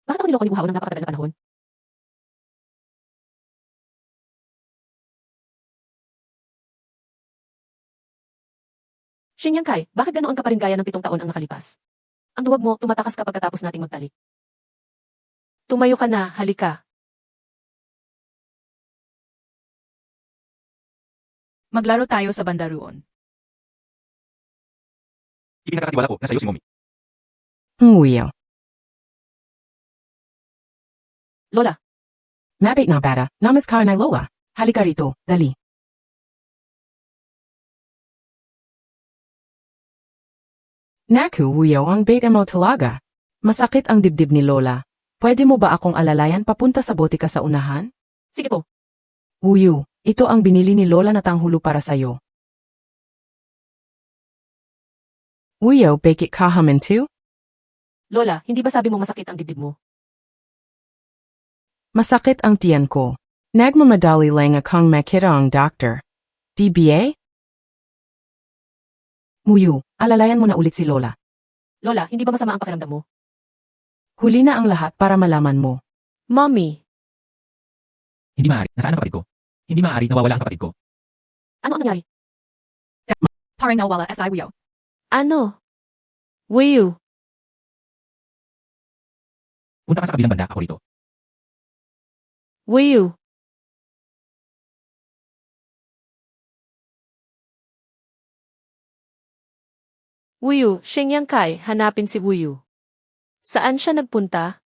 Bakit ako niloko ni Wuhao ng napakatagal na panahon? Xingyan Kai, bakit ganoon ka pa rin gaya ng 7 taon ang nakalipas? Ang duwag mo, tumatakas ka pagkatapos nating magtalik. Tumayo ka na, halika. Maglaro tayo sa banda roon. Ipinakakatiwala ko na sa'yo si mommy. Nguyaw. Lola. Mabait na bata, namaskar na Lola. Halika rito, dali. Naku, Wuyaw, ang bait mo talaga. Masakit ang dibdib ni Lola. Pwede mo ba akong alalayan papunta sa botika sa unahan? Sige po. Wuyu, ito ang binili ni Lola na tanghulo para sa'yo. Wuyaw, bake it kahamen too? Lola, hindi ba sabi mo masakit ang dibdib mo? Masakit ang tiyan ko. Nagmamadali lang akong makita ang doctor. DBA? Wuyu, alalayan mo na ulit si Lola. Lola, hindi ba masama ang pakiramdam mo? Huli na ang lahat para malaman mo. Mommy. Hindi maaari. Nasaan ang kapatid ko? Hindi maaari. Nawawala ang kapatid ko. Ano ang nangyari? Parang nawala SI Wuyo. Ano? Wuyu. Punta ka sa kabilang banda, ako rito. Wuyu. Wuyu, Shengyang Kai, hanapin si Wuyu. Saan siya nagpunta?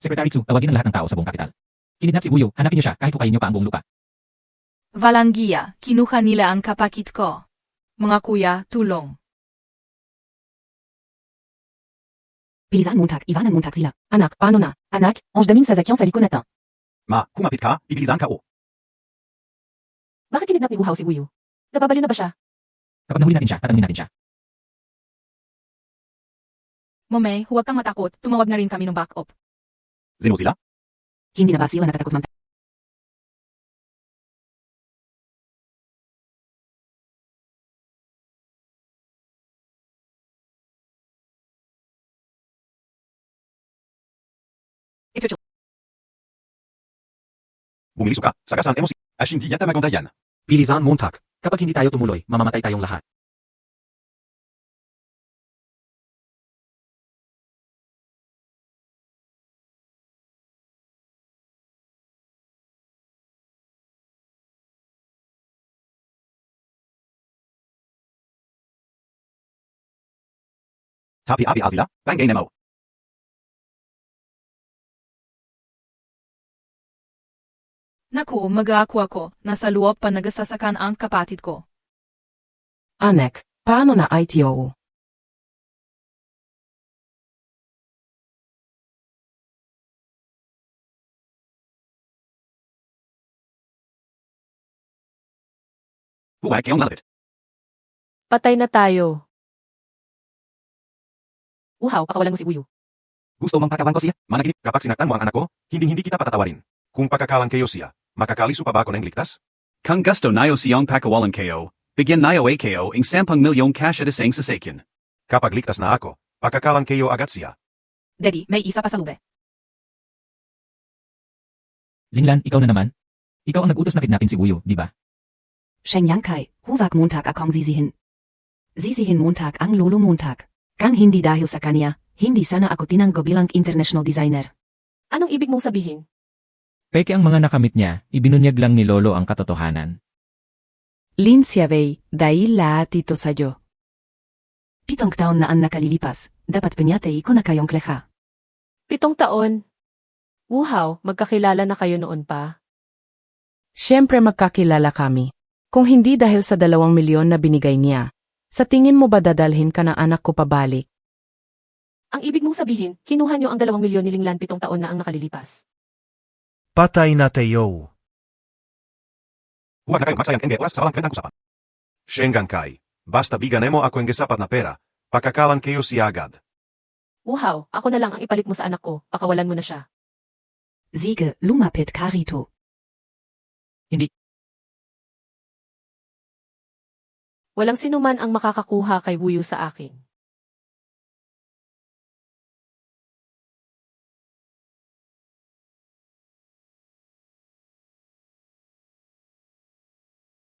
Secretary Tsu, tawagin ang lahat ng tao sa buong kapital. Kinidnap si Wuyo, hanapin niyo siya kahit hukayin niyo pa ang buong lupa. Valangia, kinuha nila ang kapakit ko. Mga kuya, tulong. Bilisan Montag, Ivanan Montag sila. Anak, paano na? Anak, ange damin sa zakyan sa likonatan. Ma, kumapit ka, bibilisan ka o. Bakit kinidnap ni Wuhao si Wuyu? Nababaliw na ba siya? Kapag nahuli natin siya, tatanungin natin siya. Momay, huwag kang matakot, tumawag na rin kami ng backup. Sino sila? Hindi na ba sila natatakot ma'am? It's your Bumilis ka, sagasan emosi. As hindi yata maganda yan. Bilisan Montag. Kapag hindi tayo tumuloy, mamamatay tayong lahat. Tapi abi azila, bangay nemo. Naku, mag-aaku ako, nasa loob pa nagasasakan ang kapatid ko. Anak, paano na ITO? Huwag kayong lalapit. Patay na tayo. Wuhao, pakawalan mo si Wuyu. Gusto mang pakawan ko siya? Managinip kapag sinaktan mo ang anak ko, hindi kita patatawarin. Kung pakakalan kayo siya, makakaliso pa ba ako ng ligtas? Kung gusto nayo siyang pakawalan kayo, bigyan nayo AKO ing 10 milyong cash at isang sasakin. Kapag ligtas na ako, pakakalan kayo agad siya. Daddy, may isa pa sa lube. Linglan, ikaw na naman. Ikaw ang nag-utos na kidnapin si Wuyo, di ba? Shengyang Kai, huwag Montag akong sisihin. Sisihin Montag ang lolo Montag. Kang hindi dahil sa kanya, hindi sana ako tinanggo bilang international designer. Anong ibig mong sabihin? Peke ang mga nakamit niya, ibinunyag lang ni Lolo ang katotohanan. Lin Xiaowei, dahil lahat ito sa'yo. 7 taon na ang nakalilipas, dapat penyatay ko na kayong kleha. 7 taon? Wuhao, magkakilala na kayo noon pa? Siyempre magkakilala kami. Kung hindi dahil sa 2 milyon na binigay niya, sa tingin mo ba dadalhin ka ng anak ko pabalik? Ang ibig mong sabihin, kinuha niyo ang 2 milyon ni Linglan 7 taon na ang nakalilipas. Patay na tayo. Huwag na kayo magsayang enge oras sa walang gandang usapan. Shengyang Kai, basta bigyan mo ako ng sapat na pera, pakakalan kayo siya agad. Wuhao, ako na lang ang ipalit mo sa anak ko, pakawalan mo na siya. Sige, lumapit ka rito. Hindi. Walang sinuman ang makakakuha kay Wuyu sa akin.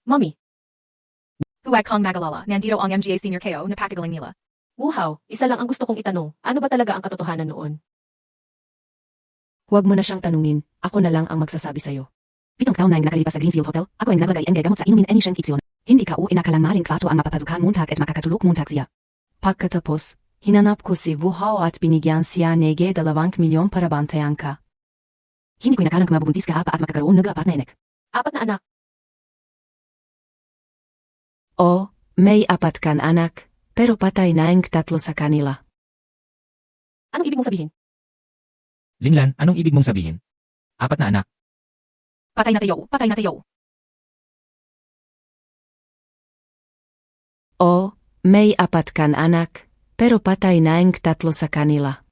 Mommy. Huwag kang magalala, nandito ang MGA Senior KO na pakagaling nila. Wuhao, isa lang ang gusto kong itanong, ano ba talaga ang katotohanan noon? Huwag mo na siyang tanungin, ako na lang ang magsasabi sa'yo. 7 taon na ang nakalipas sa Greenfield Hotel, ako ang naglagay ng gamot sa inumin any siyang ipsilon. Hindi ka inakalang maling kwarto ang mapapasukan Montag at makakatulog Montag siya. Pagkatapos, hinanap ko si Wuhao at binigyan siya nege 2 milyon para bantayan ka. Hindi ko inakalang kumabubuntis ka at makakaroon ng 4 na anak. 4 na anak. O, may 4 kan anak, pero patay na ang 3 sa kanila. Anong ibig mong sabihin? Linglan, anong ibig mong sabihin? 4 na anak. Patay na tayo, patay na tayo. O, may 4 kan anak, pero patay na ang 3 sa kanila.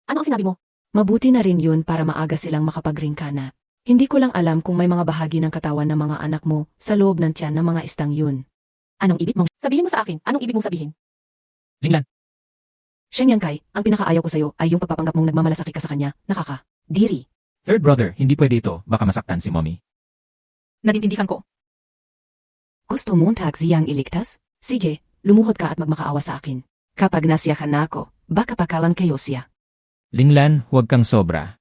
Ano ang sinabi mo? Mabuti na rin yun para maaga silang makapag-ring ka na. Hindi ko lang alam kung may mga bahagi ng katawan ng mga anak mo sa loob ng tiyan ng mga istang yun. Anong ibig mong? Sabihin mo sa akin, anong ibig mong sabihin? Linglan. Shengyang Kai, ang pinakaayaw ko sa'yo ay yung pagpapanggap mong nagmamalasakit ka sa kanya. Diri. Third brother, hindi pwede ito, baka masaktan si mommy. Nanintindihan ko. Gusto Montag siyang iligtas? Sige, lumuhod ka at magmakaawa sa akin. Kapag nasiyakan na ako, Baka pakalan kayo siya. Linglan, huwag kang sobra.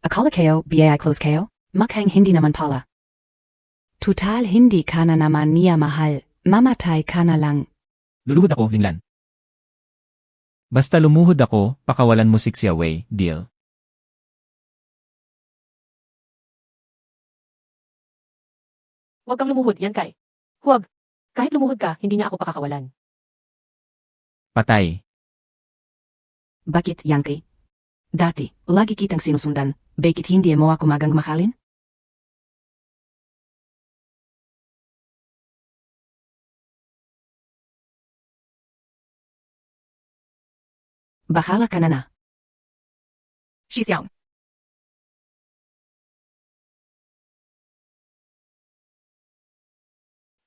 Akala kayo, BAI close kayo? Makhang hindi naman pala. Total hindi ka na naman niya mahal. Mamatay ka na lang. Luluhod ako, Linglan. Basta lumuhod ako, pakawalan mo si Xiaowei, deal. Huwag kang lumuhod, yan Kai. Huwag. Kahit lumuhod ka, hindi niya ako pakakawalan. Patay. Bakit, Yankee? Dati, lagi kitang sinusundan. Bakit hindi mo ako magang mahalin? Bahala ka na na. She's young.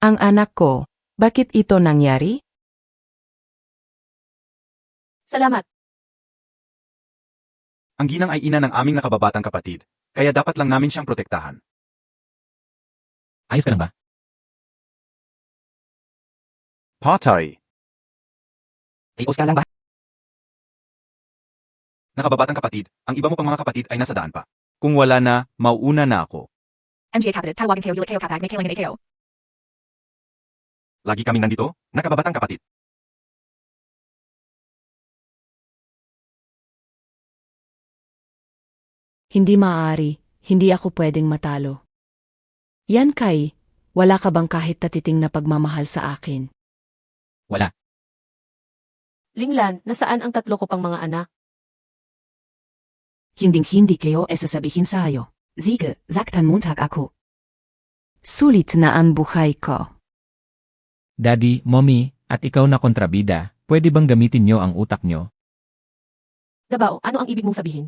Ang anak ko, bakit ito nangyari? Salamat. Ang ginang ay ina ng aming nakababatang kapatid, kaya dapat lang namin siyang protektahan. Ayos ka lang ba? Patay. Ayos ka lang ba? Nakababatang kapatid, ang iba mo pang mga kapatid ay nasa daan pa. Kung wala na, mauuna na ako. MGA kapatid, tawagan kayo, yulik kayo kapag, may kailangan kayo. Lagi kaming nandito, nakababatang kapatid. Hindi maaari, hindi ako pwedeng matalo. Yan Kai, wala ka bang kahit tatiting na pagmamahal sa akin? Wala. Linglan, nasaan ang tatlo ko pang mga anak? Hinding-hindi kayo ay sasabihin sa iyo. Sige, zaktan Montag ako. Sulit na ang buhay ko. Daddy, Mommy, at ikaw na kontrabida, pwede bang gamitin nyo ang utak nyo? Dabao, ano ang ibig mong sabihin?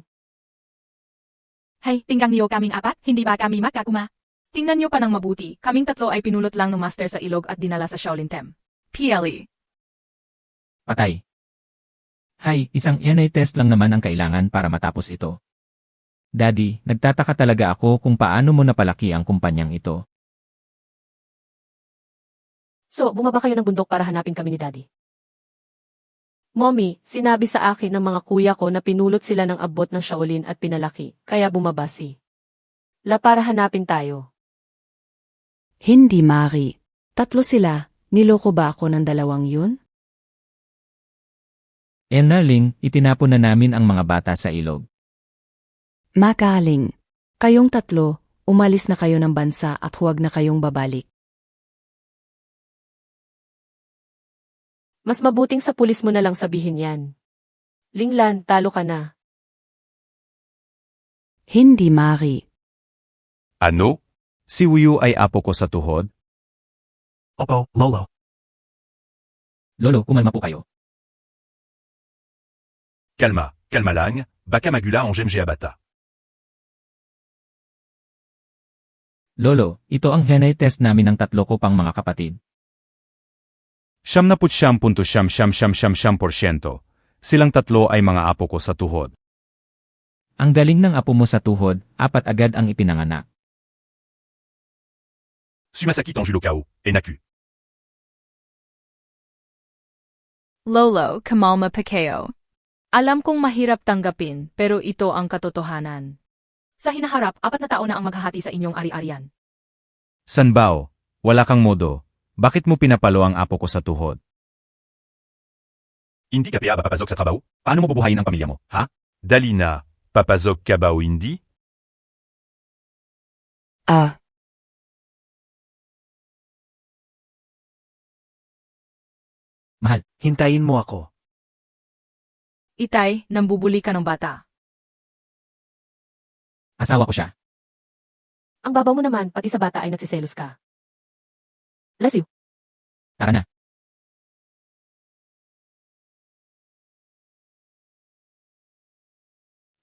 Hey, tinggang niyo kaming apat, hindi ba kami makakuma? Tingnan niyo pa ng mabuti, kaming tatlo ay pinulot lang ng master sa ilog at dinala sa Shaolin Tem. PLE. Patay. Hay, isang NA test lang naman ang kailangan para matapos ito. Daddy, nagtataka talaga ako kung paano mo napalaki ang kumpanyang ito. So, bumaba kayo ng bundok para hanapin kami ni Daddy. Mommy, sinabi sa akin ng mga kuya ko na pinulot sila ng abot ng Shaolin at pinalaki, kaya bumaba si La para hanapin tayo. Hindi Mari. Tatlo sila, niloko ba ako ng dalawang yun? Ling, itinapon na namin ang mga bata sa ilog. Makaling. Kayong tatlo, umalis na kayo ng bansa at huwag na kayong babalik. Mas mabuting sa pulis mo na lang sabihin yan. Linglan, talo ka na. Hindi Mari. Ano? Si Wuyu ay apo ko sa tuhod? Opo, Lolo. Lolo, kumalma po kayo. Calma, calma lang, baka magula en GMG abata. Lolo, ito ang DNA test namin ng tatlo ko pang mga kapatid. 99.999%. Silang tatlo ay mga apo ko sa tuhod. Ang galing ng apo mo sa tuhod, 4 agad ang ipinanganak. Sumasaki Tanjiro Kao, Enaku. Lolo, kamalma Pekeo. Alam kong mahirap tanggapin, pero ito ang katotohanan. Sa hinaharap, 4 na tao na ang maghahati sa inyong ari-arian. Sanbao, wala kang modo. Bakit mo pinapalo ang apo ko sa tuhod? Hindi ka pa papasok sa trabaho? Paano mo bubuhayin ang pamilya mo, ha? Dali na, papasok ka ba o hindi? Mahal. Hintayin mo ako. Itay, nambubuli ka ng bata. Asawa ko siya. Ang babaw mo naman, pati sa bata ay nagsiselos ka. Bless you. Tara na.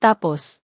Tapos,